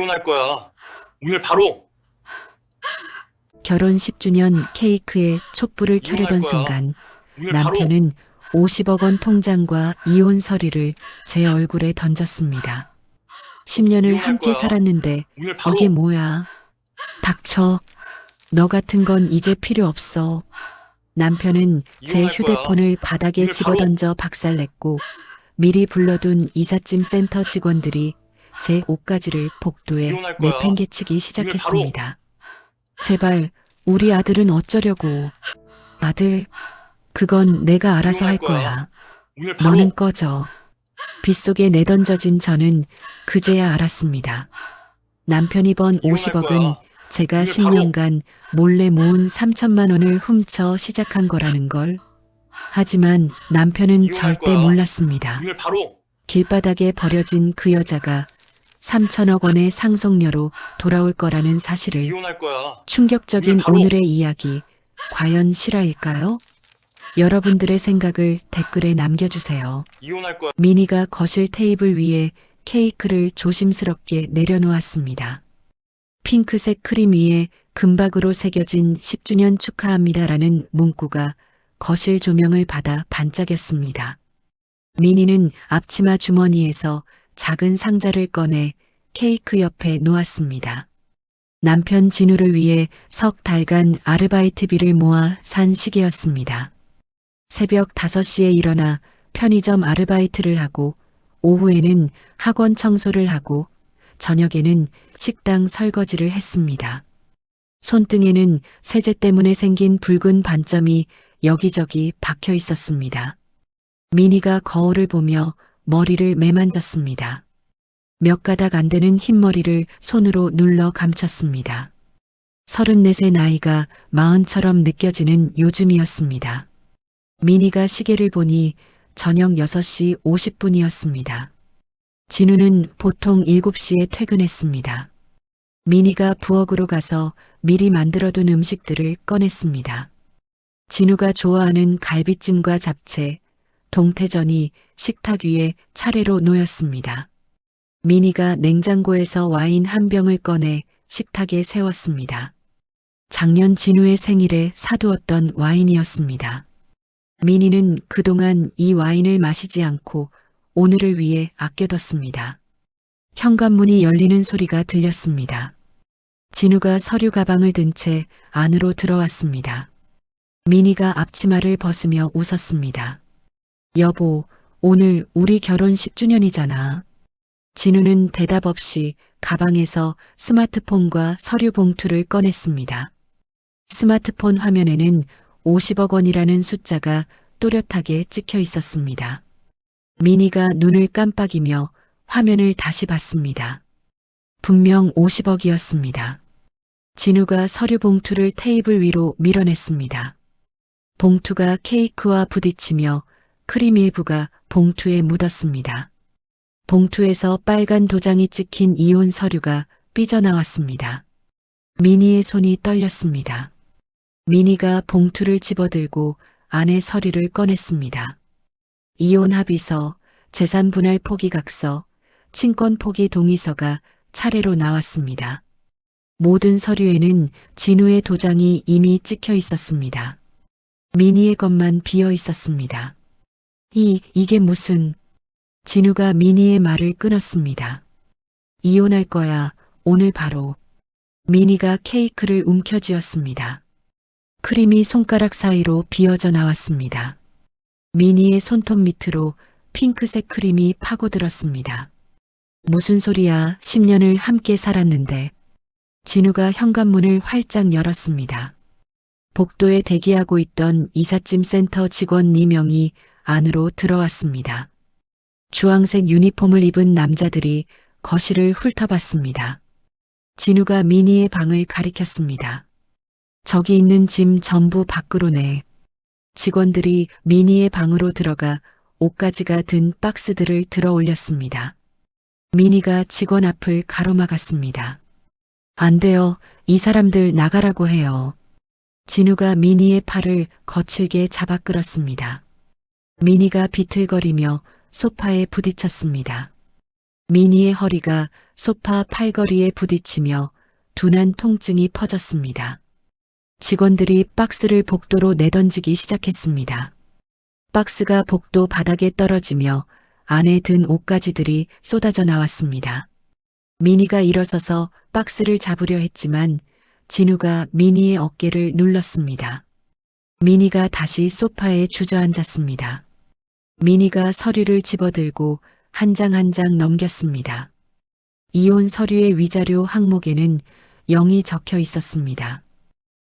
이혼할 거야. 오늘 바로. 결혼 10주년 케이크에 촛불을 이혼할 켜려던 거야. 순간 오늘 바로. 남편은 50억 원 통장과 이혼 서류를 제 얼굴에 던졌습니다. 10년을 이혼할 함께 거야. 살았는데 오늘 바로. 이게 뭐야? 닥쳐. 너 같은 건 이제 필요 없어. 남편은 제 이혼할 거야. 휴대폰을 바닥에 오늘 바로. 집어던져 박살냈고 미리 불러둔 이삿짐 센터 직원들이 제 옷가지를 복도에 이혼할 거야. 내팽개치기 시작했습니다. 제발 우리 아들은 어쩌려고. 아들, 그건 내가 알아서 할 이혼할 거야. 거야. 오늘 바로. 너는 꺼져. 빗속에 내던져진 저는 그제야 알았습니다. 남편이 번 이혼할 50억은 거야. 제가 오늘 10년간 몰래 모은 3천만 원을 훔쳐 시작한 거라는 걸. 하지만 남편은 이혼할 절대 거야. 몰랐습니다. 오늘 바로. 길바닥에 버려진 그 여자가 3천억 원의 상속녀로 돌아올 거라는 사실을. 이혼할 거야. 충격적인 오늘 바로. 오늘의 이야기, 과연 실화일까요? 여러분들의 생각을 댓글에 남겨주세요. 이혼할 거야. 미니가 거실 테이블 위에 케이크를 조심스럽게 내려놓았습니다. 핑크색 크림 위에 금박으로 새겨진 10주년 축하합니다라는 문구가 거실 조명을 받아 반짝였습니다. 미니는 앞치마 주머니에서 작은 상자를 꺼내 케이크 옆에 놓았습니다. 남편 진우를 위해 석 달간 아르바이트비를 모아 산 시계였습니다. 새벽 5시에 일어나 편의점 아르바이트를 하고 오후에는 학원 청소를 하고 저녁에는 식당 설거지를 했습니다. 손등에는 세제 때문에 생긴 붉은 반점이 여기저기 박혀 있었습니다. 미니가 거울을 보며 머리를 매만졌습니다. 몇 가닥 안 되는 흰머리를 손으로 눌러 감췄습니다. 34의 나이가 40처럼 느껴지는 요즘이었습니다. 미니가 시계를 보니 저녁 6시 50분이었습니다. 진우는 보통 7시에 퇴근했습니다. 미니가 부엌으로 가서 미리 만들어둔 음식들을 꺼냈습니다. 진우가 좋아하는 갈비찜과 잡채, 동태전이 식탁 위에 차례로 놓였습니다. 미니가 냉장고에서 와인 한 병을 꺼내 식탁에 세웠습니다. 작년 진우의 생일에 사두었던 와인이었습니다. 미니는 그동안 이 와인을 마시지 않고 오늘을 위해 아껴뒀습니다. 현관문이 열리는 소리가 들렸습니다. 진우가 서류 가방을 든 채 안으로 들어왔습니다. 미니가 앞치마를 벗으며 웃었습니다. 여보, 오늘 우리 결혼 10주년이잖아. 진우는 대답 없이 가방에서 스마트폰과 서류 봉투를 꺼냈습니다. 스마트폰 화면에는 50억 원이라는 숫자가 또렷하게 찍혀 있었습니다. 미니가 눈을 깜빡이며 화면을 다시 봤습니다. 분명 50억이었습니다. 진우가 서류 봉투를 테이블 위로 밀어냈습니다. 봉투가 케이크와 부딪히며 크림 일부가 봉투에 묻었습니다. 봉투에서 빨간 도장이 찍힌 이혼 서류가 삐져나왔습니다. 미니의 손이 떨렸습니다. 미니가 봉투를 집어들고 안에 서류를 꺼냈습니다. 이혼 합의서, 재산 분할 포기각서, 친권 포기 동의서가 차례로 나왔습니다. 모든 서류에는 진우의 도장이 이미 찍혀 있었습니다. 미니의 것만 비어 있었습니다. 이게 무슨... 진우가 미니의 말을 끊었습니다. 이혼할 거야, 오늘 바로. 미니가 케이크를 움켜쥐었습니다. 크림이 손가락 사이로 비어져 나왔습니다. 미니의 손톱 밑으로 핑크색 크림이 파고들었습니다. 무슨 소리야, 10년을 함께 살았는데. 진우가 현관문을 활짝 열었습니다. 복도에 대기하고 있던 이삿짐 센터 직원 4명이 안으로 들어왔습니다. 주황색 유니폼을 입은 남자들이 거실을 훑어봤습니다. 진우가 미니의 방을 가리켰습니다. 저기 있는 짐 전부 밖으로 내. 직원들이 미니의 방으로 들어가 옷가지가 든 박스들을 들어 올렸습니다. 미니가 직원 앞을 가로막았습니다. 안 돼요. 이 사람들 나가라고 해요. 진우가 미니의 팔을 거칠게 잡아 끌었습니다. 미니가 비틀거리며 소파에 부딪혔습니다. 미니의 허리가 소파 팔걸이에 부딪히며 둔한 통증이 퍼졌습니다. 직원들이 박스를 복도로 내던지기 시작했습니다. 박스가 복도 바닥에 떨어지며 안에 든 옷가지들이 쏟아져 나왔습니다. 미니가 일어서서 박스를 잡으려 했지만 진우가 미니의 어깨를 눌렀습니다. 미니가 다시 소파에 주저앉았습니다. 미니가 서류를 집어들고 한 장 한 장 넘겼습니다. 이혼 서류의 위자료 항목에는 0이 적혀 있었습니다.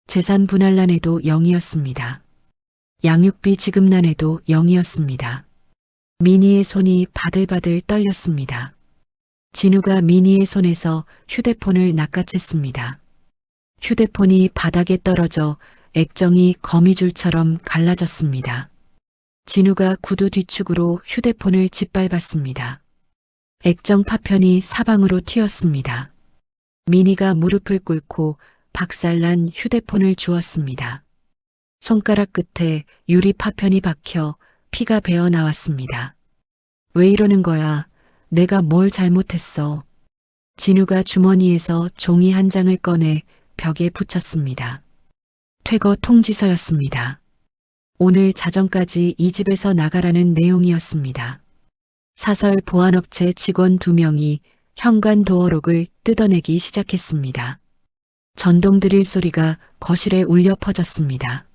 재산 분할란에도 0이었습니다. 양육비 지급란에도 0이었습니다. 미니의 손이 바들바들 떨렸습니다. 진우가 미니의 손에서 휴대폰을 낚아챘습니다. 휴대폰이 바닥에 떨어져 액정이 거미줄처럼 갈라졌습니다. 진우가 구두 뒤축으로 휴대폰을 짓밟았습니다. 액정 파편이 사방으로 튀었습니다. 미니가 무릎을 꿇고 박살난 휴대폰을 주었습니다. 손가락 끝에 유리 파편이 박혀 피가 배어 나왔습니다. 왜 이러는 거야? 내가 뭘 잘못했어? 진우가 주머니에서 종이 한 장을 꺼내 벽에 붙였습니다. 퇴거 통지서였습니다. 오늘 자정까지 이 집에서 나가라는 내용이었습니다. 사설 보안업체 직원 2명이 현관 도어록을 뜯어내기 시작했습니다. 전동 드릴 소리가 거실에 울려 퍼졌습니다.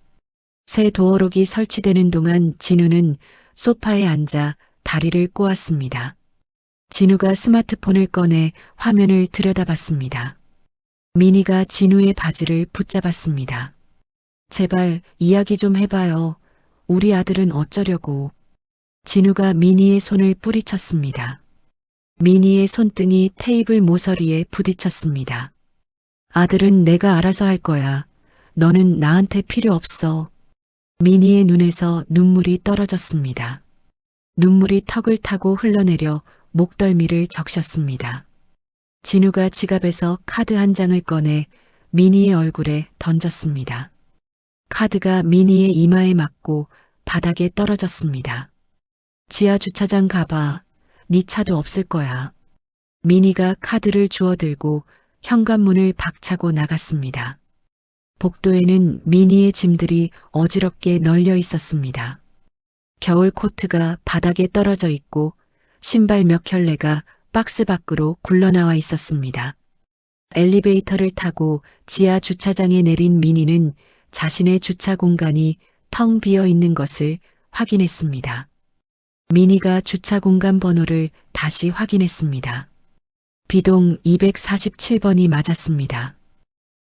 새 도어록이 설치되는 동안 진우는 소파에 앉아 다리를 꼬았습니다. 진우가 스마트폰을 꺼내 화면을 들여다봤습니다. 미니가 진우의 바지를 붙잡았습니다. 제발 이야기 좀 해봐요. 우리 아들은 어쩌려고. 진우가 미니의 손을 뿌리쳤습니다. 미니의 손등이 테이블 모서리에 부딪혔습니다. 아들은 내가 알아서 할 거야. 너는 나한테 필요 없어. 미니의 눈에서 눈물이 떨어졌습니다. 눈물이 턱을 타고 흘러내려 목덜미를 적셨습니다. 진우가 지갑에서 카드 한 장을 꺼내 미니의 얼굴에 던졌습니다. 카드가 미니의 이마에 맞고 바닥에 떨어졌습니다. 지하 주차장 가봐. 네 차도 없을 거야. 미니가 카드를 주워들고 현관문을 박차고 나갔습니다. 복도에는 미니의 짐들이 어지럽게 널려 있었습니다. 겨울 코트가 바닥에 떨어져 있고 신발 몇 켤레가 박스 밖으로 굴러나와 있었습니다. 엘리베이터를 타고 지하 주차장에 내린 미니는 자신의 주차 공간이 텅 비어 있는 것을 확인했습니다. 미니가 주차 공간 번호를 다시 확인했습니다. 비동 247번이 맞았습니다.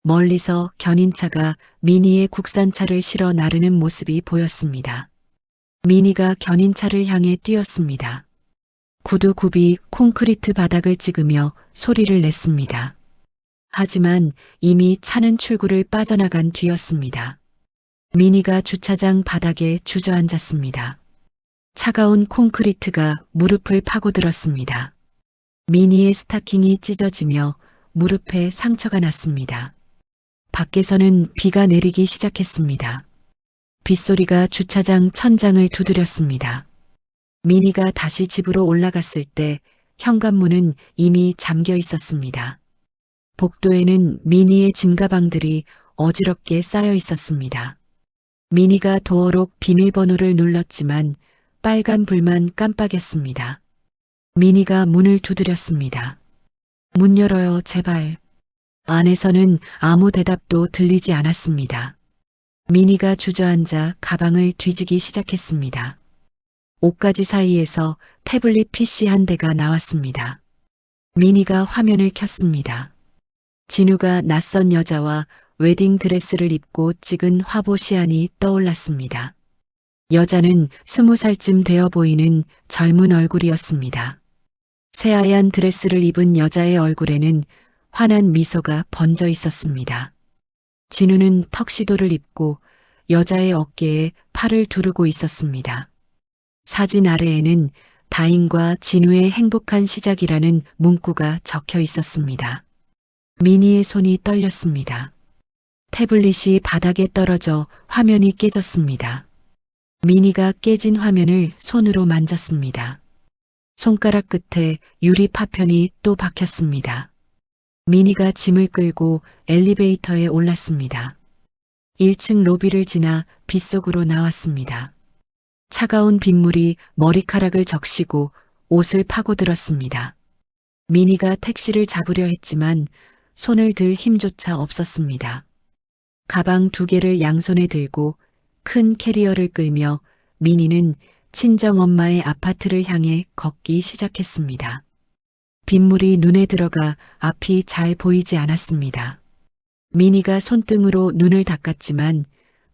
멀리서 견인차가 미니의 국산차를 실어 나르는 모습이 보였습니다. 미니가 견인차를 향해 뛰었습니다. 구두굽이 콘크리트 바닥을 찍으며 소리를 냈습니다. 하지만 이미 차는 출구를 빠져나간 뒤였습니다. 미니가 주차장 바닥에 주저앉았습니다. 차가운 콘크리트가 무릎을 파고들었습니다. 미니의 스타킹이 찢어지며 무릎에 상처가 났습니다. 밖에서는 비가 내리기 시작했습니다. 빗소리가 주차장 천장을 두드렸습니다. 미니가 다시 집으로 올라갔을 때 현관문은 이미 잠겨 있었습니다. 복도에는 미니의 짐가방들이 어지럽게 쌓여 있었습니다. 미니가 도어록 비밀번호를 눌렀지만 빨간 불만 깜빡였습니다. 미니가 문을 두드렸습니다. 문 열어요, 제발. 안에서는 아무 대답도 들리지 않았습니다. 미니가 주저앉아 가방을 뒤지기 시작했습니다. 옷가지 사이에서 태블릿 PC 한 대가 나왔습니다. 미니가 화면을 켰습니다. 진우가 낯선 여자와 웨딩 드레스를 입고 찍은 화보 시안이 떠올랐습니다. 여자는 20살쯤 되어 보이는 젊은 얼굴이었습니다. 새하얀 드레스를 입은 여자의 얼굴에는 환한 미소가 번져 있었습니다. 진우는 턱시도를 입고 여자의 어깨에 팔을 두르고 있었습니다. 사진 아래에는 다인과 진우의 행복한 시작이라는 문구가 적혀 있었습니다. 미니의 손이 떨렸습니다. 태블릿이 바닥에 떨어져 화면이 깨졌습니다. 미니가 깨진 화면을 손으로 만졌습니다. 손가락 끝에 유리 파편이 또 박혔습니다. 미니가 짐을 끌고 엘리베이터에 올랐습니다. 1층 로비를 지나 빗속으로 나왔습니다. 차가운 빗물이 머리카락을 적시고 옷을 파고들었습니다. 미니가 택시를 잡으려 했지만 손을 들 힘조차 없었습니다. 가방 2개를 양손에 들고 큰 캐리어를 끌며 미니는 친정엄마의 아파트를 향해 걷기 시작했습니다. 빗물이 눈에 들어가 앞이 잘 보이지 않았습니다. 미니가 손등으로 눈을 닦았지만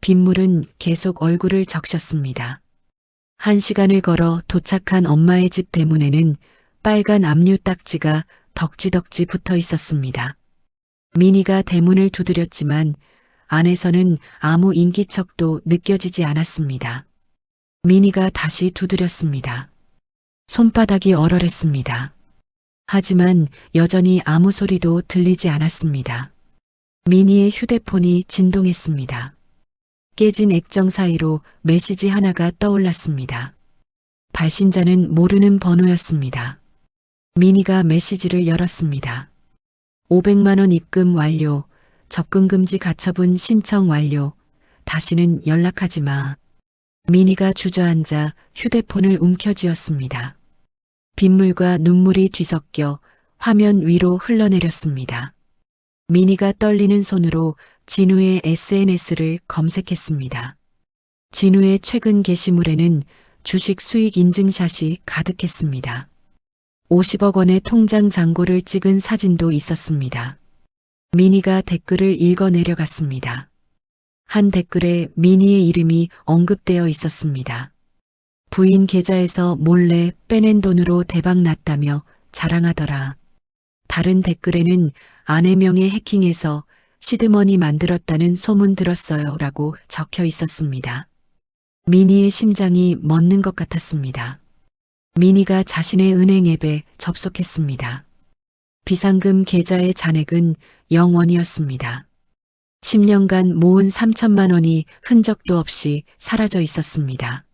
빗물은 계속 얼굴을 적셨습니다. 1시간을 걸어 도착한 엄마의 집 대문에는 빨간 압류 딱지가 덕지덕지 붙어 있었습니다. 미니가 대문을 두드렸지만 안에서는 아무 인기척도 느껴지지 않았습니다. 미니가 다시 두드렸습니다. 손바닥이 얼얼했습니다. 하지만 여전히 아무 소리도 들리지 않았습니다. 미니의 휴대폰이 진동했습니다. 깨진 액정 사이로 메시지 하나가 떠올랐습니다. 발신자는 모르는 번호였습니다. 미니가 메시지를 열었습니다. 500만 원 입금 완료. 접근금지 가처분 신청 완료. 다시는 연락하지 마. 미니가 주저앉아 휴대폰을 움켜쥐었습니다. 빗물과 눈물이 뒤섞여 화면 위로 흘러내렸습니다. 미니가 떨리는 손으로 진우의 SNS를 검색했습니다. 진우의 최근 게시물에는 주식 수익 인증샷이 가득했습니다. 50억 원의 통장 잔고를 찍은 사진도 있었습니다. 미니가 댓글을 읽어 내려갔습니다. 한 댓글에 미니의 이름이 언급되어 있었습니다. 부인 계좌에서 몰래 빼낸 돈으로 대박 났다며 자랑하더라. 다른 댓글에는 아내 명의 해킹해서 시드머니 만들었다는 소문 들었어요 라고 적혀 있었습니다. 미니의 심장이 멎는 것 같았습니다. 미니가 자신의 은행 앱에 접속했습니다. 비상금 계좌의 잔액은 0원이었습니다. 10년간 모은 3천만 원이 흔적도 없이 사라져 있었습니다.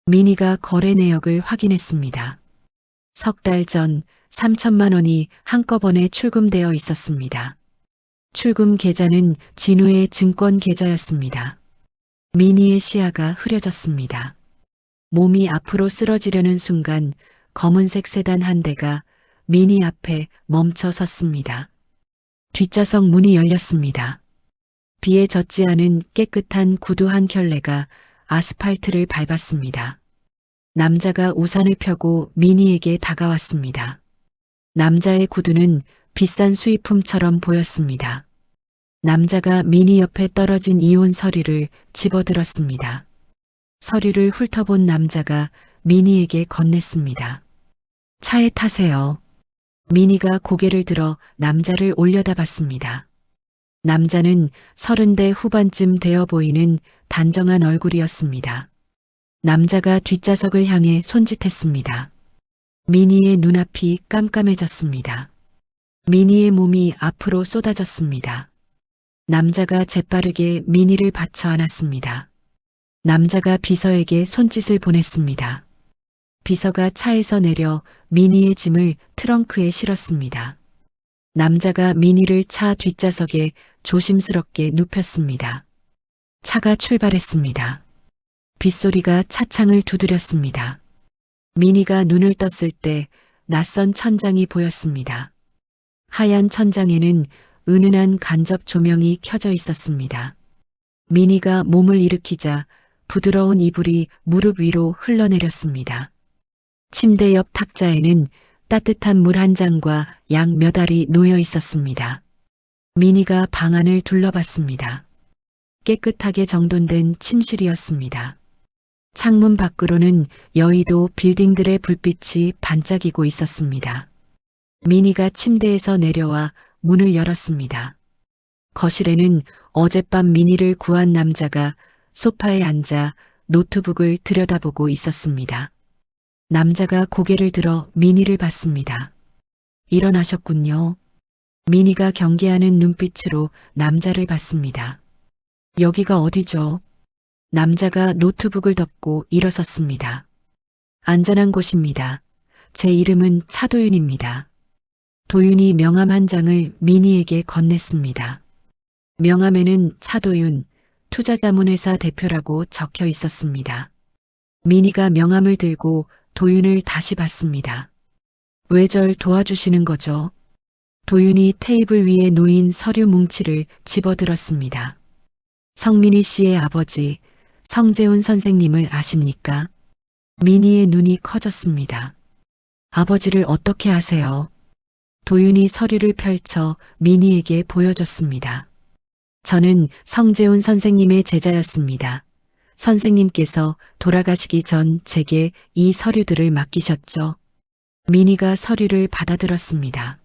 미니가 거래 내역을 확인했습니다. 석 달 전 3천만 원이 한꺼번에 출금되어 있었습니다. 출금 계좌는 진우의 증권 계좌였습니다. 미니의 시야가 흐려졌습니다. 몸이 앞으로 쓰러지려는 순간 검은색 세단 한 대가 미니 앞에 멈춰 섰습니다. 뒷좌석 문이 열렸습니다. 비에 젖지 않은 깨끗한 구두 한 켤레가 아스팔트를 밟았습니다. 남자가 우산을 펴고 미니에게 다가왔습니다. 남자의 구두는 비싼 수입품처럼 보였습니다. 남자가 미니 옆에 떨어진 이혼 서류를 집어들었습니다. 서류를 훑어본 남자가 미니에게 건넸습니다. 차에 타세요. 미니가 고개를 들어 남자를 올려다봤습니다. 남자는 30대 후반쯤 되어 보이는 단정한 얼굴이었습니다. 남자가 뒷좌석을 향해 손짓했습니다. 미니의 눈앞이 깜깜해졌습니다. 미니의 몸이 앞으로 쏟아졌습니다. 남자가 재빠르게 미니를 받쳐 안았습니다. 남자가 비서에게 손짓을 보냈습니다. 비서가 차에서 내려 미니의 짐을 트렁크에 실었습니다. 남자가 미니를 차 뒷좌석에 조심스럽게 눕혔습니다. 차가 출발했습니다. 빗소리가 차창을 두드렸습니다. 미니가 눈을 떴을 때 낯선 천장이 보였습니다. 하얀 천장에는 은은한 간접 조명이 켜져 있었습니다. 미니가 몸을 일으키자 부드러운 이불이 무릎 위로 흘러내렸습니다. 침대 옆 탁자에는 따뜻한 물 한 잔과 약 몇 알이 놓여 있었습니다. 미니가 방 안을 둘러봤습니다. 깨끗하게 정돈된 침실이었습니다. 창문 밖으로는 여의도 빌딩들의 불빛이 반짝이고 있었습니다. 미니가 침대에서 내려와 문을 열었습니다. 거실에는 어젯밤 미니를 구한 남자가 소파에 앉아 노트북을 들여다보고 있었습니다. 남자가 고개를 들어 미니를 봤습니다. 일어나셨군요. 미니가 경계하는 눈빛으로 남자를 봤습니다. 여기가 어디죠? 남자가 노트북을 덮고 일어섰습니다. 안전한 곳입니다. 제 이름은 차도윤입니다. 도윤이 명함 한 장을 미니에게 건넸습니다. 명함에는 차도윤, 투자자문회사 대표라고 적혀 있었습니다. 미니가 명함을 들고 도윤을 다시 봤습니다. 왜 절 도와주시는 거죠? 도윤이 테이블 위에 놓인 서류 뭉치를 집어들었습니다. 성민희 씨의 아버지, 성재훈 선생님을 아십니까? 미니의 눈이 커졌습니다. 아버지를 어떻게 아세요? 도윤이 서류를 펼쳐 미니에게 보여줬습니다. 저는 성재훈 선생님의 제자였습니다. 선생님께서 돌아가시기 전 제게 이 서류들을 맡기셨죠. 미니가 서류를 받아들었습니다.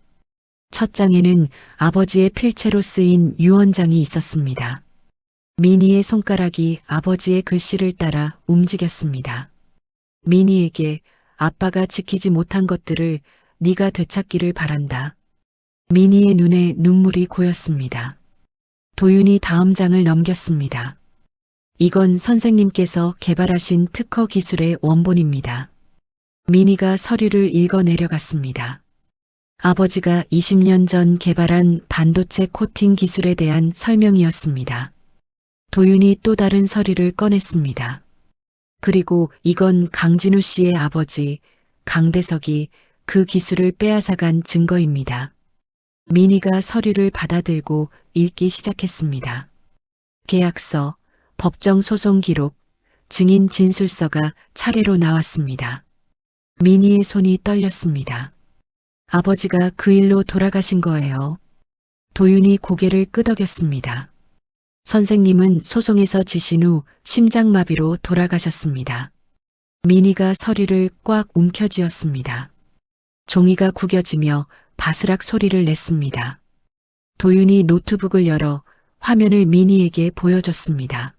첫 장에는 아버지의 필체로 쓰인 유언장이 있었습니다. 미니의 손가락이 아버지의 글씨를 따라 움직였습니다. 미니에게 아빠가 지키지 못한 것들을 네가 되찾기를 바란다. 미니의 눈에 눈물이 고였습니다. 도윤이 다음 장을 넘겼습니다. 이건 선생님께서 개발하신 특허 기술의 원본입니다. 미니가 서류를 읽어 내려갔습니다. 아버지가 20년 전 개발한 반도체 코팅 기술에 대한 설명이었습니다. 도윤이 또 다른 서류를 꺼냈습니다. 그리고 이건 강진우 씨의 아버지, 강대석이 그 기술을 빼앗아간 증거입니다. 미니가 서류를 받아들고 읽기 시작했습니다. 계약서, 법정 소송 기록, 증인 진술서가 차례로 나왔습니다. 미니의 손이 떨렸습니다. 아버지가 그 일로 돌아가신 거예요. 도윤이 고개를 끄덕였습니다. 선생님은 소송에서 지신 후 심장마비로 돌아가셨습니다. 미니가 서류를 꽉 움켜쥐었습니다. 종이가 구겨지며 바스락 소리를 냈습니다. 도윤이 노트북을 열어 화면을 미니에게 보여줬습니다.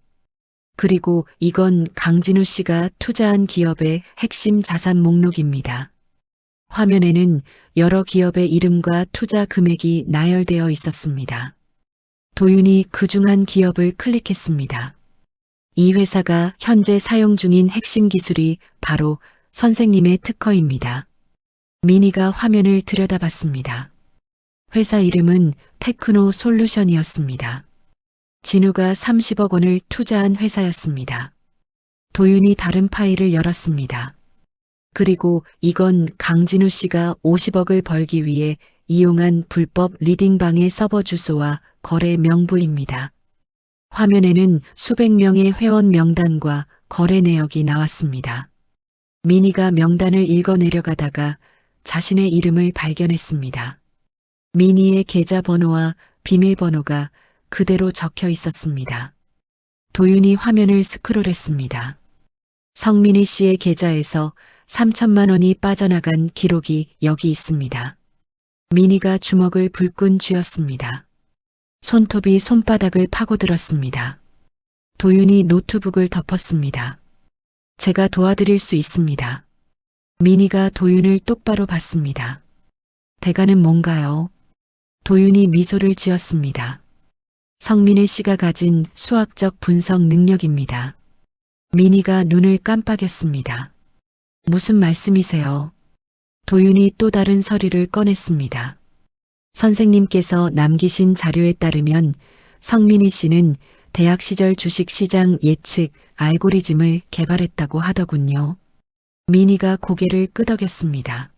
그리고 이건 강진우 씨가 투자한 기업의 핵심 자산 목록입니다. 화면에는 여러 기업의 이름과 투자 금액이 나열되어 있었습니다. 도윤이 그중 한 기업을 클릭했습니다. 이 회사가 현재 사용 중인 핵심 기술이 바로 선생님의 특허입니다. 미니가 화면을 들여다봤습니다. 회사 이름은 테크노 솔루션이었습니다. 진우가 30억 원을 투자한 회사였습니다. 도윤이 다른 파일을 열었습니다. 그리고 이건 강진우 씨가 50억을 벌기 위해 이용한 불법 리딩방의 서버 주소와 거래 명부입니다. 화면에는 수백 명의 회원 명단과 거래 내역이 나왔습니다. 미니가 명단을 읽어 내려가다가 자신의 이름을 발견했습니다. 미니의 계좌번호와 비밀번호가 그대로 적혀 있었습니다. 도윤이 화면을 스크롤했습니다. 성민희 씨의 계좌에서 3천만 원이 빠져나간 기록이 여기 있습니다. 미니가 주먹을 불끈 쥐었습니다. 손톱이 손바닥을 파고들었습니다. 도윤이 노트북을 덮었습니다. 제가 도와드릴 수 있습니다. 미니가 도윤을 똑바로 봤습니다. 대가는 뭔가요? 도윤이 미소를 지었습니다. 성민의 씨가 가진 수학적 분석 능력입니다. 미니가 눈을 깜빡였습니다. 무슨 말씀이세요? 도윤이 또 다른 서류를 꺼냈습니다. 선생님께서 남기신 자료에 따르면 성민희 씨는 대학 시절 주식시장 예측 알고리즘을 개발했다고 하더군요. 미니가 고개를 끄덕였습니다.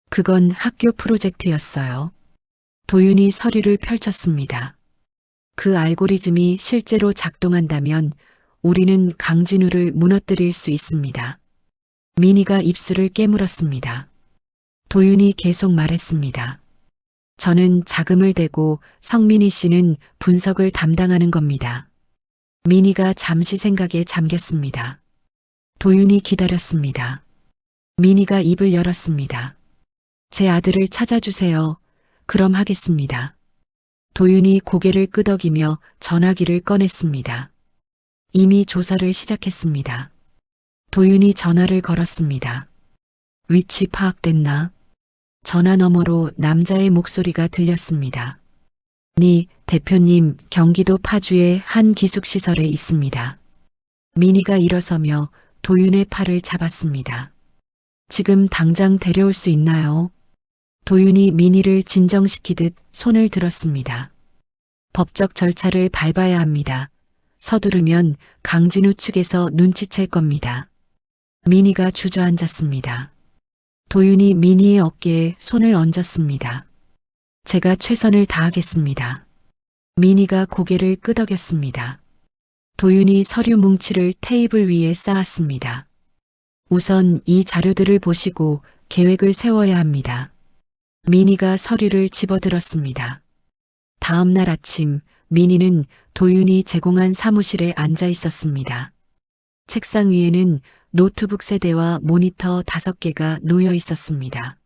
그건 학교 프로젝트였어요. 도윤이 서류를 펼쳤습니다. 그 알고리즘이 실제로 작동한다면 우리는 강진우를 무너뜨릴 수 있습니다. 미니가 입술을 깨물었습니다. 도윤이 계속 말했습니다. 저는 자금을 대고 성민희 씨는 분석을 담당하는 겁니다. 미니가 잠시 생각에 잠겼습니다. 도윤이 기다렸습니다. 미니가 입을 열었습니다. 제 아들을 찾아주세요. 그럼 하겠습니다. 도윤이 고개를 끄덕이며 전화기를 꺼냈습니다. 이미 조사를 시작했습니다. 도윤이 전화를 걸었습니다. 위치 파악됐나? 전화 너머로 남자의 목소리가 들렸습니다. 네, 대표님, 경기도 파주의 한 기숙시설에 있습니다. 미니가 일어서며 도윤의 팔을 잡았습니다. 지금 당장 데려올 수 있나요? 도윤이 미니를 진정시키듯 손을 들었습니다. 법적 절차를 밟아야 합니다. 서두르면 강진우 측에서 눈치챌 겁니다. 미니가 주저앉았습니다. 도윤이 미니의 어깨에 손을 얹었습니다. 제가 최선을 다하겠습니다. 미니가 고개를 끄덕였습니다. 도윤이 서류 뭉치를 테이블 위에 쌓았습니다. 우선 이 자료들을 보시고 계획을 세워야 합니다. 미니가 서류를 집어들었습니다. 다음 날 아침 미니는 도윤이 제공한 사무실에 앉아 있었습니다. 책상 위에는 노트북 세대와 모니터 5개가 놓여 있었습니다.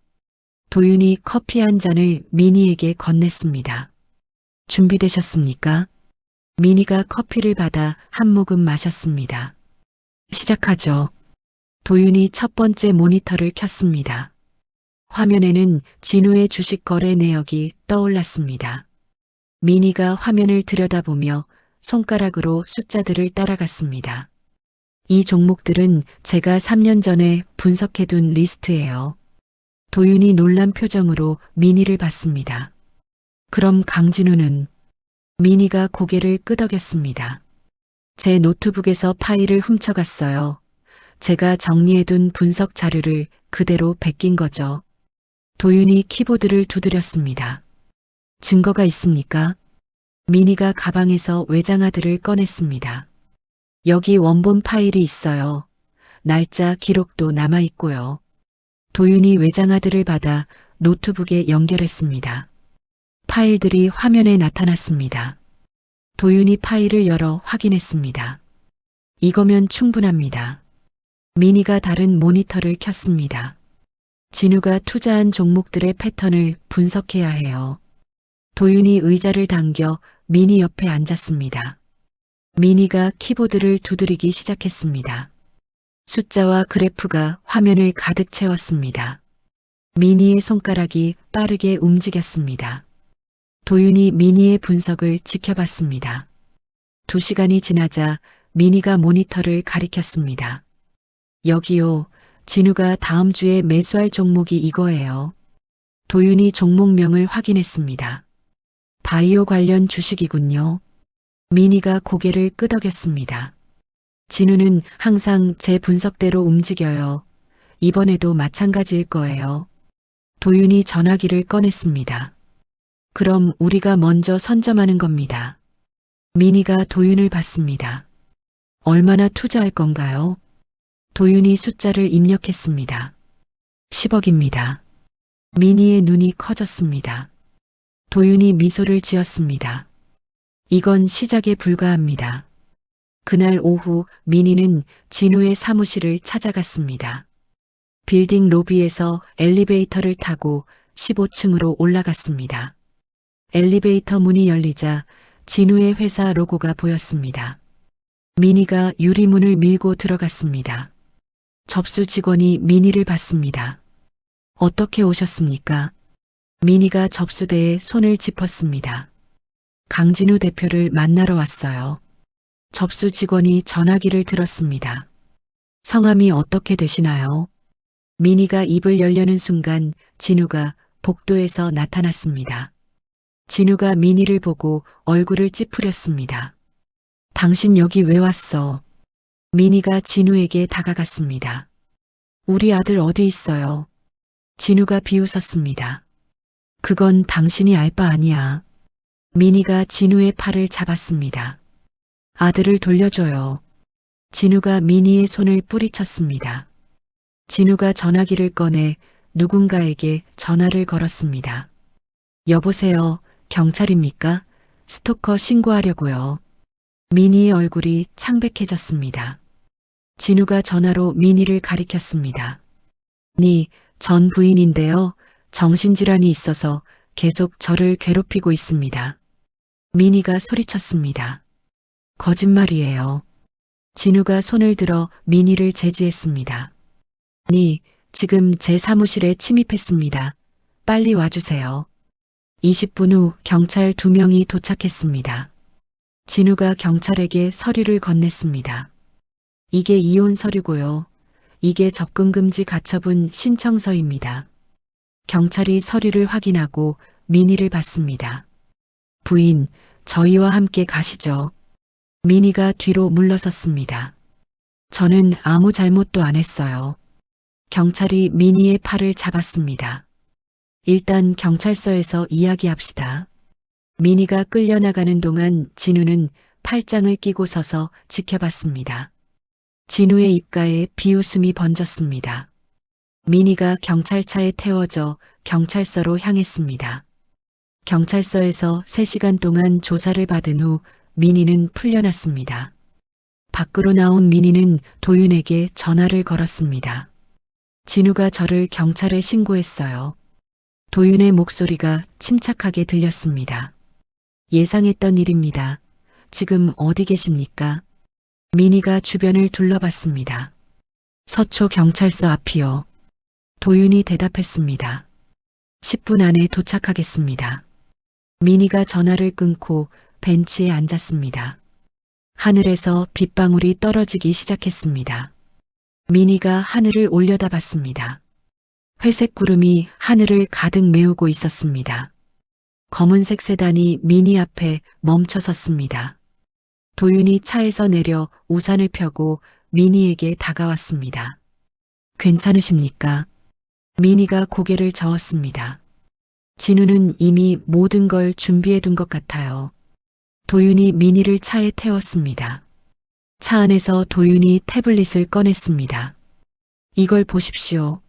도윤이 커피 한 잔을 미니에게 건넸습니다. 준비되셨습니까? 미니가 커피를 받아 한 모금 마셨습니다. 시작하죠. 도윤이 첫 번째 모니터를 켰습니다. 화면에는 진우의 주식 거래 내역이 떠올랐습니다. 미니가 화면을 들여다보며 손가락으로 숫자들을 따라갔습니다. 이 종목들은 제가 3년 전에 분석해둔 리스트예요. 도윤이 놀란 표정으로 미니를 봤습니다. 그럼 강진우는? 미니가 고개를 끄덕였습니다. 제 노트북에서 파일을 훔쳐갔어요. 제가 정리해둔 분석 자료를 그대로 베낀 거죠. 도윤이 키보드를 두드렸습니다. 증거가 있습니까? 미니가 가방에서 외장하드를 꺼냈습니다. 여기 원본 파일이 있어요. 날짜 기록도 남아있고요. 도윤이 외장하드를 받아 노트북에 연결했습니다. 파일들이 화면에 나타났습니다. 도윤이 파일을 열어 확인했습니다. 이거면 충분합니다. 미니가 다른 모니터를 켰습니다. 진우가 투자한 종목들의 패턴을 분석해야 해요. 도윤이 의자를 당겨 미니 옆에 앉았습니다. 미니가 키보드를 두드리기 시작했습니다. 숫자와 그래프가 화면을 가득 채웠습니다. 미니의 손가락이 빠르게 움직였습니다. 도윤이 미니의 분석을 지켜봤습니다. 2시간이 지나자 미니가 모니터를 가리켰습니다. 여기요. 진우가 다음 주에 매수할 종목이 이거예요. 도윤이 종목명을 확인했습니다. 바이오 관련 주식이군요. 미니가 고개를 끄덕였습니다. 진우는 항상 제 분석대로 움직여요. 이번에도 마찬가지일 거예요. 도윤이 전화기를 꺼냈습니다. 그럼 우리가 먼저 선점하는 겁니다. 미니가 도윤을 봤습니다. 얼마나 투자할 건가요? 도윤이 숫자를 입력했습니다. 10억입니다. 미니의 눈이 커졌습니다. 도윤이 미소를 지었습니다. 이건 시작에 불과합니다. 그날 오후 미니는 진우의 사무실을 찾아갔습니다. 빌딩 로비에서 엘리베이터를 타고 15층으로 올라갔습니다. 엘리베이터 문이 열리자 진우의 회사 로고가 보였습니다. 미니가 유리문을 밀고 들어갔습니다. 접수 직원이 미니를 봤습니다. 어떻게 오셨습니까? 미니가 접수대에 손을 짚었습니다. 강진우 대표를 만나러 왔어요. 접수 직원이 전화기를 들었습니다. 성함이 어떻게 되시나요? 미니가 입을 열려는 순간 진우가 복도에서 나타났습니다. 진우가 미니를 보고 얼굴을 찌푸렸습니다. 당신 여기 왜 왔어? 미니가 진우에게 다가갔습니다. 우리 아들 어디 있어요? 진우가 비웃었습니다. 그건 당신이 알 바 아니야. 미니가 진우의 팔을 잡았습니다. 아들을 돌려줘요. 진우가 미니의 손을 뿌리쳤습니다. 진우가 전화기를 꺼내 누군가에게 전화를 걸었습니다. 여보세요, 경찰입니까? 스토커 신고하려고요. 미니의 얼굴이 창백해졌습니다. 진우가 전화로 미니를 가리켰습니다. 전 부인인데요. 정신질환이 있어서 계속 저를 괴롭히고 있습니다. 미니가 소리쳤습니다. 거짓말이에요. 진우가 손을 들어 미니를 제지했습니다. 지금 제 사무실에 침입했습니다. 빨리 와주세요. 20분 후 경찰 2명이 도착했습니다. 진우가 경찰에게 서류를 건넸습니다. 이게 이혼 서류고요. 이게 접근금지 가처분 신청서입니다. 경찰이 서류를 확인하고 민희를 받습니다. 부인, 저희와 함께 가시죠. 민희가 뒤로 물러섰습니다. 저는 아무 잘못도 안 했어요. 경찰이 민희의 팔을 잡았습니다. 일단 경찰서에서 이야기합시다. 민희가 끌려나가는 동안 진우는 팔짱을 끼고 서서 지켜봤습니다. 진우의 입가에 비웃음이 번졌습니다. 민희가 경찰차에 태워져 경찰서로 향했습니다. 경찰서에서 3시간 동안 조사를 받은 후 민희는 풀려났습니다. 밖으로 나온 민희는 도윤에게 전화를 걸었습니다. 진우가 저를 경찰에 신고했어요. 도윤의 목소리가 침착하게 들렸습니다. 예상했던 일입니다. 지금 어디 계십니까? 민희가 주변을 둘러봤습니다. 서초 경찰서 앞이요. 도윤이 대답했습니다. 10분 안에 도착하겠습니다. 민희가 전화를 끊고 벤치에 앉았습니다. 하늘에서 빗방울이 떨어지기 시작했습니다. 민희가 하늘을 올려다봤습니다. 회색 구름이 하늘을 가득 메우고 있었습니다. 검은색 세단이 민희 앞에 멈춰 섰습니다. 도윤이 차에서 내려 우산을 펴고 민희에게 다가왔습니다. 괜찮으십니까? 민희가 고개를 저었습니다. 진우는 이미 모든 걸 준비해 둔 것 같아요. 도윤이 민희를 차에 태웠습니다. 차 안에서 도윤이 태블릿을 꺼냈습니다. 이걸 보십시오.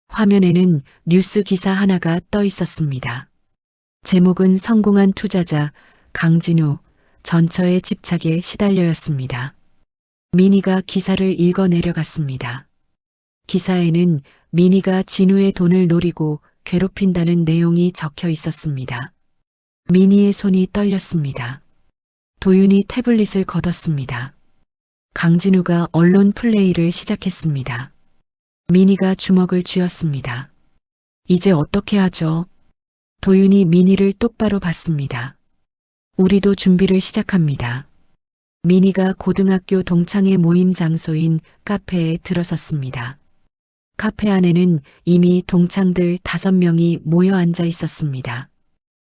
화면에는 뉴스 기사 하나가 떠 있었습니다. 제목은 성공한 투자자 강진우 전처의 집착에 시달려였습니다. 민희가 기사를 읽어 내려갔습니다. 기사에는 민희가 진우의 돈을 노리고 괴롭힌다는 내용이 적혀 있었습니다. 민희의 손이 떨렸습니다. 도윤이 태블릿을 걷었습니다. 강진우가 언론 플레이를 시작했습니다. 민희가 주먹을 쥐었습니다. 이제 어떻게 하죠? 도윤이 민희를 똑바로 봤습니다. 우리도 준비를 시작합니다. 민희가 고등학교 동창회 모임 장소인 카페에 들어섰습니다. 카페 안에는 이미 동창들 5명이 모여 앉아 있었습니다.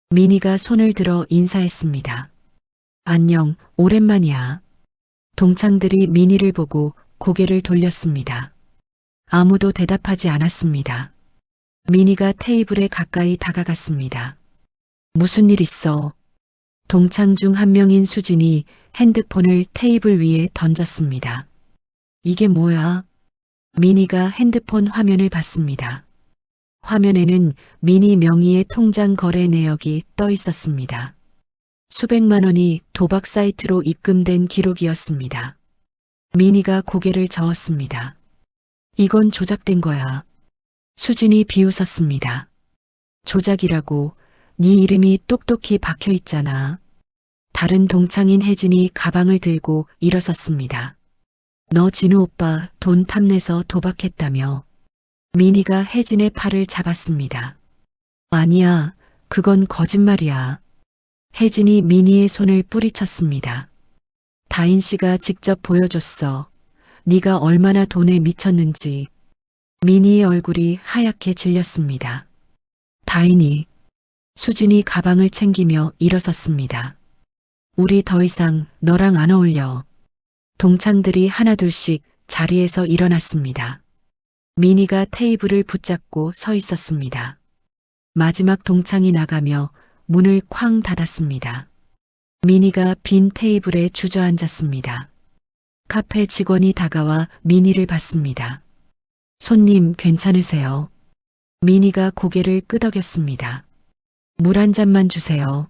민희가 손을 들어 인사했습니다. 안녕, 오랜만이야. 동창들이 민희를 보고 고개를 돌렸습니다. 아무도 대답하지 않았습니다. 민희가 테이블에 가까이 다가갔습니다. 무슨 일 있어? 동창 중 한 명인 수진이 핸드폰을 테이블 위에 던졌습니다. 이게 뭐야? 민희가 핸드폰 화면을 봤습니다. 화면에는 민희 명의의 통장 거래 내역이 떠 있었습니다. 수백만 원이 도박 사이트로 입금된 기록이었습니다. 민희가 고개를 저었습니다. 이건 조작된 거야. 수진이 비웃었습니다. 조작이라고 네 이름이 똑똑히 박혀 있잖아. 다른 동창인 혜진이 가방을 들고 일어섰습니다. 너 진우 오빠 돈 탐내서 도박했다며. 민희가 혜진의 팔을 잡았습니다. 아니야, 그건 거짓말이야. 혜진이 민희의 손을 뿌리쳤습니다. 다인 씨가 직접 보여줬어. 네가 얼마나 돈에 미쳤는지. 민희의 얼굴이 하얗게 질렸습니다. 다인이. 수진이 가방을 챙기며 일어섰습니다. 우리 더 이상 너랑 안 어울려. 동창들이 하나둘씩 자리에서 일어났습니다. 민희가 테이블을 붙잡고 서 있었습니다. 마지막 동창이 나가며 문을 쾅 닫았습니다. 민희가 빈 테이블에 주저앉았습니다. 카페 직원이 다가와 민희를 봤습니다. 손님 괜찮으세요? 민희가 고개를 끄덕였습니다. 물 한 잔만 주세요.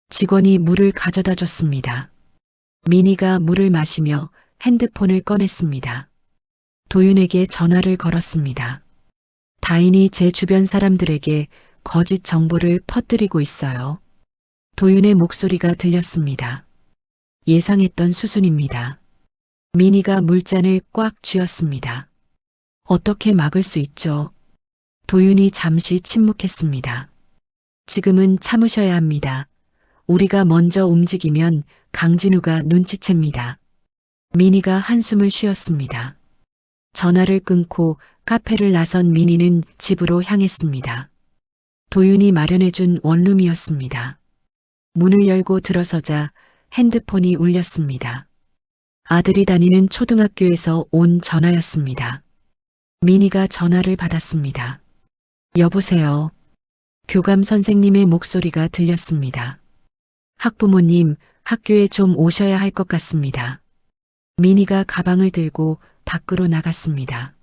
직원이 물을 가져다 줬습니다. 민희가 물을 마시며 핸드폰을 꺼냈습니다. 도윤에게 전화를 걸었습니다. 다인이 제 주변 사람들에게 거짓 정보를 퍼뜨리고 있어요. 도윤의 목소리가 들렸습니다. 예상했던 수순입니다. 민희가 물잔을 꽉 쥐었습니다. 어떻게 막을 수 있죠? 도윤이 잠시 침묵했습니다. 지금은 참으셔야 합니다. 우리가 먼저 움직이면 강진우가 눈치챕니다. 민희가 한숨을 쉬었습니다. 전화를 끊고 카페를 나선 민희는 집으로 향했습니다. 도윤이 마련해준 원룸이었습니다. 문을 열고 들어서자 핸드폰이 울렸습니다. 아들이 다니는 초등학교에서 온 전화였습니다. 민희가 전화를 받았습니다. 여보세요. 교감 선생님의 목소리가 들렸습니다. 학부모님, 학교에 좀 오셔야 할 것 같습니다. 민희가 가방을 들고 밖으로 나갔습니다.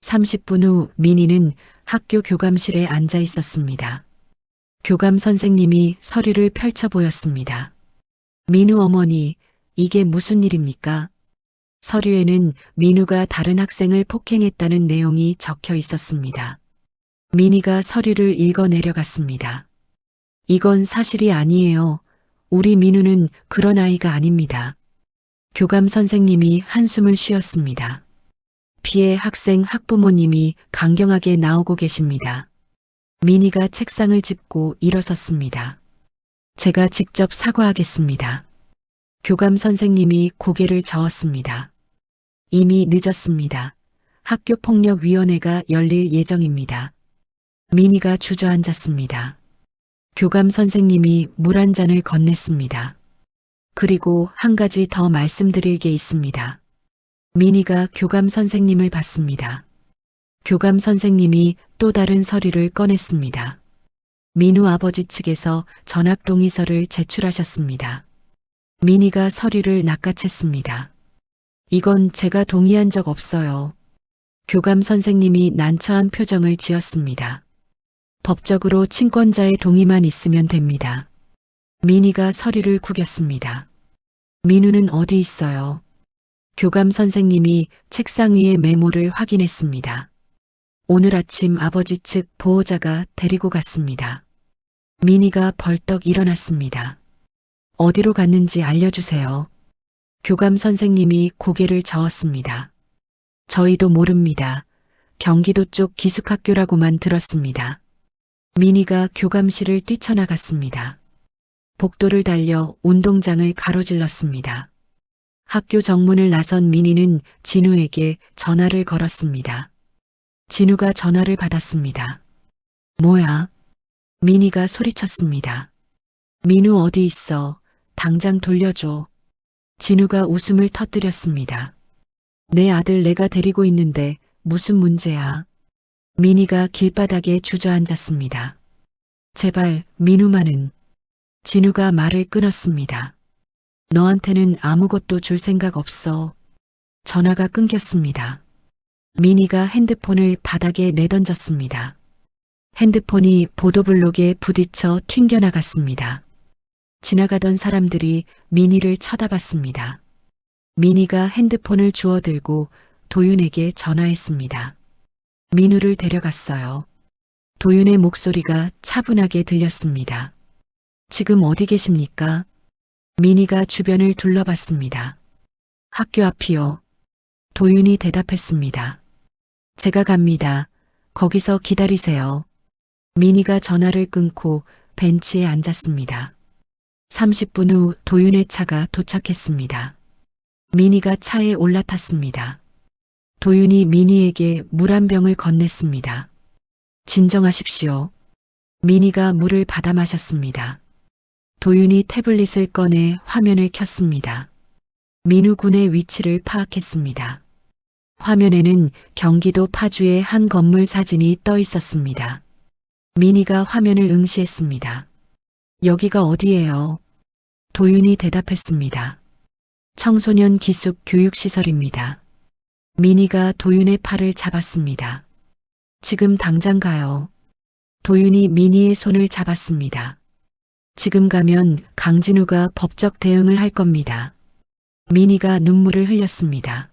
30분 후 민희는 학교 교감실에 앉아 있었습니다. 교감 선생님이 서류를 펼쳐 보였습니다. 민우 어머니, 이게 무슨 일입니까? 서류에는 민우가 다른 학생을 폭행했다는 내용이 적혀 있었습니다. 민희가 서류를 읽어 내려갔습니다. 이건 사실이 아니에요. 우리 민우는 그런 아이가 아닙니다. 교감 선생님이 한숨을 쉬었습니다. 피해 학생 학부모님이 강경하게 나오고 계십니다. 민희가 책상을 짚고 일어섰습니다. 제가 직접 사과하겠습니다. 교감 선생님이 고개를 저었습니다. 이미 늦었습니다. 학교폭력위원회가 열릴 예정입니다. 민희가 주저앉았습니다. 교감 선생님이 물 한 잔을 건넸습니다. 그리고 한 가지 더 말씀드릴 게 있습니다. 민희가 교감 선생님을 봤습니다. 교감 선생님이 또 다른 서류를 꺼냈습니다. 민우 아버지 측에서 전학 동의서를 제출하셨습니다. 민희가 서류를 낚아챘습니다. 이건 제가 동의한 적 없어요. 교감 선생님이 난처한 표정을 지었습니다. 법적으로 친권자의 동의만 있으면 됩니다. 민희가 서류를 구겼습니다. 민우는 어디 있어요? 교감 선생님이 책상 위의 메모를 확인했습니다. 오늘 아침 아버지 측 보호자가 데리고 갔습니다. 민희가 벌떡 일어났습니다. 어디로 갔는지 알려주세요. 교감 선생님이 고개를 저었습니다. 저희도 모릅니다. 경기도 쪽 기숙학교라고만 들었습니다. 민희가 교감실을 뛰쳐나갔습니다. 복도를 달려 운동장을 가로질렀습니다. 학교 정문을 나선 민희는 진우에게 전화를 걸었습니다. 진우가 전화를 받았습니다. 뭐야? 민희가 소리쳤습니다. 민우 어디 있어? 당장 돌려줘. 진우가 웃음을 터뜨렸습니다. 내 아들 내가 데리고 있는데 무슨 문제야? 민희가 길바닥에 주저앉았습니다. 제발 민우만은. 진우가 말을 끊었습니다. 너한테는 아무것도 줄 생각 없어. 전화가 끊겼습니다. 민희가 핸드폰을 바닥에 내던졌습니다. 핸드폰이 보도블록에 부딪혀 튕겨나갔습니다. 지나가던 사람들이 민희를 쳐다봤습니다. 민희가 핸드폰을 주워들고 도윤에게 전화했습니다. 민우를 데려갔어요. 도윤의 목소리가 차분하게 들렸습니다. 지금 어디 계십니까? 민희가 주변을 둘러봤습니다. 학교 앞이요. 도윤이 대답했습니다. 제가 갑니다. 거기서 기다리세요. 민희가 전화를 끊고 벤치에 앉았습니다. 30분 후 도윤의 차가 도착했습니다. 민희가 차에 올라탔습니다. 도윤이 민희에게 물 한 병을 건넸습니다. 진정하십시오. 민희가 물을 받아 마셨습니다. 도윤이 태블릿을 꺼내 화면을 켰습니다. 민우 군의 위치를 파악했습니다. 화면에는 경기도 파주의 한 건물 사진이 떠 있었습니다. 민희가 화면을 응시했습니다. 여기가 어디예요? 도윤이 대답했습니다. 청소년 기숙 교육시설입니다. 민희가 도윤의 팔을 잡았습니다. 지금 당장 가요. 도윤이 민희의 손을 잡았습니다. 지금 가면 강진우가 법적 대응을 할 겁니다. 민희가 눈물을 흘렸습니다.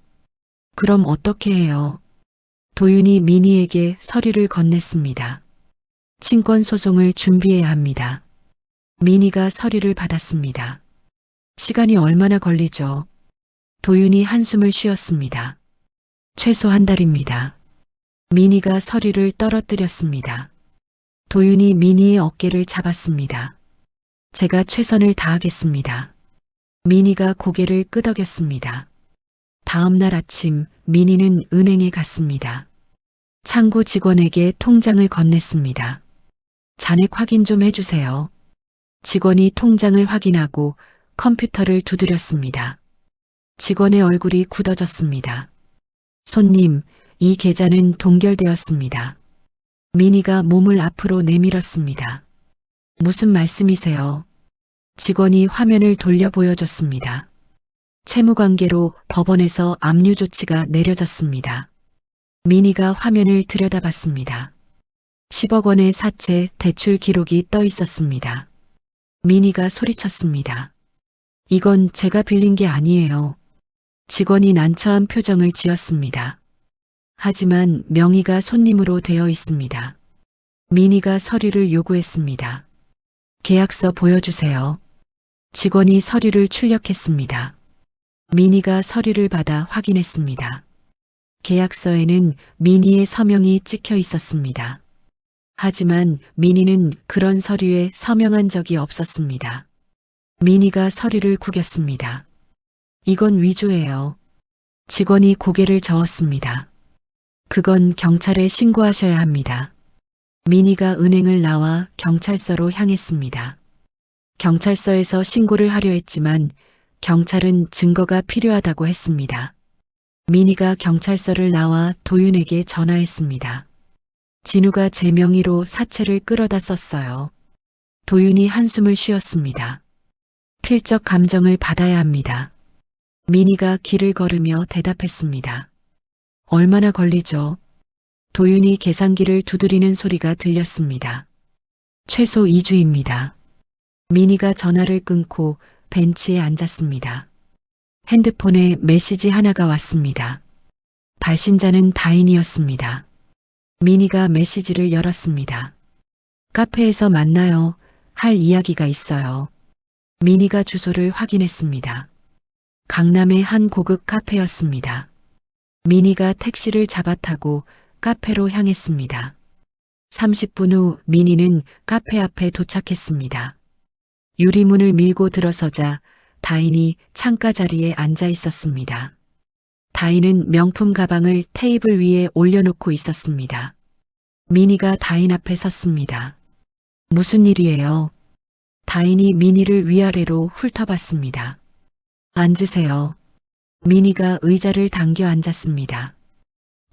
그럼 어떻게 해요? 도윤이 민희에게 서류를 건넸습니다. 친권 소송을 준비해야 합니다. 민희가 서류를 받았습니다. 시간이 얼마나 걸리죠? 도윤이 한숨을 쉬었습니다. 최소 한 달입니다. 민희가 서류를 떨어뜨렸습니다. 도윤이 민희의 어깨를 잡았습니다. 제가 최선을 다하겠습니다. 민희가 고개를 끄덕였습니다. 다음 날 아침 민희는 은행에 갔습니다. 창구 직원에게 통장을 건넸습니다. 잔액 확인 좀 해주세요. 직원이 통장을 확인하고 컴퓨터를 두드렸습니다. 직원의 얼굴이 굳어졌습니다. 손님, 이 계좌는 동결되었습니다. 민희가 몸을 앞으로 내밀었습니다. 무슨 말씀이세요? 직원이 화면을 돌려 보여줬습니다. 채무관계로 법원에서 압류 조치가 내려졌습니다. 민희가 화면을 들여다봤습니다. 10억 원의 사채 대출 기록이 떠 있었습니다. 민희가 소리쳤습니다. 이건 제가 빌린 게 아니에요. 직원이 난처한 표정을 지었습니다. 하지만 명의가 손님으로 되어 있습니다. 민희가 서류를 요구했습니다. 계약서 보여주세요. 직원이 서류를 출력했습니다. 민희가 서류를 받아 확인했습니다. 계약서에는 민희의 서명이 찍혀 있었습니다. 하지만 민희는 그런 서류에 서명한 적이 없었습니다. 민희가 서류를 구겼습니다. 이건 위조예요. 직원이 고개를 저었습니다. 그건 경찰에 신고하셔야 합니다. 민희가 은행을 나와 경찰서로 향했습니다. 경찰서에서 신고를 하려 했지만 경찰은 증거가 필요하다고 했습니다. 민희가 경찰서를 나와 도윤에게 전화했습니다. 진우가 제 명의로 사채를 끌어다 썼어요. 도윤이 한숨을 쉬었습니다. 필적 감정을 받아야 합니다. 민희가 길을 걸으며 대답했습니다. 얼마나 걸리죠? 도윤이 계산기를 두드리는 소리가 들렸습니다. 최소 2주입니다. 민희가 전화를 끊고 벤치에 앉았습니다. 핸드폰에 메시지 하나가 왔습니다. 발신자는 다인이었습니다. 민희가 메시지를 열었습니다. 카페에서 만나요. 할 이야기가 있어요. 민희가 주소를 확인했습니다. 강남의 한 고급 카페였습니다. 민희가 택시를 잡아타고 카페로 향했습니다. 30분 후 민희는 카페 앞에 도착했습니다. 유리문을 밀고 들어서자 다인이 창가 자리에 앉아 있었습니다. 다인은 명품 가방을 테이블 위에 올려놓고 있었습니다. 민희가 다인 앞에 섰습니다. 무슨 일이에요? 다인이 민희를 위아래로 훑어봤습니다. 앉으세요. 민희가 의자를 당겨 앉았습니다.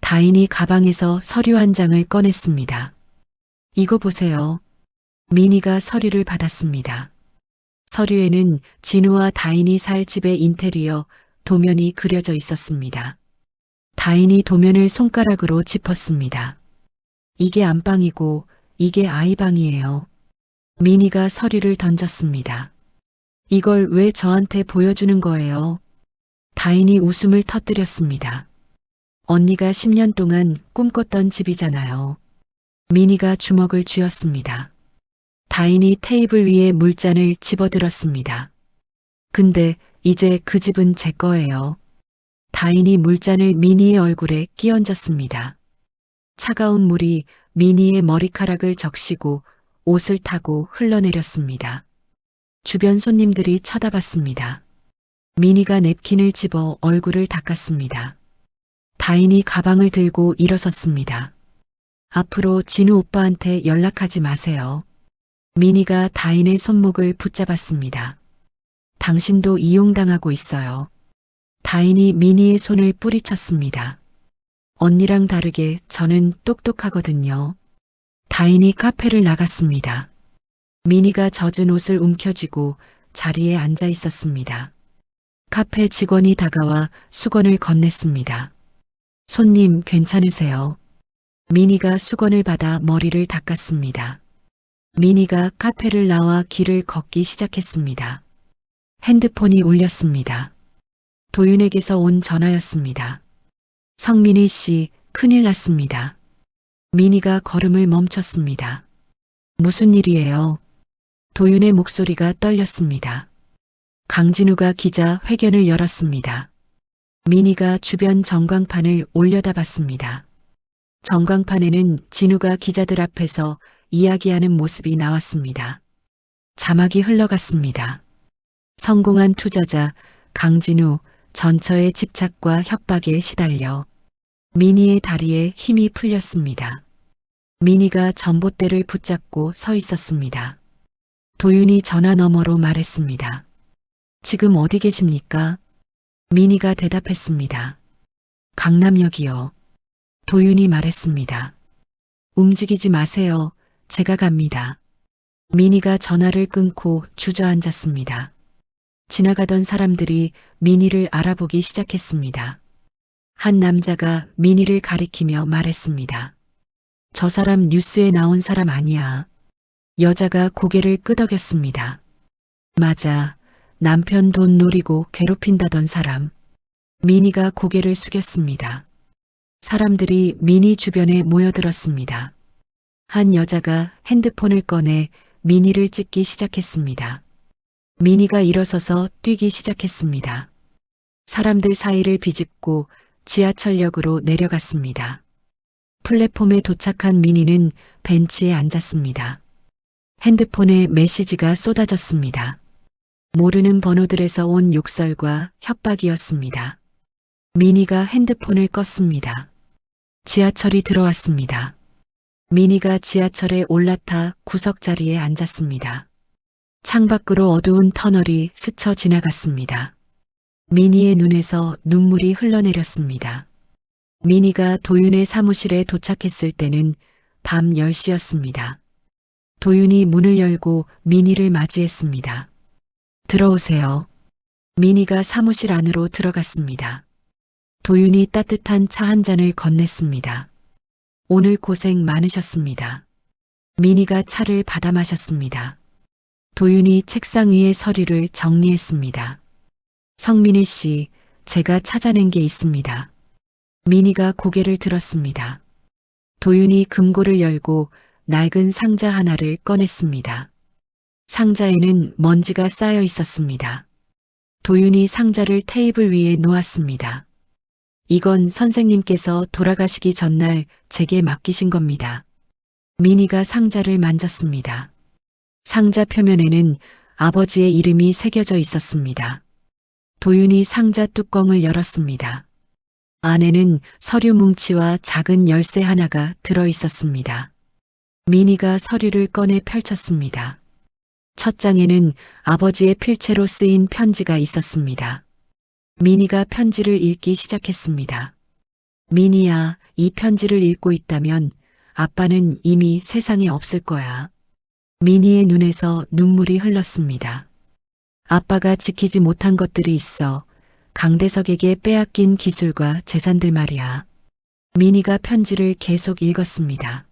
다인이 가방에서 서류 한 장을 꺼냈습니다. 이거 보세요. 민희가 서류를 받았습니다. 서류에는 진우와 다인이 살 집의 인테리어 도면이 그려져 있었습니다. 다인이 도면을 손가락으로 짚었습니다. 이게 안방이고 이게 아이방이에요. 민희가 서류를 던졌습니다. 이걸 왜 저한테 보여주는 거예요? 다인이 웃음을 터뜨렸습니다. 언니가 10년 동안 꿈꿨던 집이잖아요. 민희가 주먹을 쥐었습니다. 다인이 테이블 위에 물잔을 집어들었습니다. 근데 이제 그 집은 제 거예요. 다인이 물잔을 민희의 얼굴에 끼얹었습니다. 차가운 물이 민희의 머리카락을 적시고 옷을 타고 흘러내렸습니다. 주변 손님들이 쳐다봤습니다. 민희가 냅킨을 집어 얼굴을 닦았습니다. 다인이 가방을 들고 일어섰습니다. 앞으로 진우 오빠한테 연락하지 마세요. 민희가 다인의 손목을 붙잡았습니다. 당신도 이용당하고 있어요. 다인이 민희의 손을 뿌리쳤습니다. 언니랑 다르게 저는 똑똑하거든요. 다인이 카페를 나갔습니다. 민희가 젖은 옷을 움켜쥐고 자리에 앉아 있었습니다. 카페 직원이 다가와 수건을 건넸습니다. 손님 괜찮으세요? 민희가 수건을 받아 머리를 닦았습니다. 민희가 카페를 나와 길을 걷기 시작했습니다. 핸드폰이 울렸습니다. 도윤에게서 온 전화였습니다. 성민희 씨, 큰일 났습니다. 민희가 걸음을 멈췄습니다. 무슨 일이에요? 도윤의 목소리가 떨렸습니다. 강진우가 기자 회견을 열었습니다. 민희가 주변 전광판을 올려다봤습니다. 전광판에는 진우가 기자들 앞에서 이야기하는 모습이 나왔습니다. 자막이 흘러갔습니다. 성공한 투자자 강진우 전처의 집착과 협박에 시달려 미니의 다리에 힘이 풀렸습니다. 미니가 전봇대를 붙잡고 서 있었습니다. 도윤이 전화 너머로 말했습니다. 지금 어디 계십니까? 미니가 대답했습니다. 강남역이요. 도윤이 말했습니다. 움직이지 마세요. 제가 갑니다. 미니가 전화를 끊고 주저앉았습니다. 지나가던 사람들이 미니를 알아보기 시작했습니다. 한 남자가 미니를 가리키며 말했습니다. 저 사람 뉴스에 나온 사람 아니야. 여자가 고개를 끄덕였습니다. 맞아. 남편 돈 노리고 괴롭힌다던 사람. 미니가 고개를 숙였습니다. 사람들이 미니 주변에 모여들었습니다. 한 여자가 핸드폰을 꺼내 미니를 찍기 시작했습니다. 미니가 일어서서 뛰기 시작했습니다. 사람들 사이를 비집고 지하철역으로 내려갔습니다. 플랫폼에 도착한 미니는 벤치에 앉았습니다. 핸드폰에 메시지가 쏟아졌습니다. 모르는 번호들에서 온 욕설과 협박이었습니다. 미니가 핸드폰을 껐습니다. 지하철이 들어왔습니다. 미니가 지하철에 올라타 구석 자리에 앉았습니다. 창밖으로 어두운 터널이 스쳐 지나갔습니다. 미니의 눈에서 눈물이 흘러내렸습니다. 미니가 도윤의 사무실에 도착했을 때는 밤 10시였습니다. 도윤이 문을 열고 미니를 맞이했습니다. 들어오세요. 미니가 사무실 안으로 들어갔습니다. 도윤이 따뜻한 차 한 잔을 건넸습니다. 오늘 고생 많으셨습니다. 미니가 차를 받아 마셨습니다. 도윤이 책상 위에 서류를 정리했습니다. 성민희 씨, 제가 찾아낸 게 있습니다. 미니가 고개를 들었습니다. 도윤이 금고를 열고 낡은 상자 하나를 꺼냈습니다. 상자에는 먼지가 쌓여 있었습니다. 도윤이 상자를 테이블 위에 놓았습니다. 이건 선생님께서 돌아가시기 전날 제게 맡기신 겁니다. 미니가 상자를 만졌습니다. 상자 표면에는 아버지의 이름이 새겨져 있었습니다. 도윤이 상자 뚜껑을 열었습니다. 안에는 서류 뭉치와 작은 열쇠 하나가 들어 있었습니다. 미니가 서류를 꺼내 펼쳤습니다. 첫 장에는 아버지의 필체로 쓰인 편지가 있었습니다. 미니가 편지를 읽기 시작했습니다. 미니야, 이 편지를 읽고 있다면 아빠는 이미 세상에 없을 거야. 미니의 눈에서 눈물이 흘렀습니다. 아빠가 지키지 못한 것들이 있어. 강대석에게 빼앗긴 기술과 재산들 말이야. 미니가 편지를 계속 읽었습니다.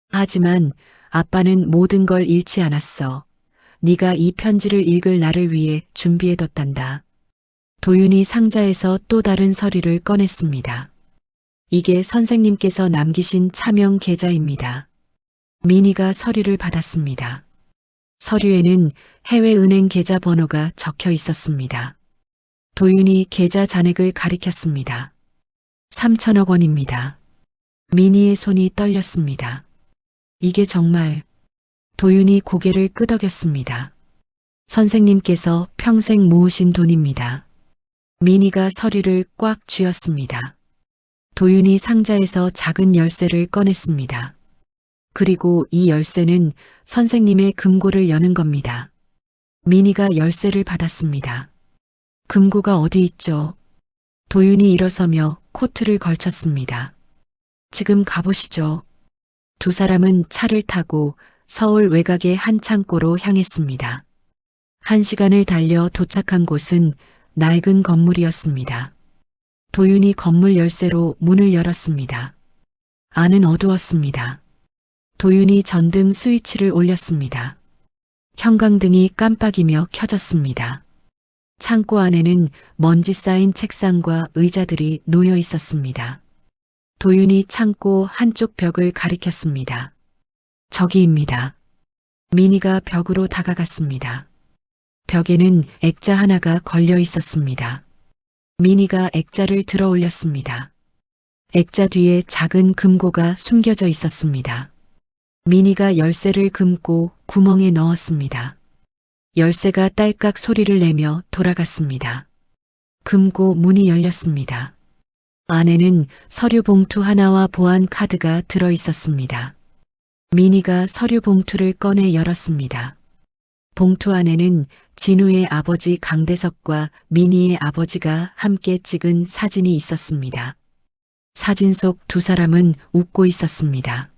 하지만 아빠는 모든 걸 잃지 않았어. 네가 이 편지를 읽을 나를 위해 준비해뒀단다. 도윤이 상자에서 또 다른 서류를 꺼냈습니다. 이게 선생님께서 남기신 차명 계좌입니다. 미니가 서류를 받았습니다. 서류에는 해외은행 계좌 번호가 적혀 있었습니다. 도윤이 계좌 잔액을 가리켰습니다. 3천억 원입니다. 미니의 손이 떨렸습니다. 이게 정말... 도윤이 고개를 끄덕였습니다. 선생님께서 평생 모으신 돈입니다. 미니가 서류를 꽉 쥐었습니다. 도윤이 상자에서 작은 열쇠를 꺼냈습니다. 그리고 이 열쇠는 선생님의 금고를 여는 겁니다. 미니가 열쇠를 받았습니다. 금고가 어디 있죠? 도윤이 일어서며 코트를 걸쳤습니다. 지금 가보시죠. 두 사람은 차를 타고 서울 외곽의 한 창고로 향했습니다. 1시간을 달려 도착한 곳은 낡은 건물이었습니다. 도윤이 건물 열쇠로 문을 열었습니다. 안은 어두웠습니다. 도윤이 전등 스위치를 올렸습니다. 형광등이 깜빡이며 켜졌습니다. 창고 안에는 먼지 쌓인 책상과 의자들이 놓여 있었습니다. 도윤이 창고 한쪽 벽을 가리켰습니다. 저기입니다. 미니가 벽으로 다가갔습니다. 벽에는 액자 하나가 걸려 있었습니다. 미니가 액자를 들어 올렸습니다. 액자 뒤에 작은 금고가 숨겨져 있었습니다. 미니가 열쇠를 금고 구멍에 넣었습니다. 열쇠가 딸깍 소리를 내며 돌아갔습니다. 금고 문이 열렸습니다. 안에는 서류 봉투 하나와 보안 카드가 들어 있었습니다. 미니가 서류 봉투를 꺼내 열었습니다. 봉투 안에는 진우의 아버지 강대석과 미니의 아버지가 함께 찍은 사진이 있었습니다. 사진 속 두 사람은 웃고 있었습니다.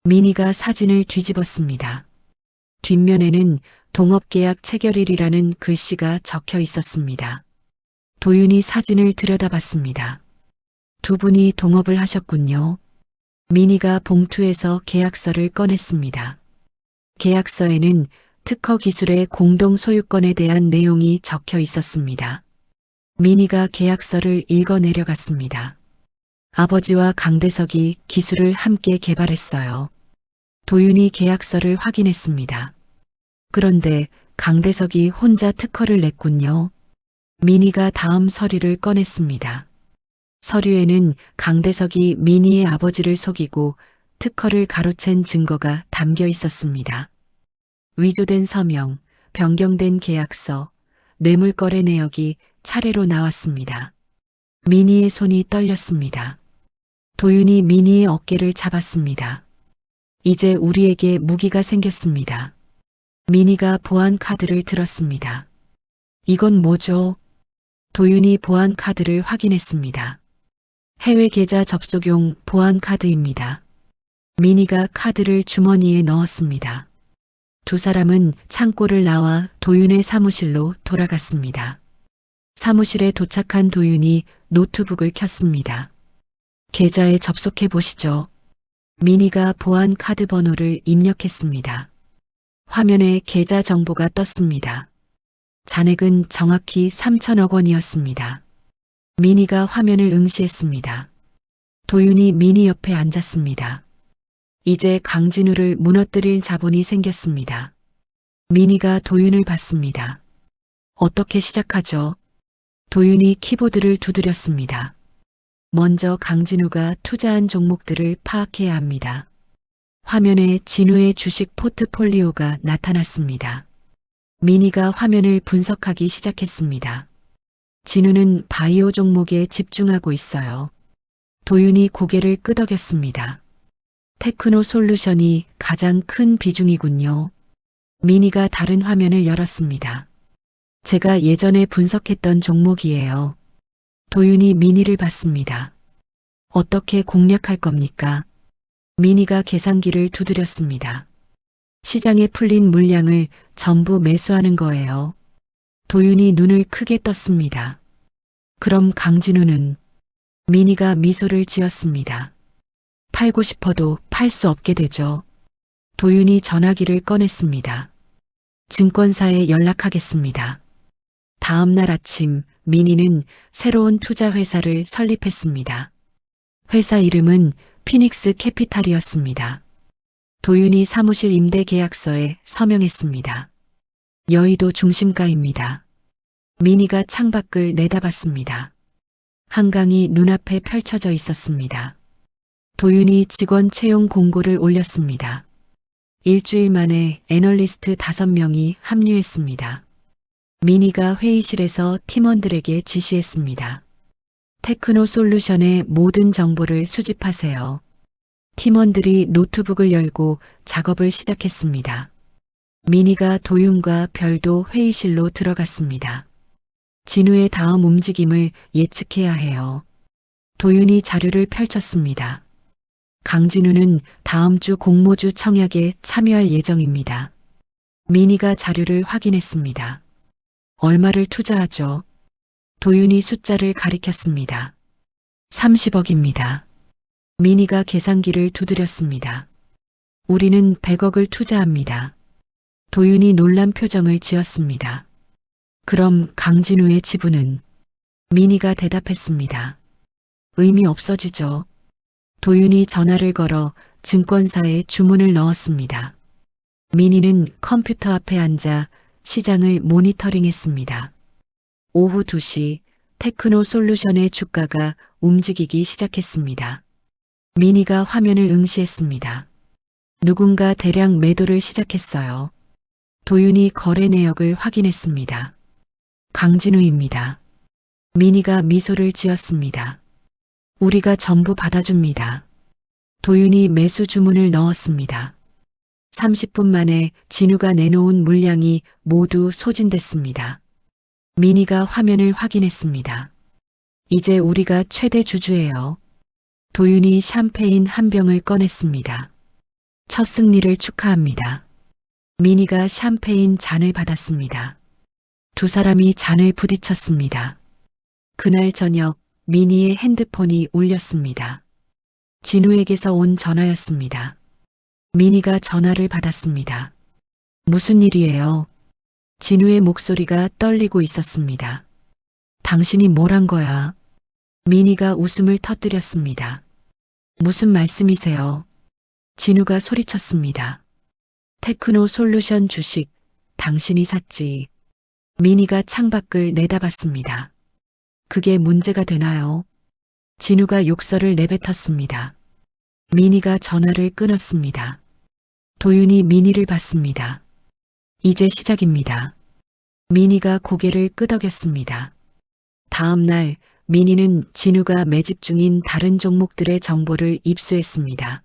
미니가 사진을 뒤집었습니다. 뒷면에는 동업계약 체결일이라는 글씨가 적혀 있었습니다. 도윤이 사진을 들여다봤습니다. 두 분이 동업을 하셨군요. 미니가 봉투에서 계약서를 꺼냈습니다. 계약서에는 특허 기술의 공동 소유권에 대한 내용이 적혀 있었습니다. 미니가 계약서를 읽어 내려갔습니다. 아버지와 강대석이 기술을 함께 개발했어요. 도윤이 계약서를 확인했습니다. 그런데 강대석이 혼자 특허를 냈군요. 미니가 다음 서류를 꺼냈습니다. 서류에는 강대석이 미니의 아버지를 속이고 특허를 가로챈 증거가 담겨 있었습니다. 위조된 서명, 변경된 계약서, 뇌물거래 내역이 차례로 나왔습니다. 미니의 손이 떨렸습니다. 도윤이 미니의 어깨를 잡았습니다. 이제 우리에게 무기가 생겼습니다. 미니가 보안 카드를 들었습니다. 이건 뭐죠? 도윤이 보안 카드를 확인했습니다. 해외 계좌 접속용 보안 카드입니다. 미니가 카드를 주머니에 넣었습니다. 두 사람은 창고를 나와 도윤의 사무실로 돌아갔습니다. 사무실에 도착한 도윤이 노트북을 켰습니다. 계좌에 접속해 보시죠. 미니가 보안 카드 번호를 입력했습니다. 화면에 계좌 정보가 떴습니다. 잔액은 정확히 3천억 원이었습니다. 미니가 화면을 응시했습니다. 도윤이 미니 옆에 앉았습니다. 이제 강진우를 무너뜨릴 자본이 생겼습니다. 미니가 도윤을 봤습니다. 어떻게 시작하죠? 도윤이 키보드를 두드렸습니다. 먼저 강진우가 투자한 종목들을 파악해야 합니다. 화면에 진우의 주식 포트폴리오가 나타났습니다. 미니가 화면을 분석하기 시작했습니다. 진우는 바이오 종목에 집중하고 있어요. 도윤이 고개를 끄덕였습니다. 테크노 솔루션이 가장 큰 비중이군요. 미니가 다른 화면을 열었습니다. 제가 예전에 분석했던 종목이에요. 도윤이 미니를 봤습니다. 어떻게 공략할 겁니까? 미니가 계산기를 두드렸습니다. 시장에 풀린 물량을 전부 매수하는 거예요. 도윤이 눈을 크게 떴습니다. 그럼 강진우는? 미니가 미소를 지었습니다. 팔고 싶어도 팔 수 없게 되죠. 도윤이 전화기를 꺼냈습니다. 증권사에 연락하겠습니다. 다음 날 아침 미니는 새로운 투자 회사를 설립했습니다. 회사 이름은 피닉스 캐피탈이었습니다. 도윤이 사무실 임대 계약서에 서명했습니다. 여의도 중심가입니다. 미니가 창밖을 내다봤습니다. 한강이 눈앞에 펼쳐져 있었습니다. 도윤이 직원 채용 공고를 올렸습니다. 일주일 만에 애널리스트 5명이 합류했습니다. 미니가 회의실에서 팀원들에게 지시했습니다. 테크노 솔루션의 모든 정보를 수집하세요. 팀원들이 노트북을 열고 작업을 시작했습니다. 미니가 도윤과 별도 회의실로 들어갔습니다. 진우의 다음 움직임을 예측해야 해요. 도윤이 자료를 펼쳤습니다. 강진우는 다음 주 공모주 청약에 참여할 예정입니다. 미니가 자료를 확인했습니다. 얼마를 투자하죠? 도윤이 숫자를 가리켰습니다. 30억입니다. 미니가 계산기를 두드렸습니다. 우리는 100억을 투자합니다. 도윤이 놀란 표정을 지었습니다. 그럼 강진우의 지분은? 미니가 대답했습니다. 의미 없어지죠. 도윤이 전화를 걸어 증권사에 주문을 넣었습니다. 미니는 컴퓨터 앞에 앉아 시장을 모니터링했습니다. 오후 2시 테크노 솔루션의 주가가 움직이기 시작했습니다. 미니가 화면을 응시했습니다. 누군가 대량 매도를 시작했어요. 도윤이 거래 내역을 확인했습니다. 강진우입니다. 미니가 미소를 지었습니다. 우리가 전부 받아줍니다. 도윤이 매수 주문을 넣었습니다. 30분 만에 진우가 내놓은 물량이 모두 소진됐습니다. 미니가 화면을 확인했습니다. 이제 우리가 최대 주주예요. 도윤이 샴페인 한 병을 꺼냈습니다. 첫 승리를 축하합니다. 미니가 샴페인 잔을 받았습니다. 두 사람이 잔을 부딪혔습니다. 그날 저녁 미니의 핸드폰이 울렸습니다. 진우에게서 온 전화였습니다. 미니가 전화를 받았습니다. 무슨 일이에요? 진우의 목소리가 떨리고 있었습니다. 당신이 뭘 한 거야? 미니가 웃음을 터뜨렸습니다. 무슨 말씀이세요? 진우가 소리쳤습니다. 테크노 솔루션 주식, 당신이 샀지. 미니가 창밖을 내다봤습니다. 그게 문제가 되나요? 진우가 욕설을 내뱉었습니다. 미니가 전화를 끊었습니다. 도윤이 미니를 봤습니다. 이제 시작입니다. 미니가 고개를 끄덕였습니다. 다음 날 미니는 진우가 매집 중인 다른 종목들의 정보를 입수했습니다.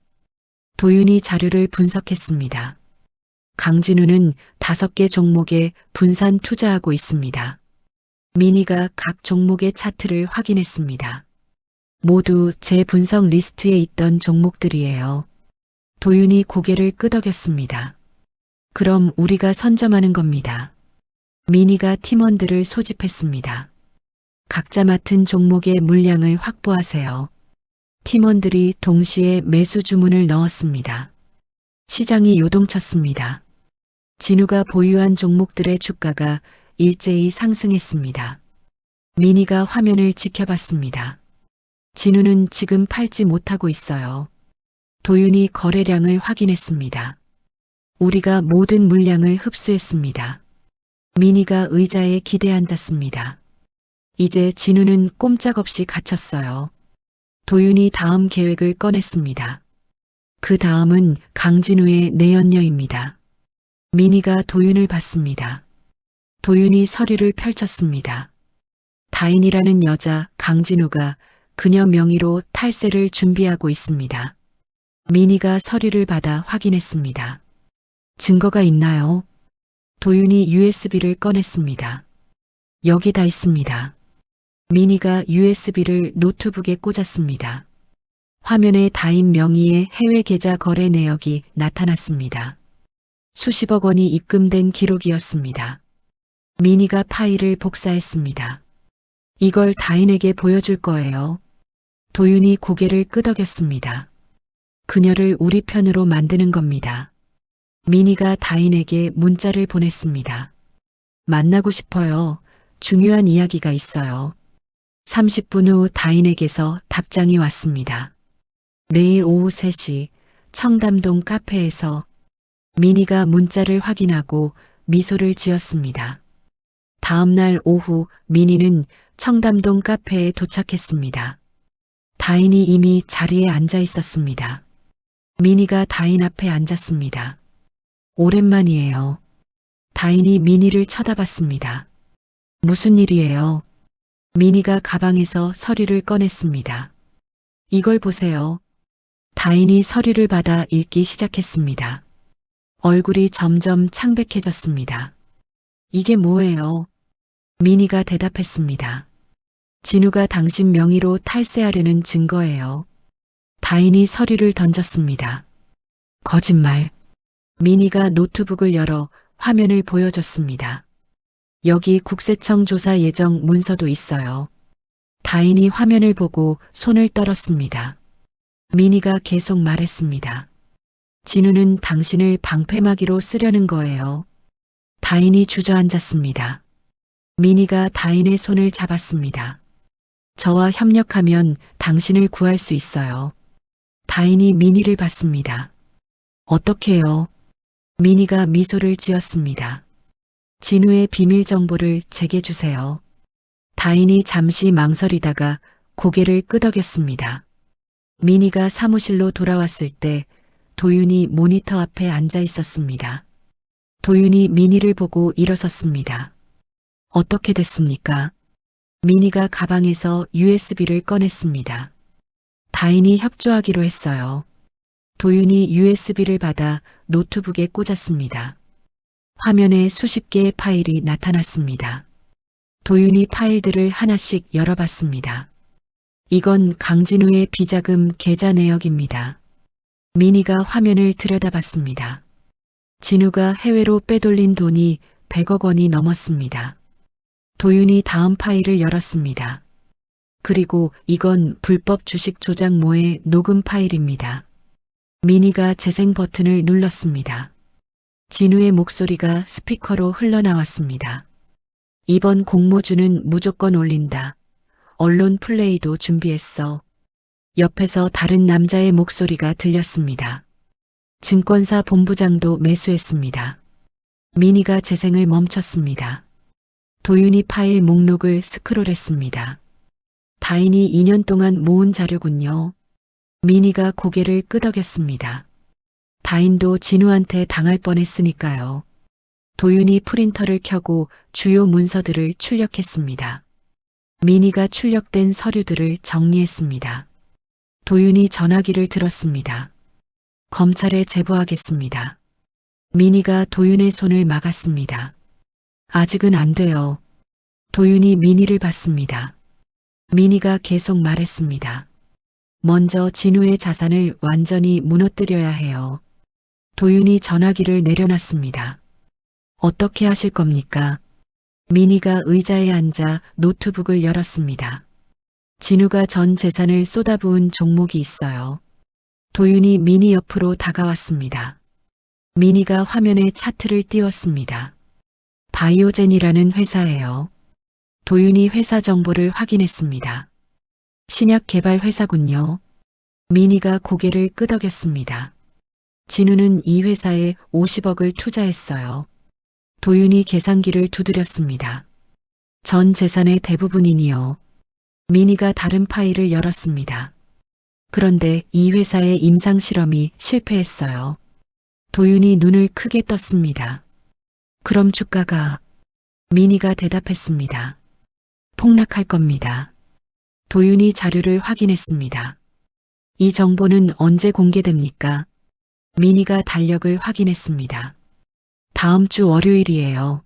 도윤이 자료를 분석했습니다. 강진우는 5개 종목에 분산 투자하고 있습니다. 미니가 각 종목의 차트를 확인했습니다. 모두 제 분석 리스트에 있던 종목들이에요. 도윤이 고개를 끄덕였습니다. 그럼 우리가 선점하는 겁니다. 미니가 팀원들을 소집했습니다. 각자 맡은 종목의 물량을 확보하세요. 팀원들이 동시에 매수 주문을 넣었습니다. 시장이 요동쳤습니다. 진우가 보유한 종목들의 주가가 일제히 상승했습니다. 미니가 화면을 지켜봤습니다. 진우는 지금 팔지 못하고 있어요. 도윤이 거래량을 확인했습니다. 우리가 모든 물량을 흡수했습니다. 미니가 의자에 기대 앉았습니다. 이제 진우는 꼼짝없이 갇혔어요. 도윤이 다음 계획을 꺼냈습니다. 그 다음은 강진우의 내연녀입니다. 미니가 도윤을 봤습니다. 도윤이 서류를 펼쳤습니다. 다인이라는 여자 강진우가 그녀 명의로 탈세를 준비하고 있습니다. 미니가 서류를 받아 확인했습니다. 증거가 있나요? 도윤이 USB를 꺼냈습니다. 여기 다 있습니다. 미니가 USB를 노트북에 꽂았습니다. 화면에 다인 명의의 해외 계좌 거래 내역이 나타났습니다. 수십억 원이 입금된 기록이었습니다. 미니가 파일을 복사했습니다. 이걸 다인에게 보여줄 거예요. 도윤이 고개를 끄덕였습니다. 그녀를 우리 편으로 만드는 겁니다. 미니가 다인에게 문자를 보냈습니다. 만나고 싶어요. 중요한 이야기가 있어요. 30분 후 다인에게서 답장이 왔습니다. 내일 오후 3시 청담동 카페에서. 미니가 문자를 확인하고 미소를 지었습니다. 다음 날 오후 미니는 청담동 카페에 도착했습니다. 다인이 이미 자리에 앉아 있었습니다. 미니가 다인 앞에 앉았습니다. 오랜만이에요. 다인이 미니를 쳐다봤습니다. 무슨 일이에요? 미니가 가방에서 서류를 꺼냈습니다. 이걸 보세요. 다인이 서류를 받아 읽기 시작했습니다. 얼굴이 점점 창백해졌습니다. 이게 뭐예요? 미니가 대답했습니다. 진우가 당신 명의로 탈세하려는 증거예요. 다인이 서류를 던졌습니다. 거짓말. 미니가 노트북을 열어 화면을 보여줬습니다. 여기 국세청 조사 예정 문서도 있어요. 다인이 화면을 보고 손을 떨었습니다. 미니가 계속 말했습니다. 진우는 당신을 방패막이로 쓰려는 거예요. 다인이 주저앉았습니다. 미니가 다인의 손을 잡았습니다. 저와 협력하면 당신을 구할 수 있어요. 다인이 미니를 봤습니다. 어떻게요? 미니가 미소를 지었습니다. 진우의 비밀 정보를 제게 주세요. 다인이 잠시 망설이다가 고개를 끄덕였습니다. 미니가 사무실로 돌아왔을 때 도윤이 모니터 앞에 앉아 있었습니다. 도윤이 미니를 보고 일어섰습니다. 어떻게 됐습니까? 미니가 가방에서 USB를 꺼냈습니다. 다인이 협조하기로 했어요. 도윤이 USB를 받아 노트북에 꽂았습니다. 화면에 수십 개의 파일이 나타났습니다. 도윤이 파일들을 하나씩 열어봤습니다. 이건 강진우의 비자금 계좌 내역입니다. 미니가 화면을 들여다봤습니다. 진우가 해외로 빼돌린 돈이 100억 원이 넘었습니다. 도윤이 다음 파일을 열었습니다. 그리고 이건 불법 주식 조작모의 녹음 파일입니다. 미니가 재생 버튼을 눌렀습니다. 진우의 목소리가 스피커로 흘러나왔습니다. 이번 공모주는 무조건 올린다. 언론 플레이도 준비했어. 옆에서 다른 남자의 목소리가 들렸습니다. 증권사 본부장도 매수했습니다. 미니가 재생을 멈췄습니다. 도윤이 파일 목록을 스크롤했습니다. 다인이 2년 동안 모은 자료군요. 미니가 고개를 끄덕였습니다. 다인도 진우한테 당할 뻔했으니까요. 도윤이 프린터를 켜고 주요 문서들을 출력했습니다. 미니가 출력된 서류들을 정리했습니다. 도윤이 전화기를 들었습니다. 검찰에 제보하겠습니다. 미니가 도윤의 손을 막았습니다. 아직은 안 돼요. 도윤이 미니를 봤습니다. 미니가 계속 말했습니다. 먼저 진우의 자산을 완전히 무너뜨려야 해요. 도윤이 전화기를 내려놨습니다. 어떻게 하실 겁니까? 미니가 의자에 앉아 노트북을 열었습니다. 진우가 전 재산을 쏟아부은 종목이 있어요. 도윤이 미니 옆으로 다가왔습니다. 미니가 화면에 차트를 띄웠습니다. 바이오젠이라는 회사예요. 도윤이 회사 정보를 확인했습니다. 신약 개발 회사군요. 미니가 고개를 끄덕였습니다. 진우는 이 회사에 50억을 투자했어요. 도윤이 계산기를 두드렸습니다. 전 재산의 대부분이니요. 미니가 다른 파일을 열었습니다. 그런데 이 회사의 임상 실험이 실패했어요. 도윤이 눈을 크게 떴습니다. 그럼 주가가? 미니가 대답했습니다. 폭락할 겁니다. 도윤이 자료를 확인했습니다. 이 정보는 언제 공개됩니까? 미니가 달력을 확인했습니다. 다음 주 월요일이에요.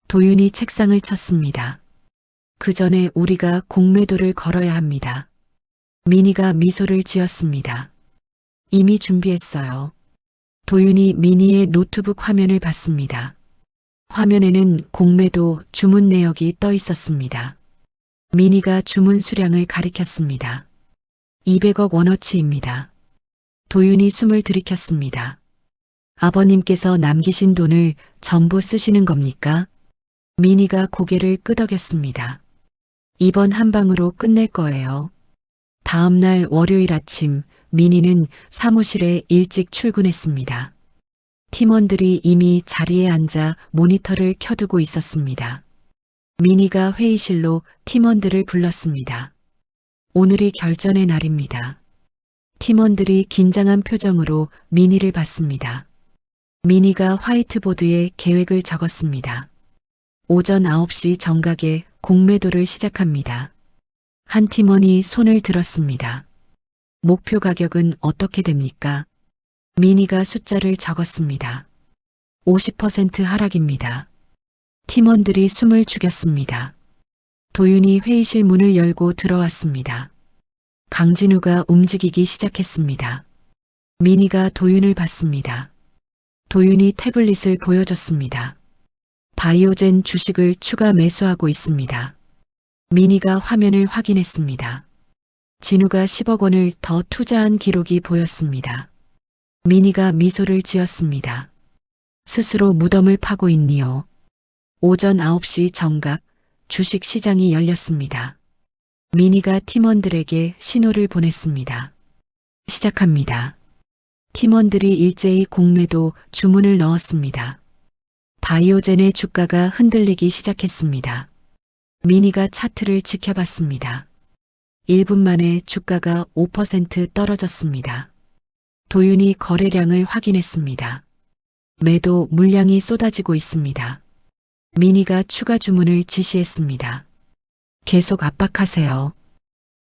도윤이 책상을 쳤습니다. 그 전에 우리가 공매도를 걸어야 합니다. 미니가 미소를 지었습니다. 이미 준비했어요. 도윤이 미니의 노트북 화면을 봤습니다. 화면에는 공매도 주문 내역이 떠 있었습니다. 미니가 주문 수량을 가리켰습니다. 200억 원어치입니다. 도윤이 숨을 들이켰습니다. 아버님께서 남기신 돈을 전부 쓰시는 겁니까? 미니가 고개를 끄덕였습니다. 이번 한 방으로 끝낼 거예요. 다음 날 월요일 아침 미니는 사무실에 일찍 출근했습니다. 팀원들이 이미 자리에 앉아 모니터를 켜두고 있었습니다. 미니가 회의실로 팀원들을 불렀습니다. 오늘이 결전의 날입니다. 팀원들이 긴장한 표정으로 미니를 봤습니다. 미니가 화이트보드에 계획을 적었습니다. 오전 9시 정각에 공매도를 시작합니다. 한 팀원이 손을 들었습니다. 목표 가격은 어떻게 됩니까? 미니가 숫자를 적었습니다. 50% 하락입니다. 팀원들이 숨을 죽였습니다. 도윤이 회의실 문을 열고 들어왔습니다. 강진우가 움직이기 시작했습니다. 미니가 도윤을 봤습니다. 도윤이 태블릿을 보여줬습니다. 바이오젠 주식을 추가 매수하고 있습니다. 미니가 화면을 확인했습니다. 진우가 10억 원을 더 투자한 기록이 보였습니다. 미니가 미소를 지었습니다. 스스로 무덤을 파고 있니요. 오전 9시 정각 주식 시장이 열렸습니다. 미니가 팀원들에게 신호를 보냈습니다. 시작합니다. 팀원들이 일제히 공매도 주문을 넣었습니다. 바이오젠의 주가가 흔들리기 시작했습니다. 미니가 차트를 지켜봤습니다. 1분 만에 주가가 5% 떨어졌습니다. 도윤이 거래량을 확인했습니다. 매도 물량이 쏟아지고 있습니다. 미니가 추가 주문을 지시했습니다. 계속 압박하세요.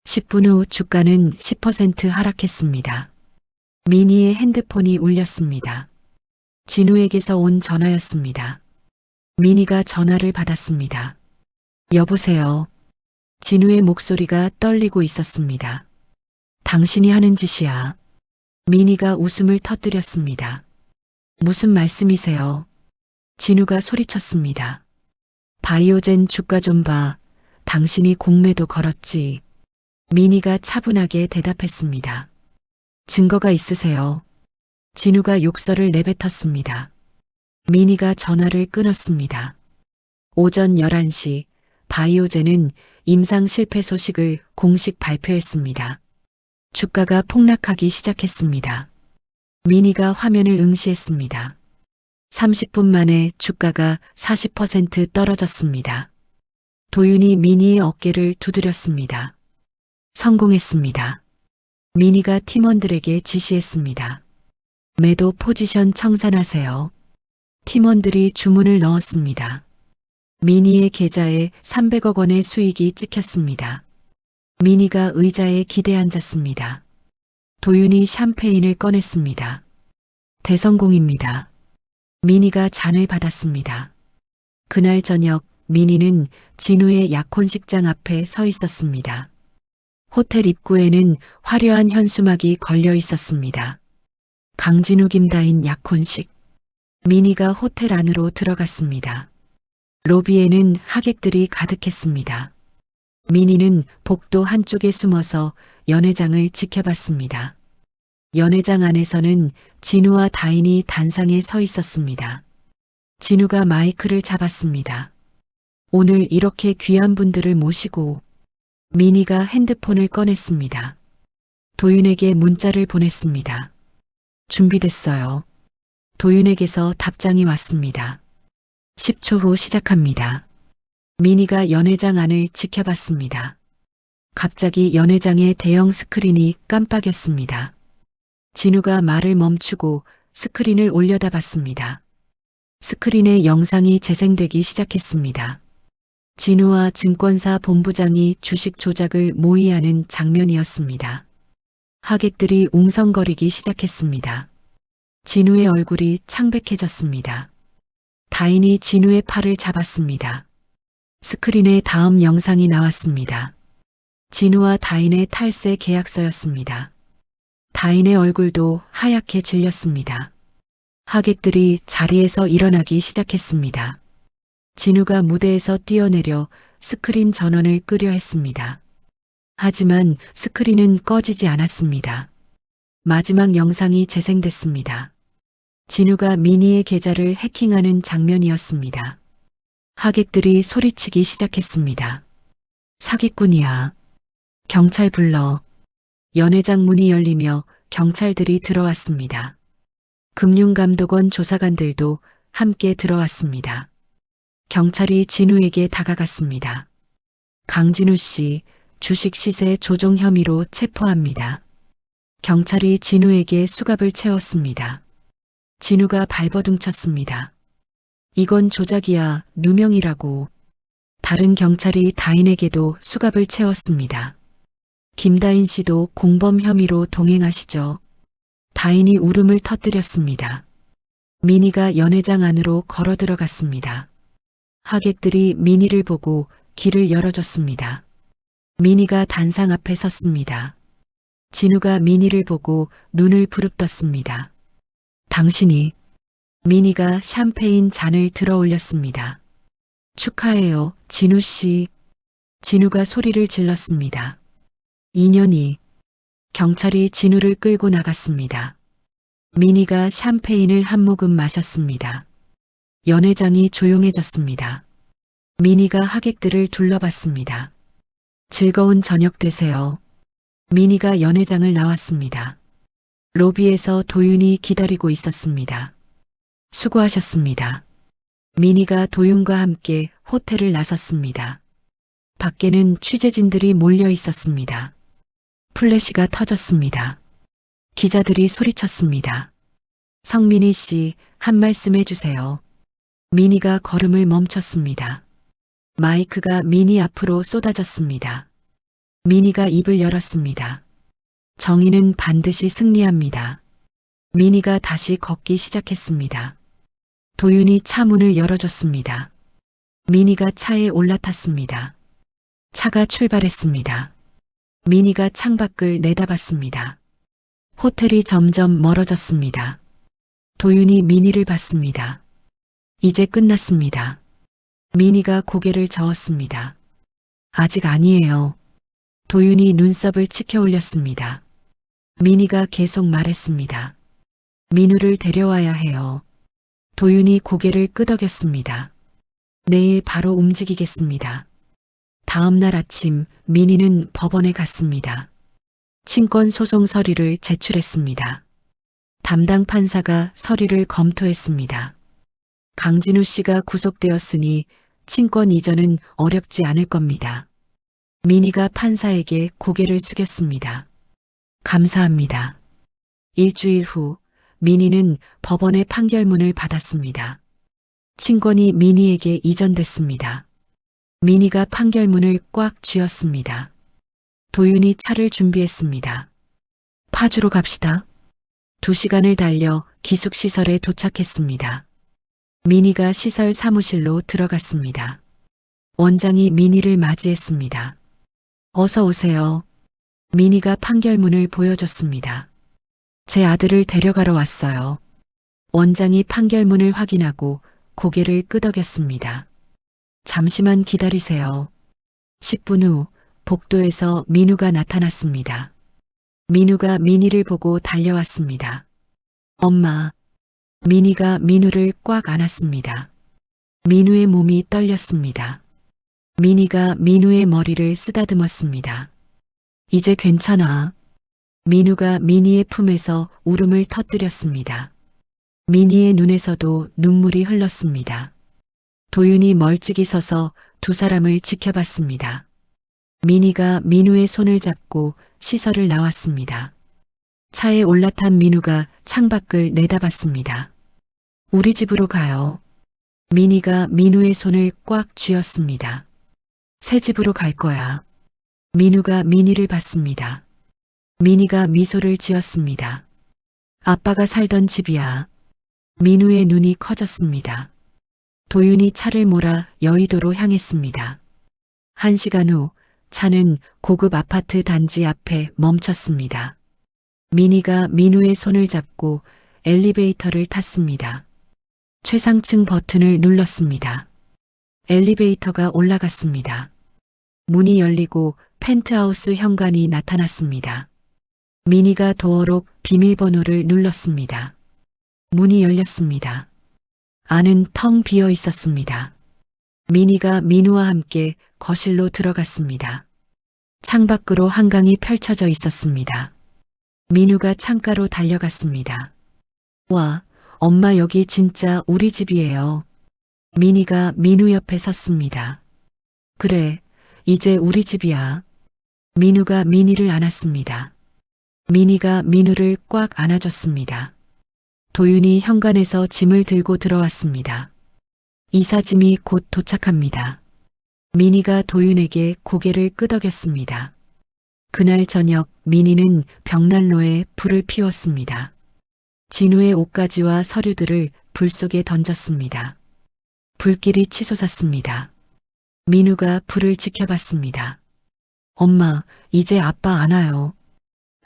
10분 후 주가는 10% 하락했습니다. 미니의 핸드폰이 울렸습니다. 진우에게서 온 전화였습니다. 미니가 전화를 받았습니다. 여보세요. 진우의 목소리가 떨리고 있었습니다. 당신이 하는 짓이야. 미니가 웃음을 터뜨렸습니다. 무슨 말씀이세요? 진우가 소리쳤습니다. 바이오젠 주가 좀 봐. 당신이 공매도 걸었지. 미니가 차분하게 대답했습니다. 증거가 있으세요? 진우가 욕설을 내뱉었습니다. 미니가 전화를 끊었습니다. 오전 11시 바이오젠은 임상 실패 소식을 공식 발표했습니다. 주가가 폭락하기 시작했습니다. 미니가 화면을 응시했습니다. 30분 만에 주가가 40% 떨어졌습니다. 도윤이 미니의 어깨를 두드렸습니다. 성공했습니다. 미니가 팀원들에게 지시했습니다. 매도 포지션 청산하세요. 팀원들이 주문을 넣었습니다. 미니의 계좌에 300억 원의 수익이 찍혔습니다. 미니가 의자에 기대 앉았습니다. 도윤이 샴페인을 꺼냈습니다. 대성공입니다. 미니가 잔을 받았습니다. 그날 저녁 미니는 진우의 약혼식장 앞에 서 있었습니다. 호텔 입구에는 화려한 현수막이 걸려 있었습니다. 강진우 김다인 약혼식. 미니가 호텔 안으로 들어갔습니다. 로비에는 하객들이 가득했습니다. 미니는 복도 한쪽에 숨어서 연회장을 지켜봤습니다. 연회장 안에서는 진우와 다인이 단상에 서 있었습니다. 진우가 마이크를 잡았습니다. 오늘 이렇게 귀한 분들을 모시고. 미니가 핸드폰을 꺼냈습니다. 도윤에게 문자를 보냈습니다. 준비됐어요. 도윤에게서 답장이 왔습니다. 10초 후 시작합니다. 미니가 연회장 안을 지켜봤습니다. 갑자기 연회장의 대형 스크린이 깜빡였습니다. 진우가 말을 멈추고 스크린을 올려다봤습니다. 스크린에 영상이 재생되기 시작했습니다. 진우와 증권사 본부장이 주식 조작을 모의하는 장면이었습니다. 하객들이 웅성거리기 시작했습니다. 진우의 얼굴이 창백해졌습니다. 다인이 진우의 팔을 잡았습니다. 스크린에 다음 영상이 나왔습니다. 진우와 다인의 탈세 계약서였습니다. 다인의 얼굴도 하얗게 질렸습니다. 하객들이 자리에서 일어나기 시작했습니다. 진우가 무대에서 뛰어내려 스크린 전원을 끄려 했습니다. 하지만 스크린은 꺼지지 않았습니다. 마지막 영상이 재생됐습니다. 진우가 미니의 계좌를 해킹하는 장면이었습니다. 하객들이 소리치기 시작했습니다. 사기꾼이야. 경찰 불러. 연회장 문이 열리며 경찰들이 들어왔습니다. 금융감독원 조사관들도 함께 들어왔습니다. 경찰이 진우에게 다가갔습니다. 강진우 씨, 주식 시세 조종 혐의로 체포합니다. 경찰이 진우에게 수갑을 채웠습니다. 진우가 발버둥쳤습니다. 이건 조작이야, 누명이라고. 다른 경찰이 다인에게도 수갑을 채웠습니다. 김다인 씨도 공범 혐의로 동행하시죠. 다인이 울음을 터뜨렸습니다. 미니가 연회장 안으로 걸어 들어갔습니다. 하객들이 미니를 보고 길을 열어줬습니다. 미니가 단상 앞에 섰습니다. 진우가 미니를 보고 눈을 부릅떴습니다. 당신이. 미니가 샴페인 잔을 들어 올렸습니다. 축하해요, 진우 씨. 진우가 소리를 질렀습니다. 2년이. 경찰이 진우를 끌고 나갔습니다. 미니가 샴페인을 한 모금 마셨습니다. 연회장이 조용해졌습니다. 미니가 하객들을 둘러봤습니다. 즐거운 저녁 되세요. 미니가 연회장을 나왔습니다. 로비에서 도윤이 기다리고 있었습니다. 수고하셨습니다. 미니가 도윤과 함께 호텔을 나섰습니다. 밖에는 취재진들이 몰려 있었습니다. 플래시가 터졌습니다. 기자들이 소리쳤습니다. 성민희 씨, 한 말씀 해주세요. 미니가 걸음을 멈췄습니다. 마이크가 미니 앞으로 쏟아졌습니다. 미니가 입을 열었습니다. 정의는 반드시 승리합니다. 미니가 다시 걷기 시작했습니다. 도윤이 차 문을 열어줬습니다. 미니가 차에 올라탔습니다. 차가 출발했습니다. 미니가 창밖을 내다봤습니다. 호텔이 점점 멀어졌습니다. 도윤이 미니를 봤습니다. 이제 끝났습니다. 미니가 고개를 저었습니다. 아직 아니에요. 도윤이 눈썹을 치켜 올렸습니다. 미니가 계속 말했습니다. 민우를 데려와야 해요. 도윤이 고개를 끄덕였습니다. 내일 바로 움직이겠습니다. 다음 날 아침 미니는 법원에 갔습니다. 친권 소송 서류를 제출했습니다. 담당 판사가 서류를 검토했습니다. 강진우 씨가 구속되었으니 친권 이전은 어렵지 않을 겁니다. 미니가 판사에게 고개를 숙였습니다. 감사합니다. 일주일 후 미니는 법원의 판결문을 받았습니다. 친권이 미니에게 이전됐습니다. 미니가 판결문을 꽉 쥐었습니다. 도윤이 차를 준비했습니다. 파주로 갑시다. 2시간을 달려 기숙시설에 도착했습니다. 미니가 시설 사무실로 들어갔습니다. 원장이 미니를 맞이했습니다. 어서 오세요. 미니가 판결문을 보여줬습니다. 제 아들을 데려가러 왔어요. 원장이 판결문을 확인하고 고개를 끄덕였습니다. 잠시만 기다리세요. 10분 후 복도에서 민우가 나타났습니다. 민우가 미니를 보고 달려왔습니다. 엄마. 미니가 민우를 꽉 안았습니다. 민우의 몸이 떨렸습니다. 미니가 민우의 머리를 쓰다듬었습니다. 이제 괜찮아. 민우가 미니의 품에서 울음을 터뜨렸습니다. 미니의 눈에서도 눈물이 흘렀습니다. 도윤이 멀찍이 서서 두 사람을 지켜봤습니다. 미니가 민우의 손을 잡고 시설을 나왔습니다. 차에 올라탄 민우가 창밖을 내다봤습니다. 우리 집으로 가요. 미니가 민우의 손을 꽉 쥐었습니다. 새 집으로 갈 거야. 민우가 미니를 봤습니다. 미니가 미소를 지었습니다. 아빠가 살던 집이야. 민우의 눈이 커졌습니다. 도윤이 차를 몰아 여의도로 향했습니다. 1시간 후 차는 고급 아파트 단지 앞에 멈췄습니다. 미니가 민우의 손을 잡고 엘리베이터를 탔습니다. 최상층 버튼을 눌렀습니다. 엘리베이터가 올라갔습니다. 문이 열리고 펜트하우스 현관이 나타났습니다. 미니가 도어록 비밀번호를 눌렀습니다. 문이 열렸습니다. 안은 텅 비어 있었습니다. 미니가 민우와 함께 거실로 들어갔습니다. 창밖으로 한강이 펼쳐져 있었습니다. 민우가 창가로 달려갔습니다. 와, 엄마 여기 진짜 우리 집이에요. 미니가 민우 옆에 섰습니다. 그래, 이제 우리 집이야. 민우가 미니를 안았습니다. 미니가 민우를 꽉 안아줬습니다. 도윤이 현관에서 짐을 들고 들어왔습니다. 이사짐이 곧 도착합니다. 미니가 도윤에게 고개를 끄덕였습니다. 그날 저녁 미니는 벽난로에 불을 피웠습니다. 진우의 옷가지와 서류들을 불 속에 던졌습니다. 불길이 치솟았습니다. 민우가 불을 지켜봤습니다. 엄마, 이제 아빠 안 와요.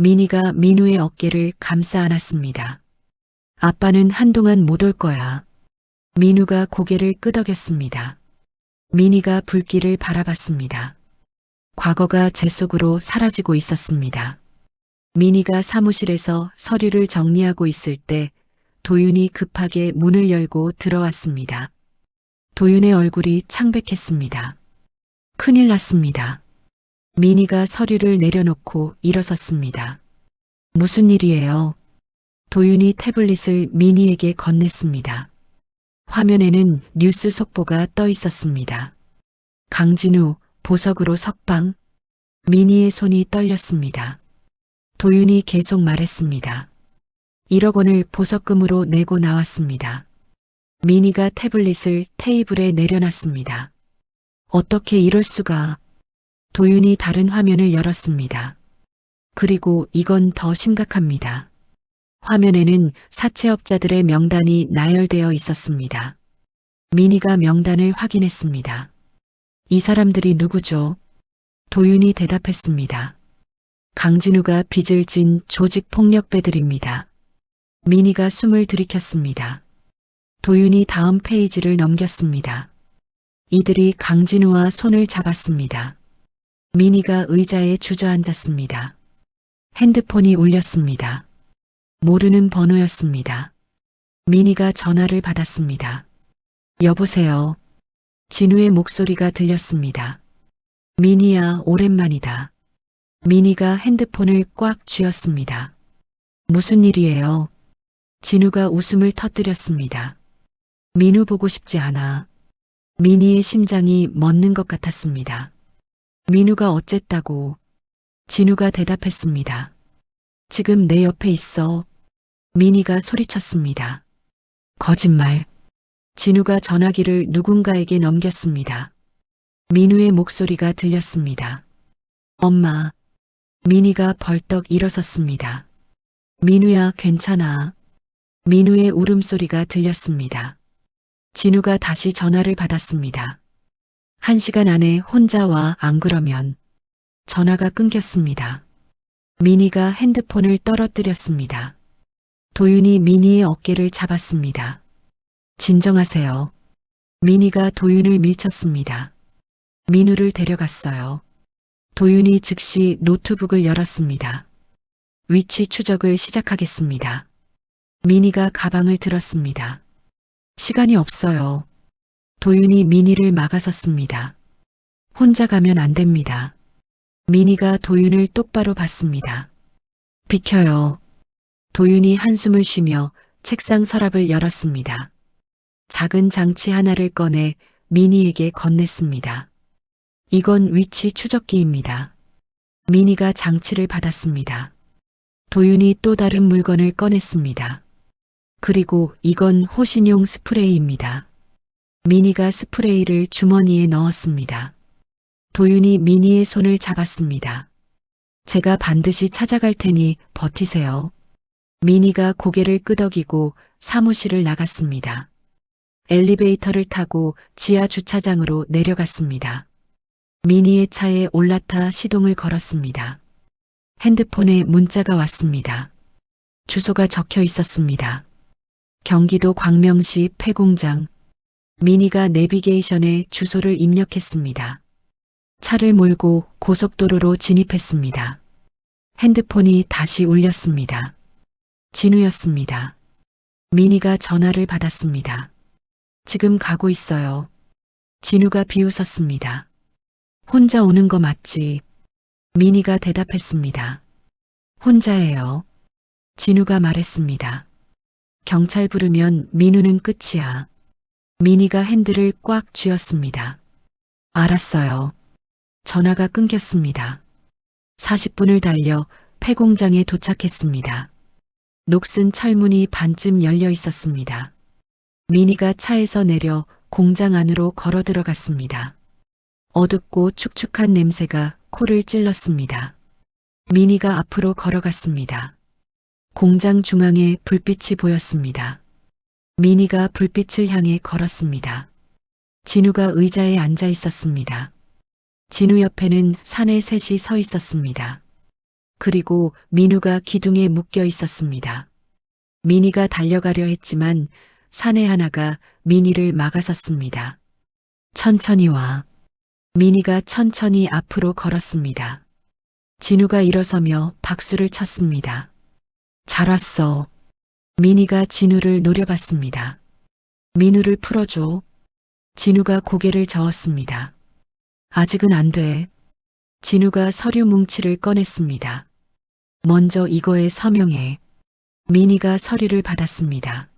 미니가 민우의 어깨를 감싸 안았습니다. 아빠는 한동안 못 올 거야. 민우가 고개를 끄덕였습니다. 미니가 불길을 바라봤습니다. 과거가 제 속으로 사라지고 있었습니다. 미니가 사무실에서 서류를 정리하고 있을 때 도윤이 급하게 문을 열고 들어왔습니다. 도윤의 얼굴이 창백했습니다. 큰일 났습니다. 미니가 서류를 내려놓고 일어섰습니다. 무슨 일이에요? 도윤이 태블릿을 미니에게 건넸습니다. 화면에는 뉴스 속보가 떠 있었습니다. 강진우, 보석으로 석방. 미니의 손이 떨렸습니다. 도윤이 계속 말했습니다. 1억 원을 보석금으로 내고 나왔습니다. 미니가 태블릿을 테이블에 내려놨습니다. 어떻게 이럴 수가. 도윤이 다른 화면을 열었습니다. 그리고 이건 더 심각합니다. 화면에는 사채업자들의 명단이 나열되어 있었습니다. 민희가 명단을 확인했습니다. 이 사람들이 누구죠? 도윤이 대답했습니다. 강진우가 빚을 진 조직폭력배들입니다. 민희가 숨을 들이켰습니다. 도윤이 다음 페이지를 넘겼습니다. 이들이 강진우와 손을 잡았습니다. 민희가 의자에 주저앉았습니다. 핸드폰이 울렸습니다. 모르는 번호였습니다. 민희가 전화를 받았습니다. 여보세요. 진우의 목소리가 들렸습니다. 민희야, 오랜만이다. 민희가 핸드폰을 꽉 쥐었습니다. 무슨 일이에요? 진우가 웃음을 터뜨렸습니다. 민우 보고 싶지 않아. 민희의 심장이 멎는 것 같았습니다. 민우가 어쨌다고? 진우가 대답했습니다. 지금 내 옆에 있어. 민희가 소리쳤습니다. 거짓말. 진우가 전화기를 누군가에게 넘겼습니다. 민우의 목소리가 들렸습니다. 엄마. 민희가 벌떡 일어섰습니다. 민우야, 괜찮아. 민우의 울음소리가 들렸습니다. 진우가 다시 전화를 받았습니다. 1시간 안에 혼자 와, 안 그러면. 전화가 끊겼습니다. 민희가 핸드폰을 떨어뜨렸습니다. 도윤이 민희의 어깨를 잡았습니다. 진정하세요. 민희가 도윤을 밀쳤습니다. 민우를 데려갔어요. 도윤이 즉시 노트북을 열었습니다. 위치 추적을 시작하겠습니다. 민희가 가방을 들었습니다. 시간이 없어요. 도윤이 민희를 막아섰습니다. 혼자 가면 안 됩니다. 민희가 도윤을 똑바로 봤습니다. 비켜요. 도윤이 한숨을 쉬며 책상 서랍을 열었습니다. 작은 장치 하나를 꺼내 민희에게 건넸습니다. 이건 위치 추적기입니다. 민희가 장치를 받았습니다. 도윤이 또 다른 물건을 꺼냈습니다. 그리고 이건 호신용 스프레이입니다. 민희가 스프레이를 주머니에 넣었습니다. 도윤이 민희의 손을 잡았습니다. 제가 반드시 찾아갈 테니 버티세요. 민희가 고개를 끄덕이고 사무실을 나갔습니다. 엘리베이터를 타고 지하 주차장으로 내려갔습니다. 민희의 차에 올라타 시동을 걸었습니다. 핸드폰에 문자가 왔습니다. 주소가 적혀 있었습니다. 경기도 광명시 폐공장. 민희가 내비게이션에 주소를 입력했습니다. 차를 몰고 고속도로로 진입했습니다. 핸드폰이 다시 울렸습니다. 진우였습니다. 민희가 전화를 받았습니다. 지금 가고 있어요. 진우가 비웃었습니다. 혼자 오는 거 맞지? 민희가 대답했습니다. 혼자예요. 진우가 말했습니다. 경찰 부르면 민우는 끝이야. 민희가 핸들을 꽉 쥐었습니다. 알았어요. 전화가 끊겼습니다. 40분을 달려 폐공장에 도착했습니다. 녹슨 철문이 반쯤 열려 있었습니다. 민희가 차에서 내려 공장 안으로 걸어 들어갔습니다. 어둡고 축축한 냄새가 코를 찔렀습니다. 민희가 앞으로 걸어갔습니다. 공장 중앙에 불빛이 보였습니다. 민희가 불빛을 향해 걸었습니다. 진우가 의자에 앉아 있었습니다. 진우 옆에는 사내 셋이 서 있었습니다. 그리고 민우가 기둥에 묶여 있었습니다. 민희가 달려가려 했지만 사내 하나가 민희를 막아섰습니다. 천천히 와. 민희가 천천히 앞으로 걸었습니다. 진우가 일어서며 박수를 쳤습니다. 잘 왔어. 민희가 진우를 노려봤습니다. 민우를 풀어줘. 진우가 고개를 저었습니다. 아직은 안 돼. 진우가 서류 뭉치를 꺼냈습니다. 먼저 이거에 서명해. 민희가 서류를 받았습니다.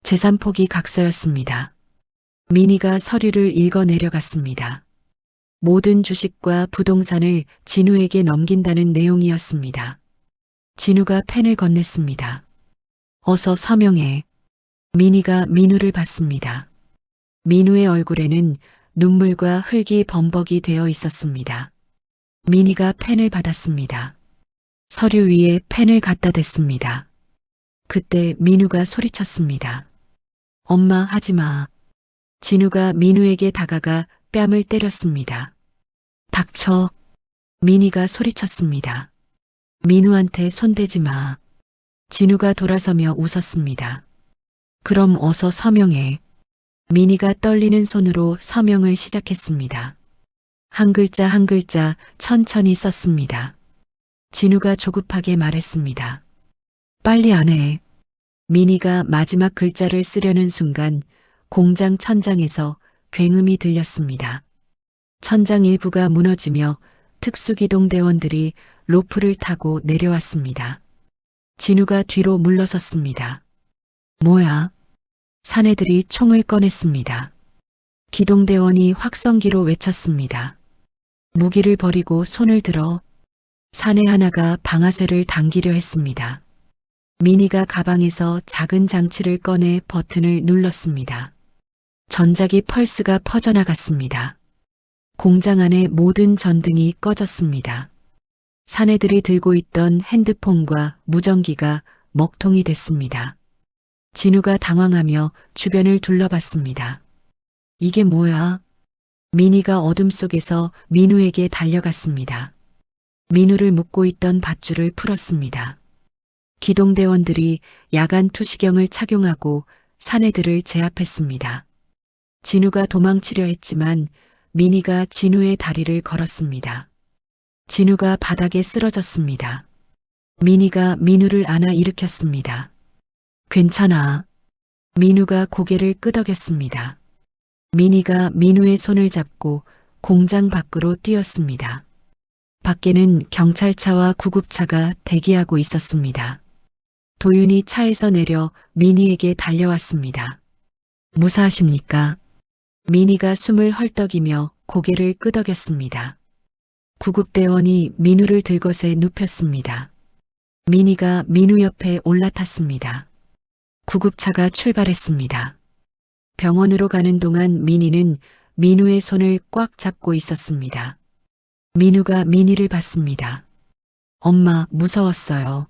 재산 포기 각서였습니다. 민희가 서류를 읽어 내려갔습니다. 모든 주식과 부동산을 진우에게 넘긴다는 내용이었습니다. 진우가 펜을 건넸습니다. 어서 서명해. 민희가 민우를 봤습니다. 민우의 얼굴에는 눈물과 흙이 범벅이 되어 있었습니다. 민희가 펜을 받았습니다. 서류 위에 펜을 갖다 댔습니다. 그때 민우가 소리쳤습니다. 엄마, 하지 마. 진우가 민우에게 다가가 뺨을 때렸습니다. 닥쳐. 민희가 소리쳤습니다. 민우한테 손대지 마. 진우가 돌아서며 웃었습니다. 그럼 어서 서명해. 민희가 떨리는 손으로 서명을 시작했습니다. 한 글자 한 글자 천천히 썼습니다. 진우가 조급하게 말했습니다. 빨리 안 해. 민희가 마지막 글자를 쓰려는 순간 공장 천장에서 굉음이 들렸습니다. 천장 일부가 무너지며 특수기동대원들이 로프를 타고 내려왔습니다. 진우가 뒤로 물러섰습니다. 뭐야? 사내들이 총을 꺼냈습니다. 기동대원이 확성기로 외쳤습니다. 무기를 버리고 손을 들어. 사내 하나가 방아쇠를 당기려 했습니다. 민희가 가방에서 작은 장치를 꺼내 버튼을 눌렀습니다. 전자기 펄스가 퍼져나갔습니다. 공장 안의 모든 전등이 꺼졌습니다. 사내들이 들고 있던 핸드폰과 무전기가 먹통이 됐습니다. 진우가 당황하며 주변을 둘러봤습니다. 이게 뭐야? 민희가 어둠 속에서 민우에게 달려갔습니다. 민우를 묶고 있던 밧줄을 풀었습니다. 기동대원들이 야간 투시경을 착용하고 사내들을 제압했습니다. 진우가 도망치려 했지만 민희가 진우의 다리를 걸었습니다. 진우가 바닥에 쓰러졌습니다. 민희가 민우를 안아 일으켰습니다. 괜찮아. 민우가 고개를 끄덕였습니다. 민희가 민우의 손을 잡고 공장 밖으로 뛰었습니다. 밖에는 경찰차와 구급차가 대기하고 있었습니다. 도윤이 차에서 내려 민희에게 달려왔습니다. 무사하십니까? 민희가 숨을 헐떡이며 고개를 끄덕였습니다. 구급대원이 민우를 들것에 눕혔습니다. 민희가 민우 옆에 올라탔습니다. 구급차가 출발했습니다. 병원으로 가는 동안 민희는 민우의 손을 꽉 잡고 있었습니다. 민우가 민희를 봤습니다. 엄마, 무서웠어요.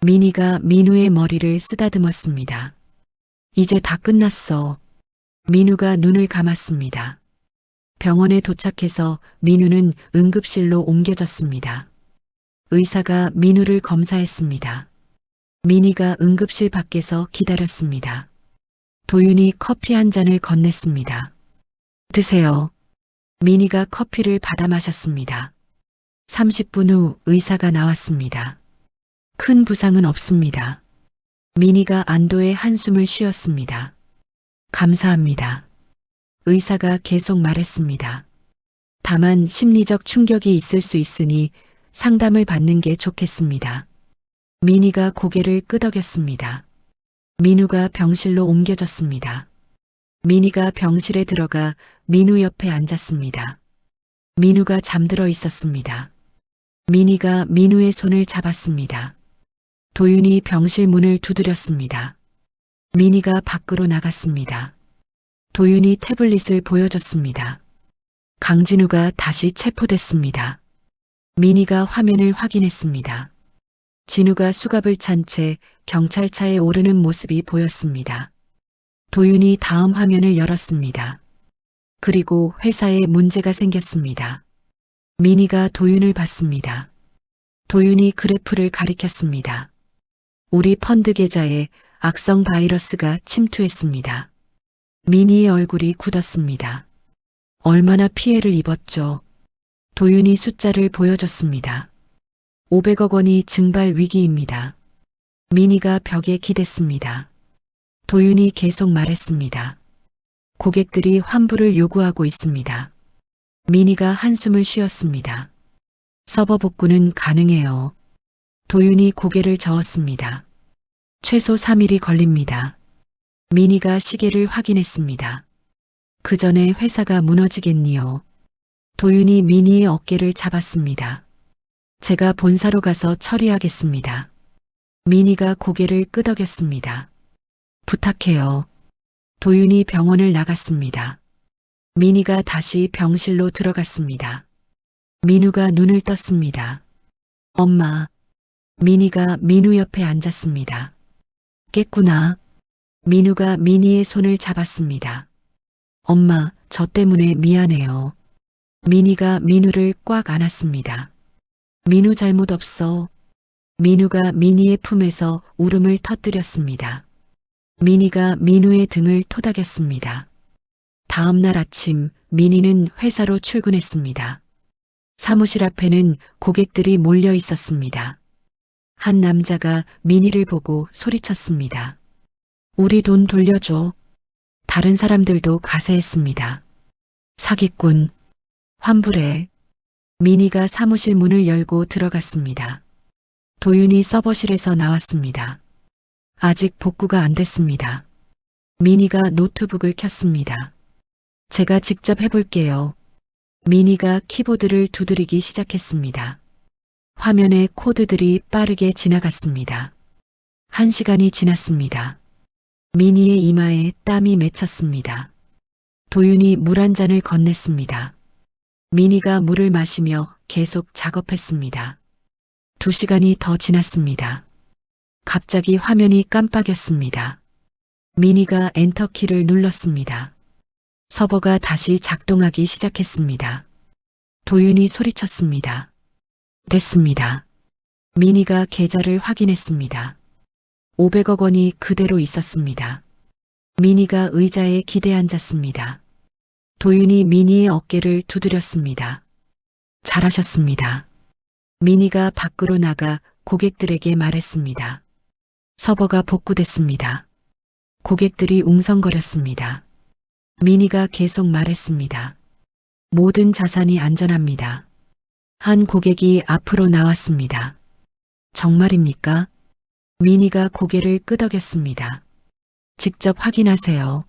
민희가 민우의 머리를 쓰다듬었습니다. 이제 다 끝났어. 민우가 눈을 감았습니다. 병원에 도착해서 민우는 응급실로 옮겨졌습니다. 의사가 민우를 검사했습니다. 민희가 응급실 밖에서 기다렸습니다. 도윤이 커피 한 잔을 건넸습니다. 드세요. 민희가 커피를 받아 마셨습니다. 30분 후 의사가 나왔습니다. 큰 부상은 없습니다. 민희가 안도의 한숨을 쉬었습니다. 감사합니다. 의사가 계속 말했습니다. 다만 심리적 충격이 있을 수 있으니 상담을 받는 게 좋겠습니다. 민희가 고개를 끄덕였습니다. 민우가 병실로 옮겨졌습니다. 민희가 병실에 들어가 민우 옆에 앉았습니다. 민우가 잠들어 있었습니다. 민희가 민우의 손을 잡았습니다. 도윤이 병실 문을 두드렸습니다. 민희가 밖으로 나갔습니다. 도윤이 태블릿을 보여줬습니다. 강진우가 다시 체포됐습니다. 민희가 화면을 확인했습니다. 진우가 수갑을 찬 채 경찰차에 오르는 모습이 보였습니다. 도윤이 다음 화면을 열었습니다. 그리고 회사에 문제가 생겼습니다. 민희가 도윤을 봤습니다. 도윤이 그래프를 가리켰습니다. 우리 펀드 계좌에 악성 바이러스가 침투했습니다. 민희의 얼굴이 굳었습니다. 얼마나 피해를 입었죠? 도윤이 숫자를 보여줬습니다. 500억 원이 증발 위기입니다. 민희가 벽에 기댔습니다. 도윤이 계속 말했습니다. 고객들이 환불을 요구하고 있습니다. 민희가 한숨을 쉬었습니다. 서버 복구는 가능해요. 도윤이 고개를 저었습니다. 최소 3일이 걸립니다. 민희가 시계를 확인했습니다. 그 전에 회사가 무너지겠니요. 도윤이 민희의 어깨를 잡았습니다. 제가 본사로 가서 처리하겠습니다. 민희가 고개를 끄덕였습니다. 부탁해요. 도윤이 병원을 나갔습니다. 민희가 다시 병실로 들어갔습니다. 민우가 눈을 떴습니다. 엄마. 민희가 민우 옆에 앉았습니다. 깼구나. 민우가 민희의 손을 잡았습니다. 엄마, 저 때문에 미안해요. 민희가 민우를 꽉 안았습니다. 민우 잘못 없어. 민우가 민희의 품에서 울음을 터뜨렸습니다. 민희가 민우의 등을 토닥였습니다. 다음 날 아침 민희는 회사로 출근했습니다. 사무실 앞에는 고객들이 몰려 있었습니다. 한 남자가 민희를 보고 소리쳤습니다. 우리 돈 돌려줘. 다른 사람들도 가세했습니다. 사기꾼. 환불해. 민희가 사무실 문을 열고 들어갔습니다. 도윤이 서버실에서 나왔습니다. 아직 복구가 안 됐습니다. 민희가 노트북을 켰습니다. 제가 직접 해볼게요. 민희가 키보드를 두드리기 시작했습니다. 화면에 코드들이 빠르게 지나갔습니다. 1시간이 지났습니다. 민희의 이마에 땀이 맺혔습니다. 도윤이 물 한 잔을 건넸습니다. 민희가 물을 마시며 계속 작업했습니다. 2시간이 더 지났습니다. 갑자기 화면이 깜빡였습니다. 민희가 엔터키를 눌렀습니다. 서버가 다시 작동하기 시작했습니다. 도윤이 소리쳤습니다. 됐습니다. 민희가 계좌를 확인했습니다. 500억 원이 그대로 있었습니다. 민희가 의자에 기대 앉았습니다. 도윤이 민희의 어깨를 두드렸습니다. 잘하셨습니다. 민희가 밖으로 나가 고객들에게 말했습니다. 서버가 복구됐습니다. 고객들이 웅성거렸습니다. 민희가 계속 말했습니다. 모든 자산이 안전합니다. 한 고객이 앞으로 나왔습니다. 정말입니까? 민희가 고개를 끄덕였습니다. 직접 확인하세요.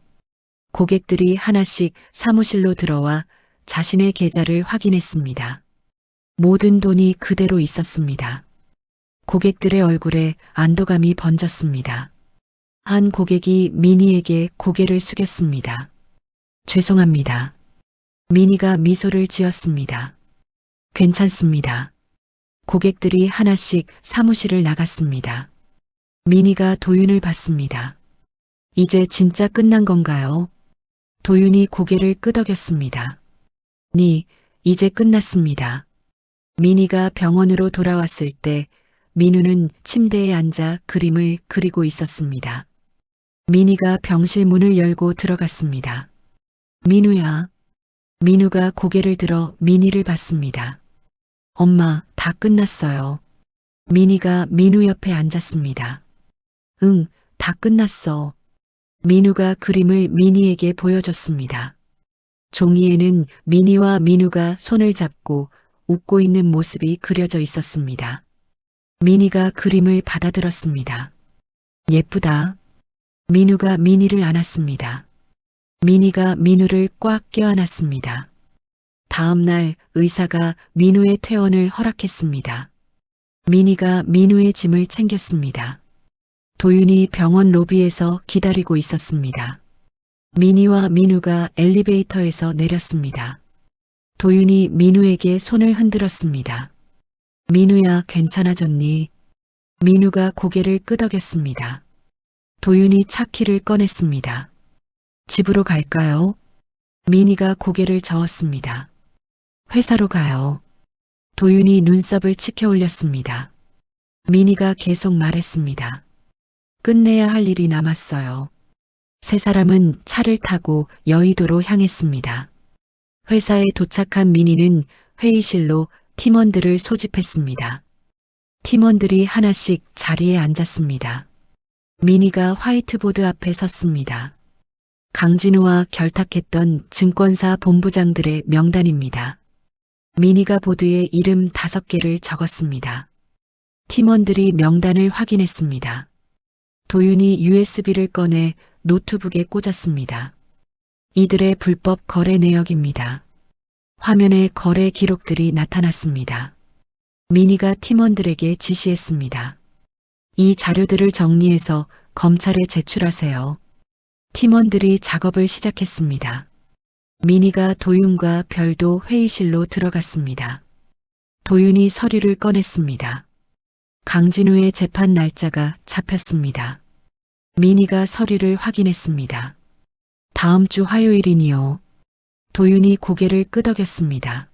고객들이 하나씩 사무실로 들어와 자신의 계좌를 확인했습니다. 모든 돈이 그대로 있었습니다. 고객들의 얼굴에 안도감이 번졌습니다. 한 고객이 민희에게 고개를 숙였습니다. 죄송합니다. 민희가 미소를 지었습니다. 괜찮습니다. 고객들이 하나씩 사무실을 나갔습니다. 민희가 도윤을 봤습니다. 이제 진짜 끝난 건가요? 도윤이 고개를 끄덕였습니다. 이제 끝났습니다. 민희가 병원으로 돌아왔을 때 민우는 침대에 앉아 그림을 그리고 있었습니다. 민희가 병실 문을 열고 들어갔습니다. 민우야. 민우가 고개를 들어 민희를 봤습니다. 엄마, 다 끝났어요. 민희가 민우 옆에 앉았습니다. 응, 다 끝났어. 민우가 그림을 민희에게 보여줬습니다. 종이에는 민희와 민우가 손을 잡고 웃고 있는 모습이 그려져 있었습니다. 민희가 그림을 받아들었습니다. 예쁘다. 민우가 민희를 안았습니다. 민희가 민우를 꽉 껴안았습니다. 다음 날 의사가 민우의 퇴원을 허락했습니다. 민희가 민우의 짐을 챙겼습니다. 도윤이 병원 로비에서 기다리고 있었습니다. 민희와 민우가 엘리베이터에서 내렸습니다. 도윤이 민우에게 손을 흔들었습니다. 민우야, 괜찮아졌니? 민우가 고개를 끄덕였습니다. 도윤이 차 키를 꺼냈습니다. 집으로 갈까요? 민희가 고개를 저었습니다. 회사로 가요. 도윤이 눈썹을 치켜 올렸습니다. 민희가 계속 말했습니다. 끝내야 할 일이 남았어요. 세 사람은 차를 타고 여의도로 향했습니다. 회사에 도착한 민희는 회의실로 팀원들을 소집했습니다. 팀원들이 하나씩 자리에 앉았습니다. 민희가 화이트보드 앞에 섰습니다. 강진우와 결탁했던 증권사 본부장들의 명단입니다. 민희가 보드에 이름 5개를 적었습니다. 팀원들이 명단을 확인했습니다. 도윤이 USB를 꺼내 노트북에 꽂았습니다. 이들의 불법 거래 내역입니다. 화면에 거래 기록들이 나타났습니다. 민희가 팀원들에게 지시했습니다. 이 자료들을 정리해서 검찰에 제출하세요. 팀원들이 작업을 시작했습니다. 민희가 도윤과 별도 회의실로 들어갔습니다. 도윤이 서류를 꺼냈습니다. 강진우의 재판 날짜가 잡혔습니다. 민희가 서류를 확인했습니다. 다음 주 화요일이니요. 도윤이 고개를 끄덕였습니다.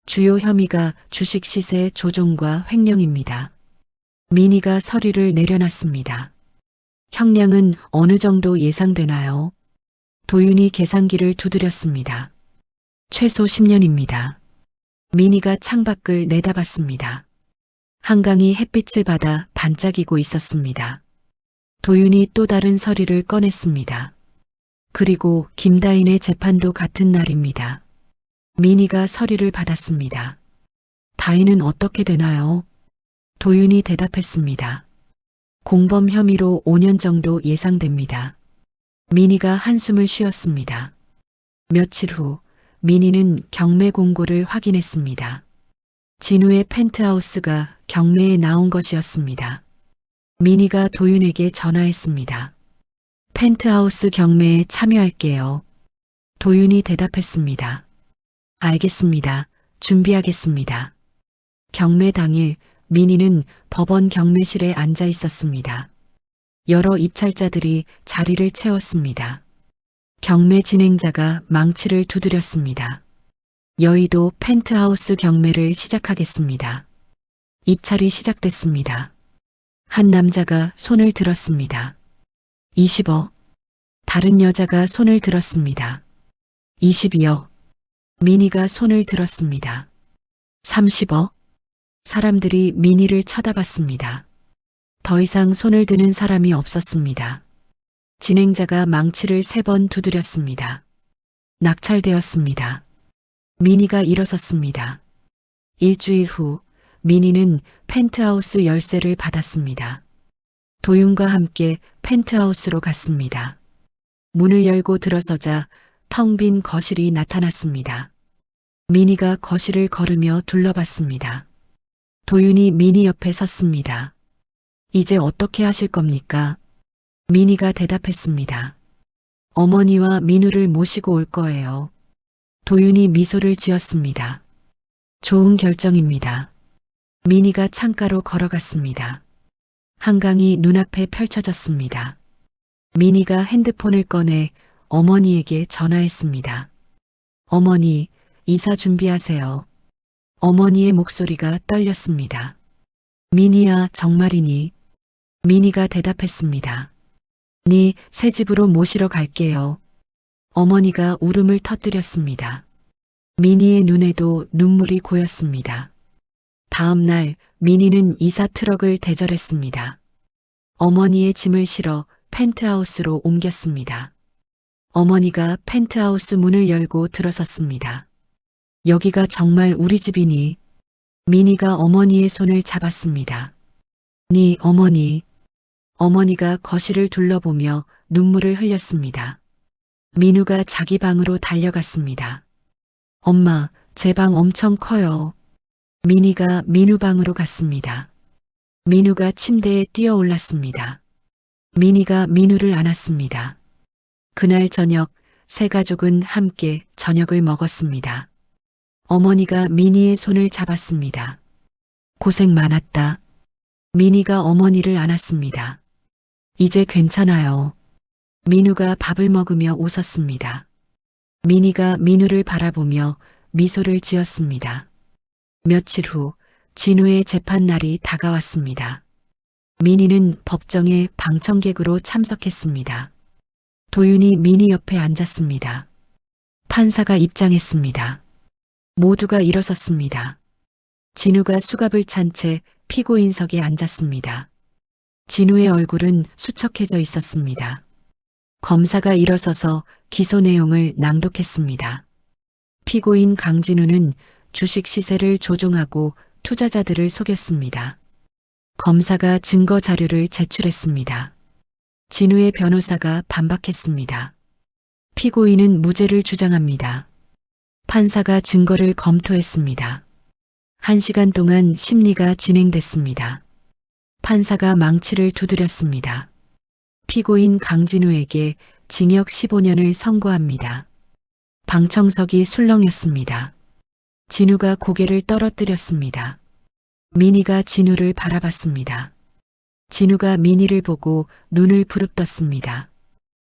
주요 혐의가 주식 시세 조종과 횡령입니다. 민희가 서류를 내려놨습니다. 형량은 어느 정도 예상되나요? 도윤이 계산기를 두드렸습니다. 최소 10년입니다. 민희가 창밖을 내다봤습니다. 한강이 햇빛을 받아 반짝이고 있었습니다. 도윤이 또 다른 서류를 꺼냈습니다. 그리고 김다인의 재판도 같은 날입니다. 민희가 서류를 받았습니다. 다인은 어떻게 되나요? 도윤이 대답했습니다. 공범 혐의로 5년 정도 예상됩니다. 민희가 한숨을 쉬었습니다. 며칠 후 민희는 경매 공고를 확인했습니다. 진우의 펜트하우스가 경매에 나온 것이었습니다. 민희가 도윤에게 전화했습니다. 펜트하우스 경매에 참여할게요. 도윤이 대답했습니다. 알겠습니다. 준비하겠습니다. 경매 당일 민희는 법원 경매실에 앉아 있었습니다. 여러 입찰자들이 자리를 채웠습니다. 경매 진행자가 망치를 두드렸습니다. 여의도 펜트하우스 경매를 시작하겠습니다. 입찰이 시작됐습니다. 한 남자가 손을 들었습니다. 20억. 다른 여자가 손을 들었습니다. 22억. 민희가 손을 들었습니다. 30억. 사람들이 민희를 쳐다봤습니다. 더 이상 손을 드는 사람이 없었습니다. 진행자가 망치를 3번 두드렸습니다. 낙찰되었습니다. 민희가 일어섰습니다. 일주일 후 민희는 펜트하우스 열쇠를 받았습니다. 도윤과 함께 펜트하우스로 갔습니다. 문을 열고 들어서자 텅 빈 거실이 나타났습니다. 민희가 거실을 걸으며 둘러봤습니다. 도윤이 민희 옆에 섰습니다. 이제 어떻게 하실 겁니까? 민희가 대답했습니다. 어머니와 민우를 모시고 올 거예요. 도윤이 미소를 지었습니다. 좋은 결정입니다. 민희가 창가로 걸어갔습니다. 한강이 눈앞에 펼쳐졌습니다. 민희가 핸드폰을 꺼내 어머니에게 전화했습니다. 어머니, 이사 준비하세요. 어머니의 목소리가 떨렸습니다. 민희야, 정말이니? 민희가 대답했습니다. 네 새 집으로 모시러 갈게요. 어머니가 울음을 터뜨렸습니다. 민희의 눈에도 눈물이 고였습니다. 다음 날 민희는 이사 트럭을 대절했습니다. 어머니의 짐을 실어 펜트하우스로 옮겼습니다. 어머니가 펜트하우스 문을 열고 들어섰습니다. 여기가 정말 우리 집이니? 민희가 어머니의 손을 잡았습니다. 네 어머니. 어머니가 거실을 둘러보며 눈물을 흘렸습니다. 민우가 자기 방으로 달려갔습니다. 엄마, 제 방 엄청 커요. 민희가 민우 방으로 갔습니다. 민우가 침대에 뛰어 올랐습니다. 민희가 민우를 안았습니다. 그날 저녁 세 가족은 함께 저녁을 먹었습니다. 어머니가 민희의 손을 잡았습니다. 고생 많았다. 민희가 어머니를 안았습니다. 이제 괜찮아요. 민우가 밥을 먹으며 웃었습니다. 민희가 민우를 바라보며 미소를 지었습니다. 며칠 후 진우의 재판 날이 다가왔습니다. 민희는 법정에 방청객으로 참석했습니다. 도윤이 민희 옆에 앉았습니다. 판사가 입장했습니다. 모두가 일어섰습니다. 진우가 수갑을 찬 채 피고인석에 앉았습니다. 진우의 얼굴은 수척해져 있었습니다. 검사가 일어서서 기소 내용을 낭독했습니다. 피고인 강진우는 주식 시세를 조종하고 투자자들을 속였습니다. 검사가 증거 자료를 제출했습니다. 진우의 변호사가 반박했습니다. 피고인은 무죄를 주장합니다. 판사가 증거를 검토했습니다. 1시간 동안 심리가 진행됐습니다. 판사가 망치를 두드렸습니다. 피고인 강진우에게 징역 15년을 선고합니다. 방청석이 술렁였습니다. 진우가 고개를 떨어뜨렸습니다. 민희가 진우를 바라봤습니다. 진우가 민희를 보고 눈을 부릅떴습니다.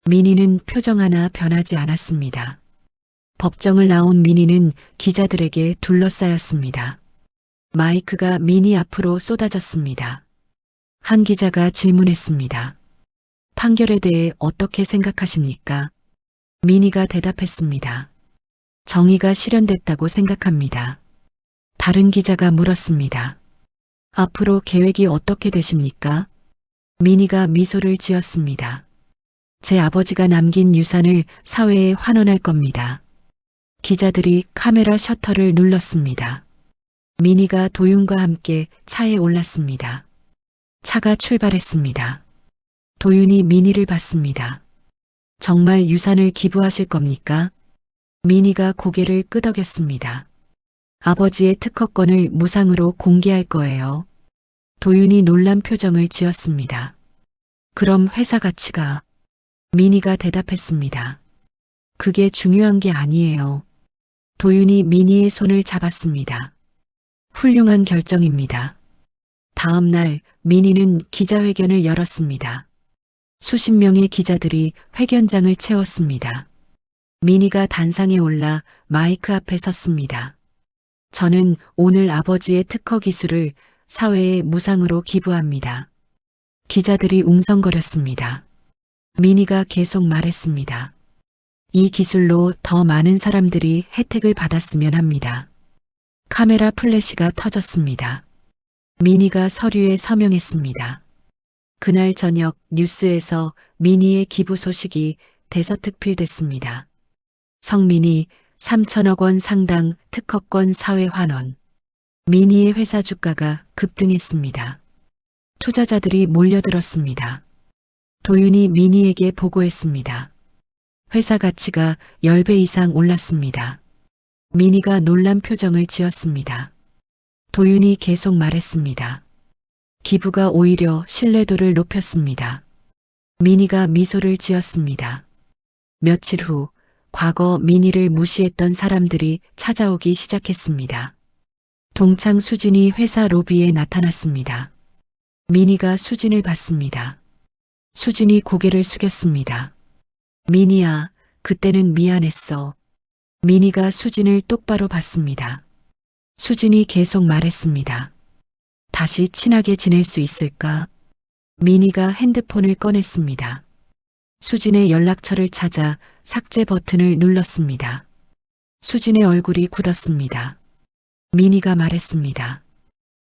민희는 표정 하나 변하지 않았습니다. 법정을 나온 민희는 기자들에게 둘러싸였습니다. 마이크가 민희 앞으로 쏟아졌습니다. 한 기자가 질문했습니다. 판결에 대해 어떻게 생각하십니까? 민희가 대답했습니다. 정의가 실현됐다고 생각합니다. 다른 기자가 물었습니다. 앞으로 계획이 어떻게 되십니까? 민희가 미소를 지었습니다. 제 아버지가 남긴 유산을 사회에 환원할 겁니다. 기자들이 카메라 셔터를 눌렀습니다. 민희가 도윤과 함께 차에 올랐습니다. 차가 출발했습니다. 도윤이 민희를 봤습니다. 정말 유산을 기부하실 겁니까? 민희가 고개를 끄덕였습니다. 아버지의 특허권을 무상으로 공개할 거예요. 도윤이 놀란 표정을 지었습니다. 그럼 회사 가치가? 민희가 대답했습니다. 그게 중요한 게 아니에요. 도윤이 민희의 손을 잡았습니다. 훌륭한 결정입니다. 다음 날 민희는 기자회견을 열었습니다. 수십 명의 기자들이 회견장을 채웠습니다. 민희가 단상에 올라 마이크 앞에 섰습니다. 저는 오늘 아버지의 특허 기술을 사회에 무상으로 기부합니다. 기자들이 웅성거렸습니다. 민희가 계속 말했습니다. 이 기술로 더 많은 사람들이 혜택을 받았으면 합니다. 카메라 플래시가 터졌습니다. 민희가 서류에 서명했습니다. 그날 저녁 뉴스에서 민희의 기부 소식이 대서특필됐습니다. 성민희 3천억 원 상당 특허권 사회 환원. 민희의 회사 주가가 급등했습니다. 투자자들이 몰려들었습니다. 도윤이 민희에게 보고했습니다. 회사 가치가 10배 이상 올랐습니다. 민희가 놀란 표정을 지었습니다. 도윤이 계속 말했습니다. 기부가 오히려 신뢰도를 높였습니다. 민희가 미소를 지었습니다. 며칠 후 과거 민희를 무시했던 사람들이 찾아오기 시작했습니다. 동창 수진이 회사 로비에 나타났습니다. 민희가 수진을 봤습니다. 수진이 고개를 숙였습니다. 민희야, 그때는 미안했어. 민희가 수진을 똑바로 봤습니다. 수진이 계속 말했습니다. 다시 친하게 지낼 수 있을까? 민희가 핸드폰을 꺼냈습니다. 수진의 연락처를 찾아 삭제 버튼을 눌렀습니다. 수진의 얼굴이 굳었습니다. 민희가 말했습니다.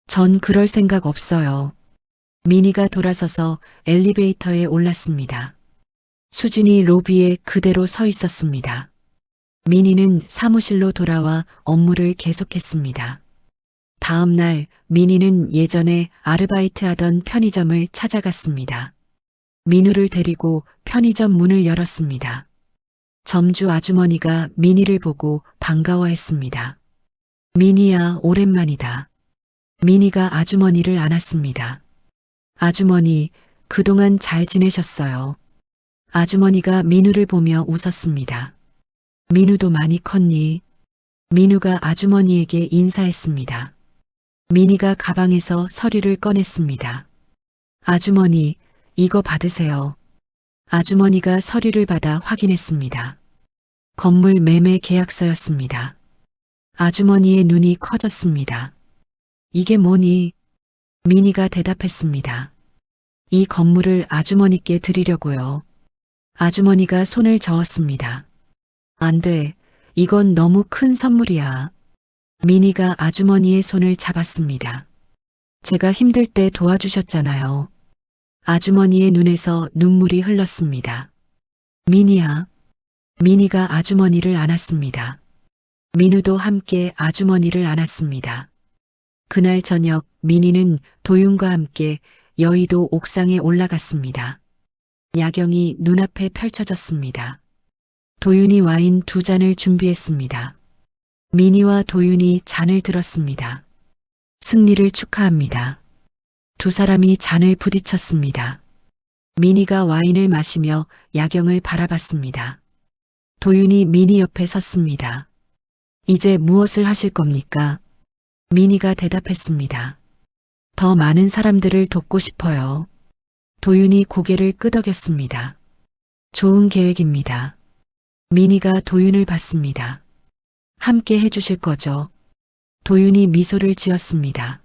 전 그럴 생각 없어요. 민희가 돌아서서 엘리베이터에 올랐습니다. 수진이 로비에 그대로 서 있었습니다. 민희는 사무실로 돌아와 업무를 계속했습니다. 다음 날 민희는 예전에 아르바이트하던 편의점을 찾아갔습니다. 민우를 데리고 편의점 문을 열었습니다. 점주 아주머니가 민희를 보고 반가워했습니다. 민희야, 오랜만이다. 민희가 아주머니를 안았습니다. 아주머니, 그동안 잘 지내셨어요. 아주머니가 민우를 보며 웃었습니다. 민우도 많이 컸니? 민우가 아주머니에게 인사했습니다. 민희가 가방에서 서류를 꺼냈습니다. 아주머니, 이거 받으세요. 아주머니가 서류를 받아 확인했습니다. 건물 매매 계약서였습니다. 아주머니의 눈이 커졌습니다. 이게 뭐니? 민희가 대답했습니다. 이 건물을 아주머니께 드리려고요. 아주머니가 손을 저었습니다. 안 돼. 이건 너무 큰 선물이야. 민희가 아주머니의 손을 잡았습니다. 제가 힘들 때 도와주셨잖아요. 아주머니의 눈에서 눈물이 흘렀습니다. 민희야. 민희가 아주머니를 안았습니다. 민우도 함께 아주머니를 안았습니다. 그날 저녁 민희는 도윤과 함께 여의도 옥상에 올라갔습니다. 야경이 눈앞에 펼쳐졌습니다. 도윤이 와인 2잔을 준비했습니다. 민희와 도윤이 잔을 들었습니다. 승리를 축하합니다. 두 사람이 잔을 부딪혔습니다. 민희가 와인을 마시며 야경을 바라봤습니다. 도윤이 미니 옆에 섰습니다. 이제 무엇을 하실 겁니까? 미니가 대답했습니다. 더 많은 사람들을 돕고 싶어요. 도윤이 고개를 끄덕였습니다. 좋은 계획입니다. 미니가 도윤을 봤습니다. 함께 해주실 거죠? 도윤이 미소를 지었습니다.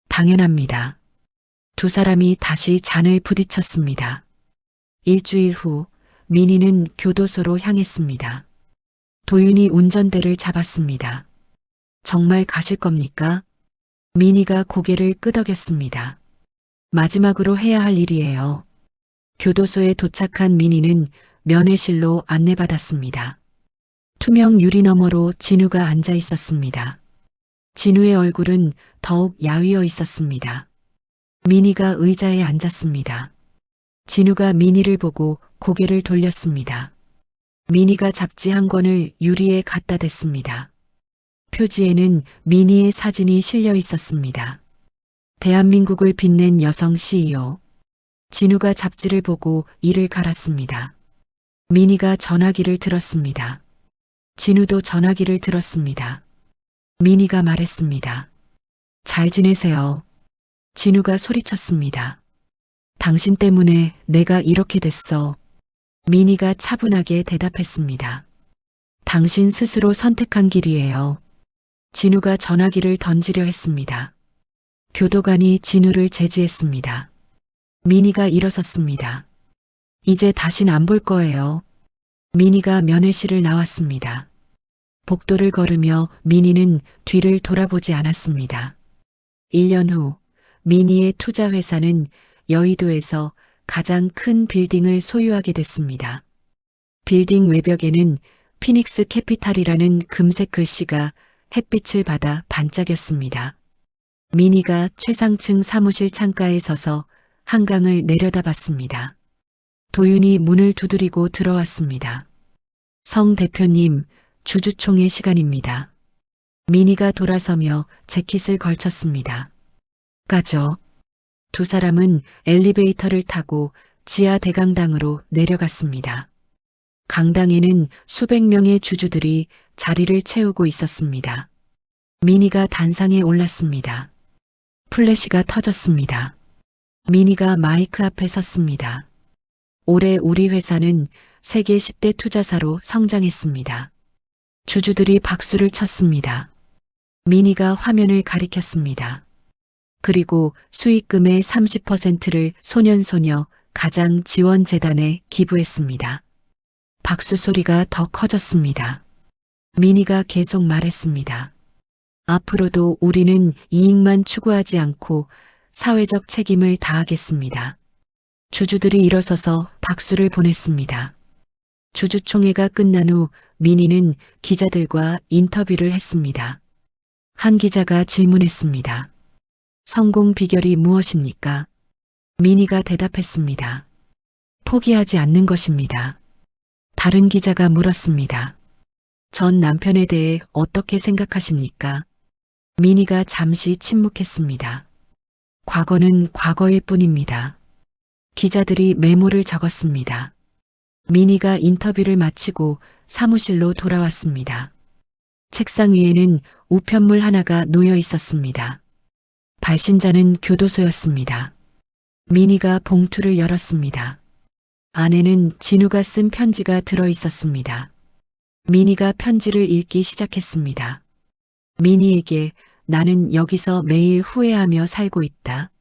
당연합니다. 두 사람이 다시 잔을 부딪혔습니다. 일주일 후 미니는 교도소로 향했습니다. 도윤이 운전대를 잡았습니다. 정말 가실 겁니까? 미니가 고개를 끄덕였습니다. 마지막으로 해야 할 일이에요. 교도소에 도착한 미니는 면회실로 안내받았습니다. 투명 유리 너머로 진우가 앉아 있었습니다. 진우의 얼굴은 더욱 야위어 있었습니다. 미니가 의자에 앉았습니다. 진우가 미니를 보고 고개를 돌렸습니다. 미니가 잡지 한 권을 유리에 갖다 댔습니다. 표지에는 미니의 사진이 실려 있었습니다. 대한민국을 빛낸 여성 CEO. 진우가 잡지를 보고 이를 갈았습니다. 미니가 전화기를 들었습니다. 진우도 전화기를 들었습니다. 미니가 말했습니다. 잘 지내세요. 진우가 소리쳤습니다. 당신 때문에 내가 이렇게 됐어. 미니가 차분하게 대답했습니다. 당신 스스로 선택한 길이에요. 진우가 전화기를 던지려 했습니다. 교도관이 진우를 제지했습니다. 미니가 일어섰습니다. 이제 다신 안 볼 거예요. 미니가 면회실을 나왔습니다. 복도를 걸으며 미니는 뒤를 돌아보지 않았습니다. 1년 후 미니의 투자회사는 여의도에서 가장 큰 빌딩을 소유하게 됐습니다. 빌딩 외벽에는 피닉스 캐피탈이라는 금색 글씨가 햇빛을 받아 반짝였습니다. 미니가 최상층 사무실 창가에 서서 한강을 내려다봤습니다. 도윤이 문을 두드리고 들어왔습니다. 성 대표님, 주주총회 시간입니다. 미니가 돌아서며 재킷을 걸쳤습니다. 가죠. 두 사람은 엘리베이터를 타고 지하 대강당으로 내려갔습니다. 강당에는 수백 명의 주주들이 자리를 채우고 있었습니다. 미니가 단상에 올랐습니다. 플래시가 터졌습니다. 미니가 마이크 앞에 섰습니다. 올해 우리 회사는 세계 10대 투자사로 성장했습니다. 주주들이 박수를 쳤습니다. 미니가 화면을 가리켰습니다. 그리고 수익금의 30%를 소년소녀 가장지원재단에 기부했습니다. 박수 소리가 더 커졌습니다. 미니가 계속 말했습니다. 앞으로도 우리는 이익만 추구하지 않고 사회적 책임을 다하겠습니다. 주주들이 일어서서 박수를 보냈습니다. 주주총회가 끝난 후 미니는 기자들과 인터뷰를 했습니다. 한 기자가 질문했습니다. 성공 비결이 무엇입니까? 미니가 대답했습니다. 포기하지 않는 것입니다. 다른 기자가 물었습니다. 전 남편에 대해 어떻게 생각하십니까? 미니가 잠시 침묵했습니다. 과거는 과거일 뿐입니다. 기자들이 메모를 적었습니다. 미니가 인터뷰를 마치고 사무실로 돌아왔습니다. 책상 위에는 우편물 하나가 놓여 있었습니다. 발신자는 교도소였습니다. 미니가 봉투를 열었습니다. 안에는 진우가 쓴 편지가 들어 있었습니다. 미니가 편지를 읽기 시작했습니다. 미니에게 나는 여기서 매일 후회하며 살고 있다.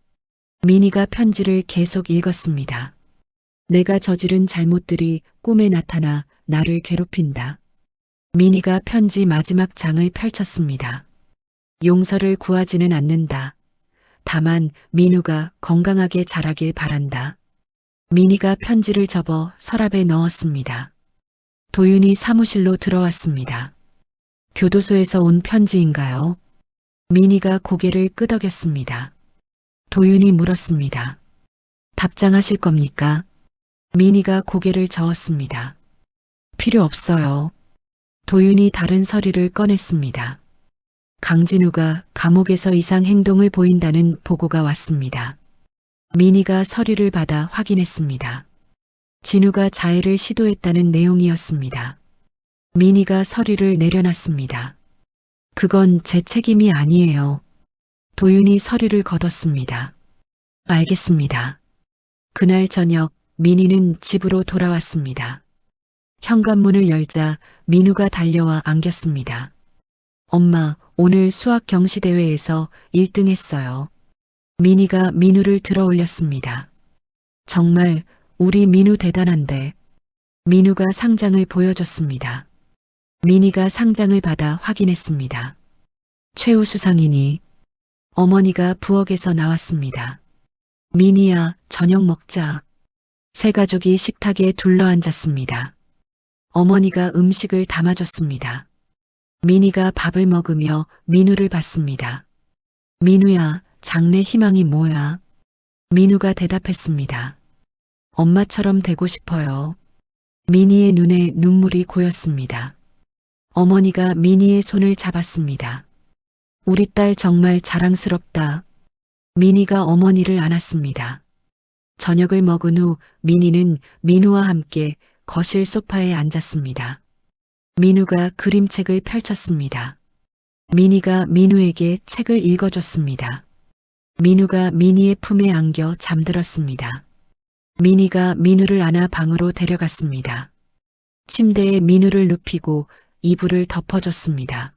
미니가 편지를 계속 읽었습니다. 내가 저지른 잘못들이 꿈에 나타나 나를 괴롭힌다. 미니가 편지 마지막 장을 펼쳤습니다. 용서를 구하지는 않는다. 다만 민우가 건강하게 자라길 바란다. 미니가 편지를 접어 서랍에 넣었습니다. 도윤이 사무실로 들어왔습니다. 교도소에서 온 편지인가요? 미니가 고개를 끄덕였습니다. 도윤이 물었습니다. 답장하실 겁니까? 미니가 고개를 저었습니다. 필요 없어요. 도윤이 다른 서류를 꺼냈습니다. 강진우가 감옥에서 이상 행동을 보인다는 보고가 왔습니다. 미니가 서류를 받아 확인했습니다. 진우가 자해를 시도했다는 내용이었습니다. 민희가 서류를 내려놨습니다. 그건 제 책임이 아니에요. 도윤이 서류를 걷었습니다. 알겠습니다. 그날 저녁 민희는 집으로 돌아왔습니다. 현관문을 열자 민우가 달려와 안겼습니다. 엄마, 오늘 수학 경시대회에서 1등 했어요. 민희가 민우를 들어 올렸습니다. 정말 우리 민우 대단한데. 민우가 상장을 보여줬습니다. 민희가 상장을 받아 확인했습니다. 최우수상이니. 어머니가 부엌에서 나왔습니다. 민희야, 저녁 먹자. 세 가족이 식탁에 둘러앉았습니다. 어머니가 음식을 담아줬습니다. 민희가 밥을 먹으며 민우를 봤습니다. 민우야, 장래 희망이 뭐야? 민우가 대답했습니다. 엄마처럼 되고 싶어요. 민희의 눈에 눈물이 고였습니다. 어머니가 민희의 손을 잡았습니다. 우리 딸 정말 자랑스럽다. 민희가 어머니를 안았습니다. 저녁을 먹은 후 민희는 민우와 함께 거실 소파에 앉았습니다. 민우가 그림책을 펼쳤습니다. 민희가 민우에게 책을 읽어줬습니다. 민우가 민희의 품에 안겨 잠들었습니다. 민희가 민우를 안아 방으로 데려갔습니다. 침대에 민우를 눕히고 이불을 덮어줬습니다.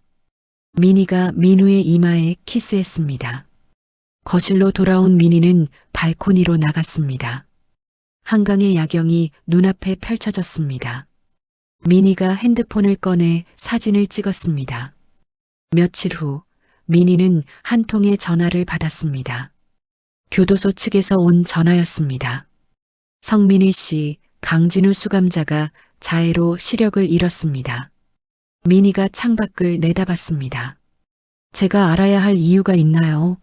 민희가 민우의 이마에 키스했습니다. 거실로 돌아온 민희는 발코니로 나갔습니다. 한강의 야경이 눈앞에 펼쳐졌습니다. 민희가 핸드폰을 꺼내 사진을 찍었습니다. 며칠 후 민희는 한 통의 전화를 받았습니다. 교도소 측에서 온 전화였습니다. 성민희 씨, 강진우 수감자가 자해로 시력을 잃었습니다. 민희가 창밖을 내다봤습니다. 제가 알아야 할 이유가 있나요?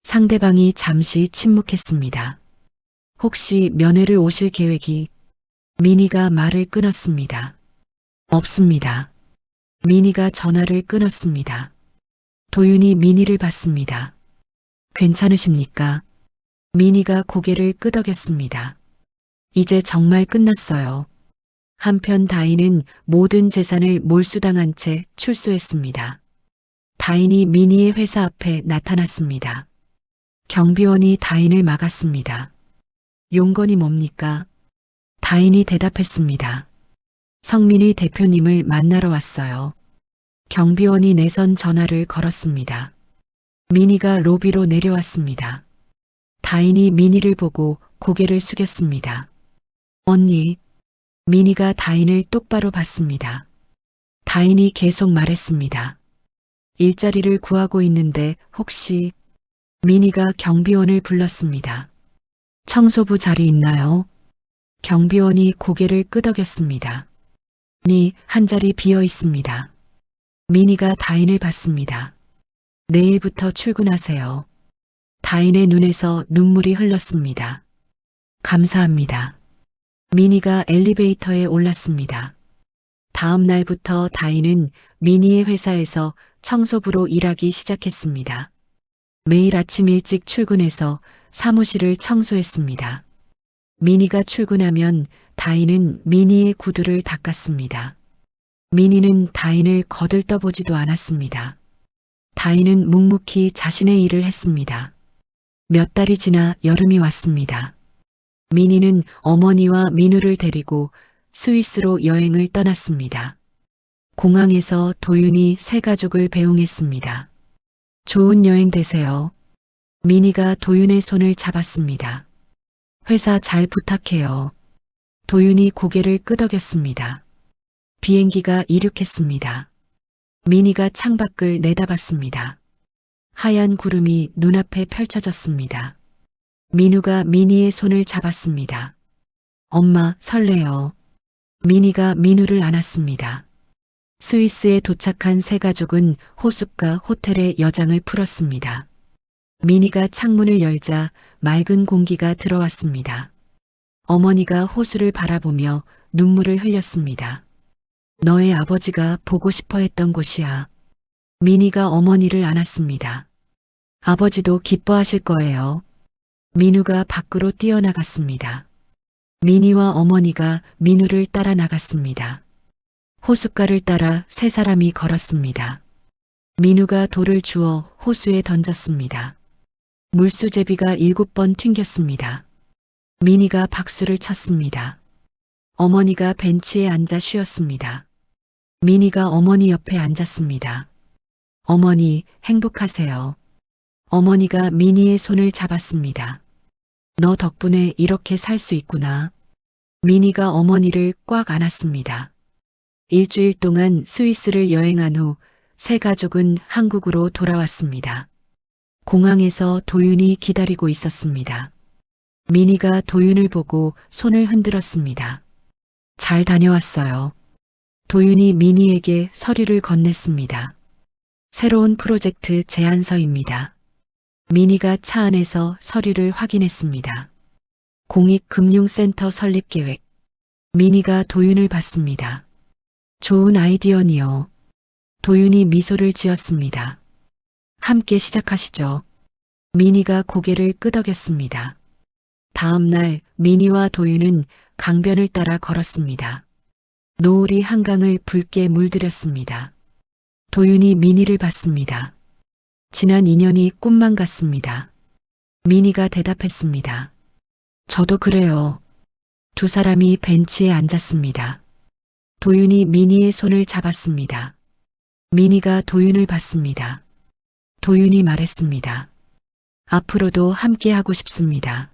상대방이 잠시 침묵했습니다. 혹시 면회를 오실 계획이? 민희가 말을 끊었습니다. 없습니다. 민희가 전화를 끊었습니다. 도윤이 민희를 봤습니다. 괜찮으십니까? 민희가 고개를 끄덕였습니다. 이제 정말 끝났어요. 한편 다인은 모든 재산을 몰수당한 채 출소했습니다. 다인이 민희의 회사 앞에 나타났습니다. 경비원이 다인을 막았습니다. 용건이 뭡니까? 다인이 대답했습니다. 성민희 대표님을 만나러 왔어요. 경비원이 내선 전화를 걸었습니다. 민희가 로비로 내려왔습니다. 다인이 민희를 보고 고개를 숙였습니다. 언니. 민희가 다인을 똑바로 봤습니다. 다인이 계속 말했습니다. 일자리를 구하고 있는데 혹시. 민희가 경비원을 불렀습니다. 청소부 자리 있나요? 경비원이 고개를 끄덕였습니다. 한 자리 비어 있습니다. 민희가 다인을 봤습니다. 내일부터 출근하세요. 다인의 눈에서 눈물이 흘렀습니다. 감사합니다. 민희가 엘리베이터에 올랐습니다. 다음 날부터 다인은 민희의 회사에서 청소부로 일하기 시작했습니다. 매일 아침 일찍 출근해서 사무실을 청소했습니다. 민희가 출근하면 다인은 민희의 구두를 닦았습니다. 민희는 다인을 거들떠보지도 않았습니다. 다인은 묵묵히 자신의 일을 했습니다. 몇 달이 지나 여름이 왔습니다. 민희는 어머니와 민우를 데리고 스위스로 여행을 떠났습니다. 공항에서 도윤이 세 가족을 배웅했습니다. 좋은 여행 되세요. 민희가 도윤의 손을 잡았습니다. 회사 잘 부탁해요. 도윤이 고개를 끄덕였습니다. 비행기가 이륙했습니다. 민희가 창밖을 내다봤습니다. 하얀 구름이 눈앞에 펼쳐졌습니다. 민우가 민희의 손을 잡았습니다. 엄마, 설레요. 민희가 민우를 안았습니다. 스위스에 도착한 세 가족은 호숫가 호텔의 여장을 풀었습니다. 민희가 창문을 열자 맑은 공기가 들어왔습니다. 어머니가 호수를 바라보며 눈물을 흘렸습니다. 너의 아버지가 보고 싶어 했던 곳이야. 민희가 어머니를 안았습니다. 아버지도 기뻐하실 거예요. 민우가 밖으로 뛰어나갔습니다. 민희와 어머니가 민우를 따라 나갔습니다. 호숫가를 따라 세 사람이 걸었습니다. 민우가 돌을 주워 호수에 던졌습니다. 물수제비가 7번 튕겼습니다. 민희가 박수를 쳤습니다. 어머니가 벤치에 앉아 쉬었습니다. 민희가 어머니 옆에 앉았습니다. 어머니, 행복하세요. 어머니가 민희의 손을 잡았습니다. 너 덕분에 이렇게 살 수 있구나. 민희가 어머니를 꽉 안았습니다. 일주일 동안 스위스를 여행한 후 세 가족은 한국으로 돌아왔습니다. 공항에서 도윤이 기다리고 있었습니다. 민희가 도윤을 보고 손을 흔들었습니다. 잘 다녀왔어요. 도윤이 민희에게 서류를 건넸습니다. 새로운 프로젝트 제안서입니다. 민희가 차 안에서 서류를 확인했습니다. 공익금융센터 설립 계획. 민희가 도윤을 봤습니다. 좋은 아이디어니요. 도윤이 미소를 지었습니다. 함께 시작하시죠. 민희가 고개를 끄덕였습니다. 다음 날 민희와 도윤은 강변을 따라 걸었습니다. 노을이 한강을 붉게 물들였습니다. 도윤이 민희를 봤습니다. 지난 인연이 꿈만 같습니다. 민희가 대답했습니다. 저도 그래요. 두 사람이 벤치에 앉았습니다. 도윤이 민희의 손을 잡았습니다. 민희가 도윤을 봤습니다. 도윤이 말했습니다. 앞으로도 함께 하고 싶습니다.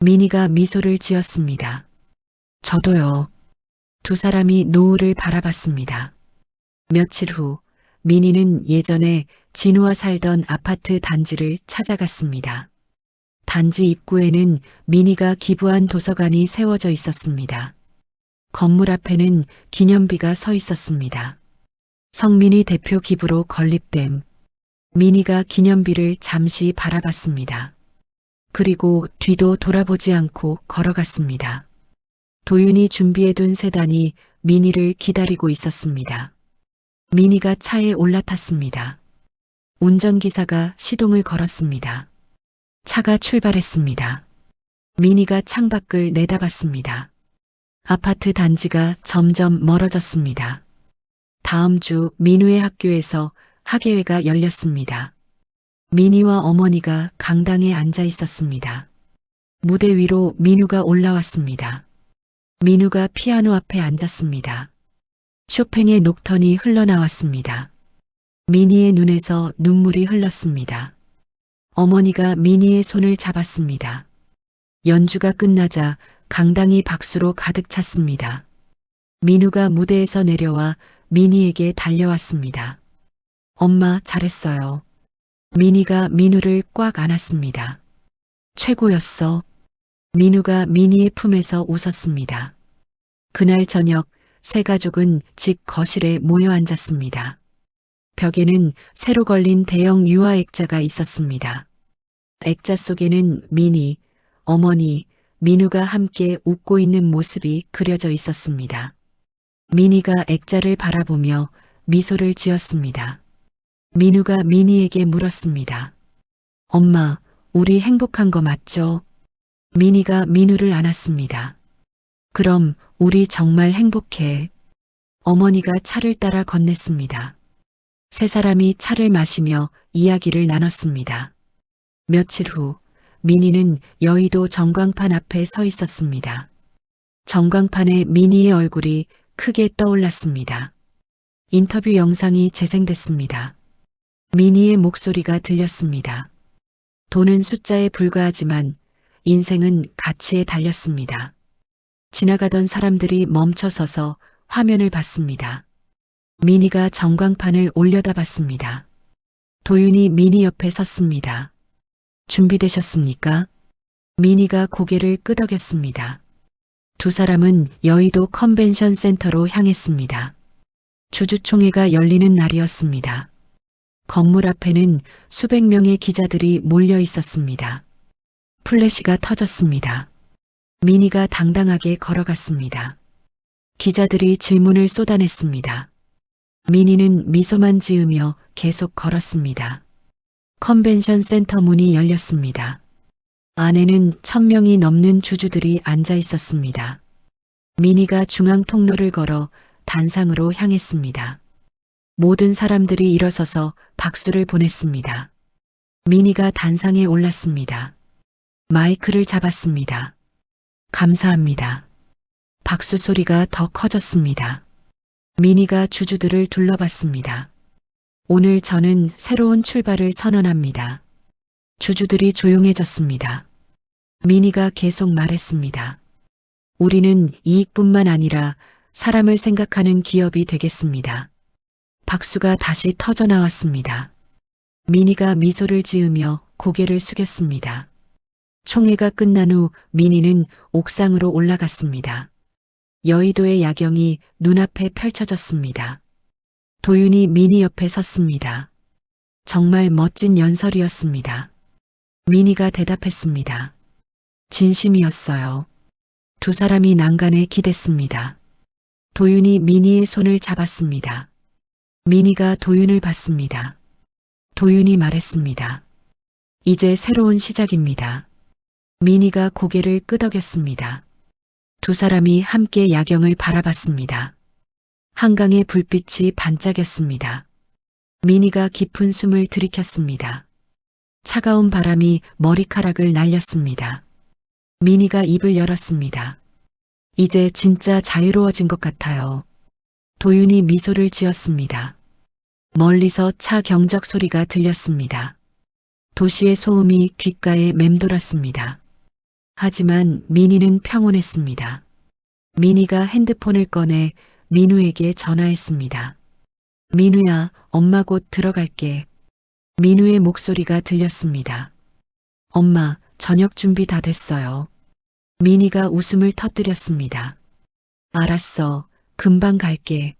민희가 미소를 지었습니다. 저도요. 두 사람이 노을을 바라봤습니다. 며칠 후 민희는 예전에 진우와 살던 아파트 단지를 찾아갔습니다. 단지 입구에는 민희가 기부한 도서관이 세워져 있었습니다. 건물 앞에는 기념비가 서 있었습니다. 성민희 대표 기부로 건립됨. 민희가 기념비를 잠시 바라봤습니다. 그리고 뒤도 돌아보지 않고 걸어갔습니다. 도윤이 준비해둔 세단이 민희를 기다리고 있었습니다. 민희가 차에 올라탔습니다. 운전기사가 시동을 걸었습니다. 차가 출발했습니다. 민희가 창밖을 내다봤습니다. 아파트 단지가 점점 멀어졌습니다. 다음 주 민우의 학교에서 학예회가 열렸습니다. 민희와 어머니가 강당에 앉아 있었습니다. 무대 위로 민우가 올라왔습니다. 민우가 피아노 앞에 앉았습니다. 쇼팽의 녹턴이 흘러나왔습니다. 민희의 눈에서 눈물이 흘렀습니다. 어머니가 민희의 손을 잡았습니다. 연주가 끝나자 강당이 박수로 가득 찼습니다. 민우가 무대에서 내려와 민희에게 달려왔습니다. 엄마, 잘했어요. 민희가 민우를 꽉 안았습니다. 최고였어. 민우가 민희의 품에서 웃었습니다. 그날 저녁 세 가족은 집 거실에 모여 앉았습니다. 벽에는 새로 걸린 대형 유화 액자가 있었습니다. 액자 속에는 민희, 어머니, 민우가 함께 웃고 있는 모습이 그려져 있었습니다. 민희가 액자를 바라보며 미소를 지었습니다. 민우가 민희에게 물었습니다. 엄마, 우리 행복한 거 맞죠? 민희가 민우를 안았습니다. 그럼 우리 정말 행복해. 어머니가 차를 따라 건넸습니다. 세 사람이 차를 마시며 이야기를 나눴습니다. 며칠 후 민희는 여의도 전광판 앞에 서 있었습니다. 전광판에 민희의 얼굴이 크게 떠올랐습니다. 인터뷰 영상이 재생됐습니다. 민희의 목소리가 들렸습니다. 돈은 숫자에 불과하지만 인생은 가치에 달렸습니다. 지나가던 사람들이 멈춰서서 화면을 봤습니다. 민희가 전광판을 올려다봤습니다. 도윤이 민희 옆에 섰습니다. 준비되셨습니까? 민희가 고개를 끄덕였습니다. 두 사람은 여의도 컨벤션 센터로 향했습니다. 주주총회가 열리는 날이었습니다. 건물 앞에는 수백 명의 기자들이 몰려 있었습니다. 플래시가 터졌습니다. 민희가 당당하게 걸어갔습니다. 기자들이 질문을 쏟아냈습니다. 민희는 미소만 지으며 계속 걸었습니다. 컨벤션 센터 문이 열렸습니다. 안에는 1000명이 넘는 주주들이 앉아 있었습니다. 민희가 중앙 통로를 걸어 단상으로 향했습니다. 모든 사람들이 일어서서 박수를 보냈습니다. 미니가 단상에 올랐습니다. 마이크를 잡았습니다. 감사합니다. 박수 소리가 더 커졌습니다. 미니가 주주들을 둘러봤습니다. 오늘 저는 새로운 출발을 선언합니다. 주주들이 조용해졌습니다. 미니가 계속 말했습니다. 우리는 이익뿐만 아니라 사람을 생각하는 기업이 되겠습니다. 박수가 다시 터져 나왔습니다. 미니가 미소를 지으며 고개를 숙였습니다. 총회가 끝난 후 미니는 옥상으로 올라갔습니다. 여의도의 야경이 눈앞에 펼쳐졌습니다. 도윤이 미니 옆에 섰습니다. 정말 멋진 연설이었습니다. 미니가 대답했습니다. 진심이었어요. 두 사람이 난간에 기댔습니다. 도윤이 미니의 손을 잡았습니다. 미니가 도윤을 봤습니다. 도윤이 말했습니다. 이제 새로운 시작입니다. 미니가 고개를 끄덕였습니다. 두 사람이 함께 야경을 바라봤습니다. 한강의 불빛이 반짝였습니다. 미니가 깊은 숨을 들이켰습니다. 차가운 바람이 머리카락을 날렸습니다. 미니가 입을 열었습니다. 이제 진짜 자유로워진 것 같아요. 도윤이 미소를 지었습니다. 멀리서 차 경적 소리가 들렸습니다. 도시의 소음이 귓가에 맴돌았습니다. 하지만 미니는 평온했습니다. 미니가 핸드폰을 꺼내 민우에게 전화했습니다. 민우야, 엄마 곧 들어갈게. 민우의 목소리가 들렸습니다. 엄마, 저녁 준비 다 됐어요. 미니가 웃음을 터뜨렸습니다. 알았어, 금방 갈게.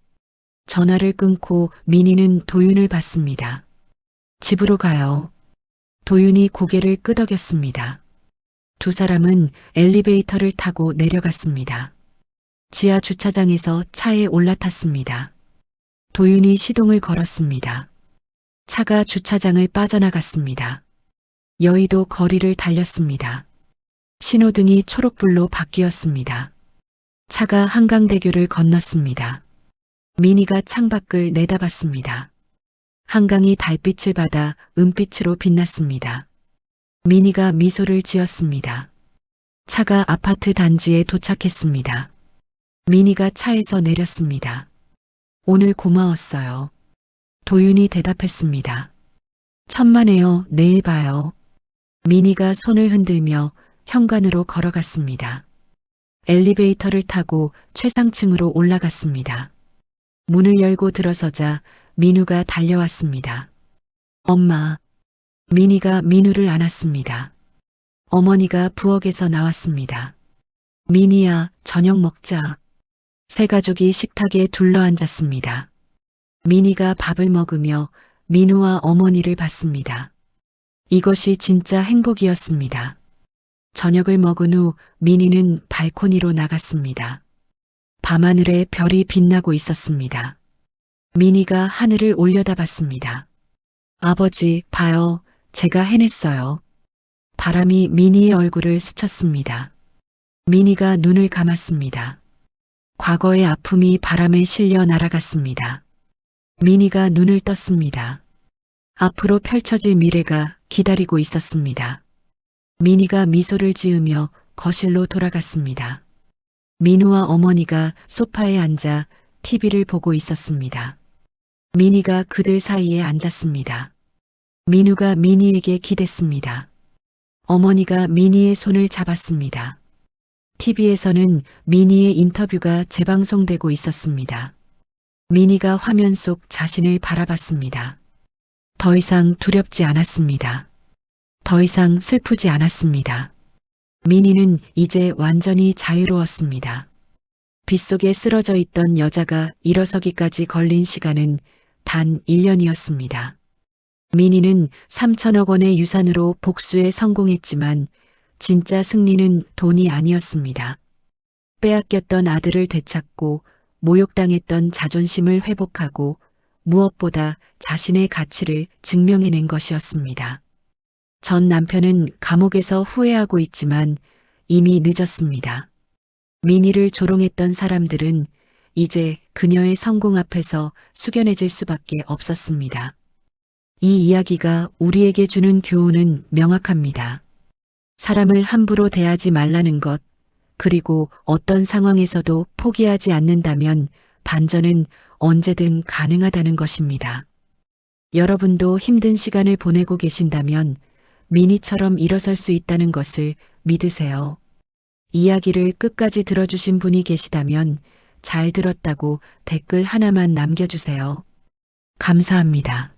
전화를 끊고 미니는 도윤을 봤습니다. 집으로 가요. 도윤이 고개를 끄덕였습니다. 두 사람은 엘리베이터를 타고 내려갔습니다. 지하 주차장에서 차에 올라탔습니다. 도윤이 시동을 걸었습니다. 차가 주차장을 빠져나갔습니다. 여의도 거리를 달렸습니다. 신호등이 초록불로 바뀌었습니다. 차가 한강대교를 건넜습니다. 미니가 창밖을 내다봤습니다. 한강이 달빛을 받아 은빛으로 빛났습니다. 미니가 미소를 지었습니다. 차가 아파트 단지에 도착했습니다. 미니가 차에서 내렸습니다. 오늘 고마웠어요. 도윤이 대답했습니다. 천만에요, 내일 봐요. 미니가 손을 흔들며 현관으로 걸어갔습니다. 엘리베이터를 타고 최상층으로 올라갔습니다. 문을 열고 들어서자 민우가 달려왔습니다. 엄마. 미니가 민우를 안았습니다. 어머니가 부엌에서 나왔습니다. 미니야, 저녁 먹자. 세 가족이 식탁에 둘러앉았습니다. 미니가 밥을 먹으며 민우와 어머니를 봤습니다. 이것이 진짜 행복이었습니다. 저녁을 먹은 후 미니는 발코니로 나갔습니다. 밤하늘에 별이 빛나고 있었습니다. 미니가 하늘을 올려다봤습니다. 아버지, 봐요. 제가 해냈어요. 바람이 미니의 얼굴을 스쳤습니다. 미니가 눈을 감았습니다. 과거의 아픔이 바람에 실려 날아갔습니다. 미니가 눈을 떴습니다. 앞으로 펼쳐질 미래가 기다리고 있었습니다. 미니가 미소를 지으며 거실로 돌아갔습니다. 민우와 어머니가 소파에 앉아 TV를 보고 있었습니다. 미니가 그들 사이에 앉았습니다. 민우가 미니에게 기댔습니다. 어머니가 미니의 손을 잡았습니다. TV에서는 미니의 인터뷰가 재방송되고 있었습니다. 미니가 화면 속 자신을 바라봤습니다. 더 이상 두렵지 않았습니다. 더 이상 슬프지 않았습니다. 미니는 이제 완전히 자유로웠습니다. 빗속에 쓰러져 있던 여자가 일어서기까지 걸린 시간은 단 1년이었습니다. 미니는 3천억 원의 유산으로 복수에 성공했지만 진짜 승리는 돈이 아니었습니다. 빼앗겼던 아들을 되찾고 모욕당했던 자존심을 회복하고 무엇보다 자신의 가치를 증명해낸 것이었습니다. 전 남편은 감옥에서 후회하고 있지만 이미 늦었습니다. 미니를 조롱했던 사람들은 이제 그녀의 성공 앞에서 숙연해질 수밖에 없었습니다. 이 이야기가 우리에게 주는 교훈은 명확합니다. 사람을 함부로 대하지 말라는 것, 그리고 어떤 상황에서도 포기하지 않는다면 반전은 언제든 가능하다는 것입니다. 여러분도 힘든 시간을 보내고 계신다면 미니처럼 일어설 수 있다는 것을 믿으세요. 이야기를 끝까지 들어주신 분이 계시다면 잘 들었다고 댓글 하나만 남겨주세요. 감사합니다.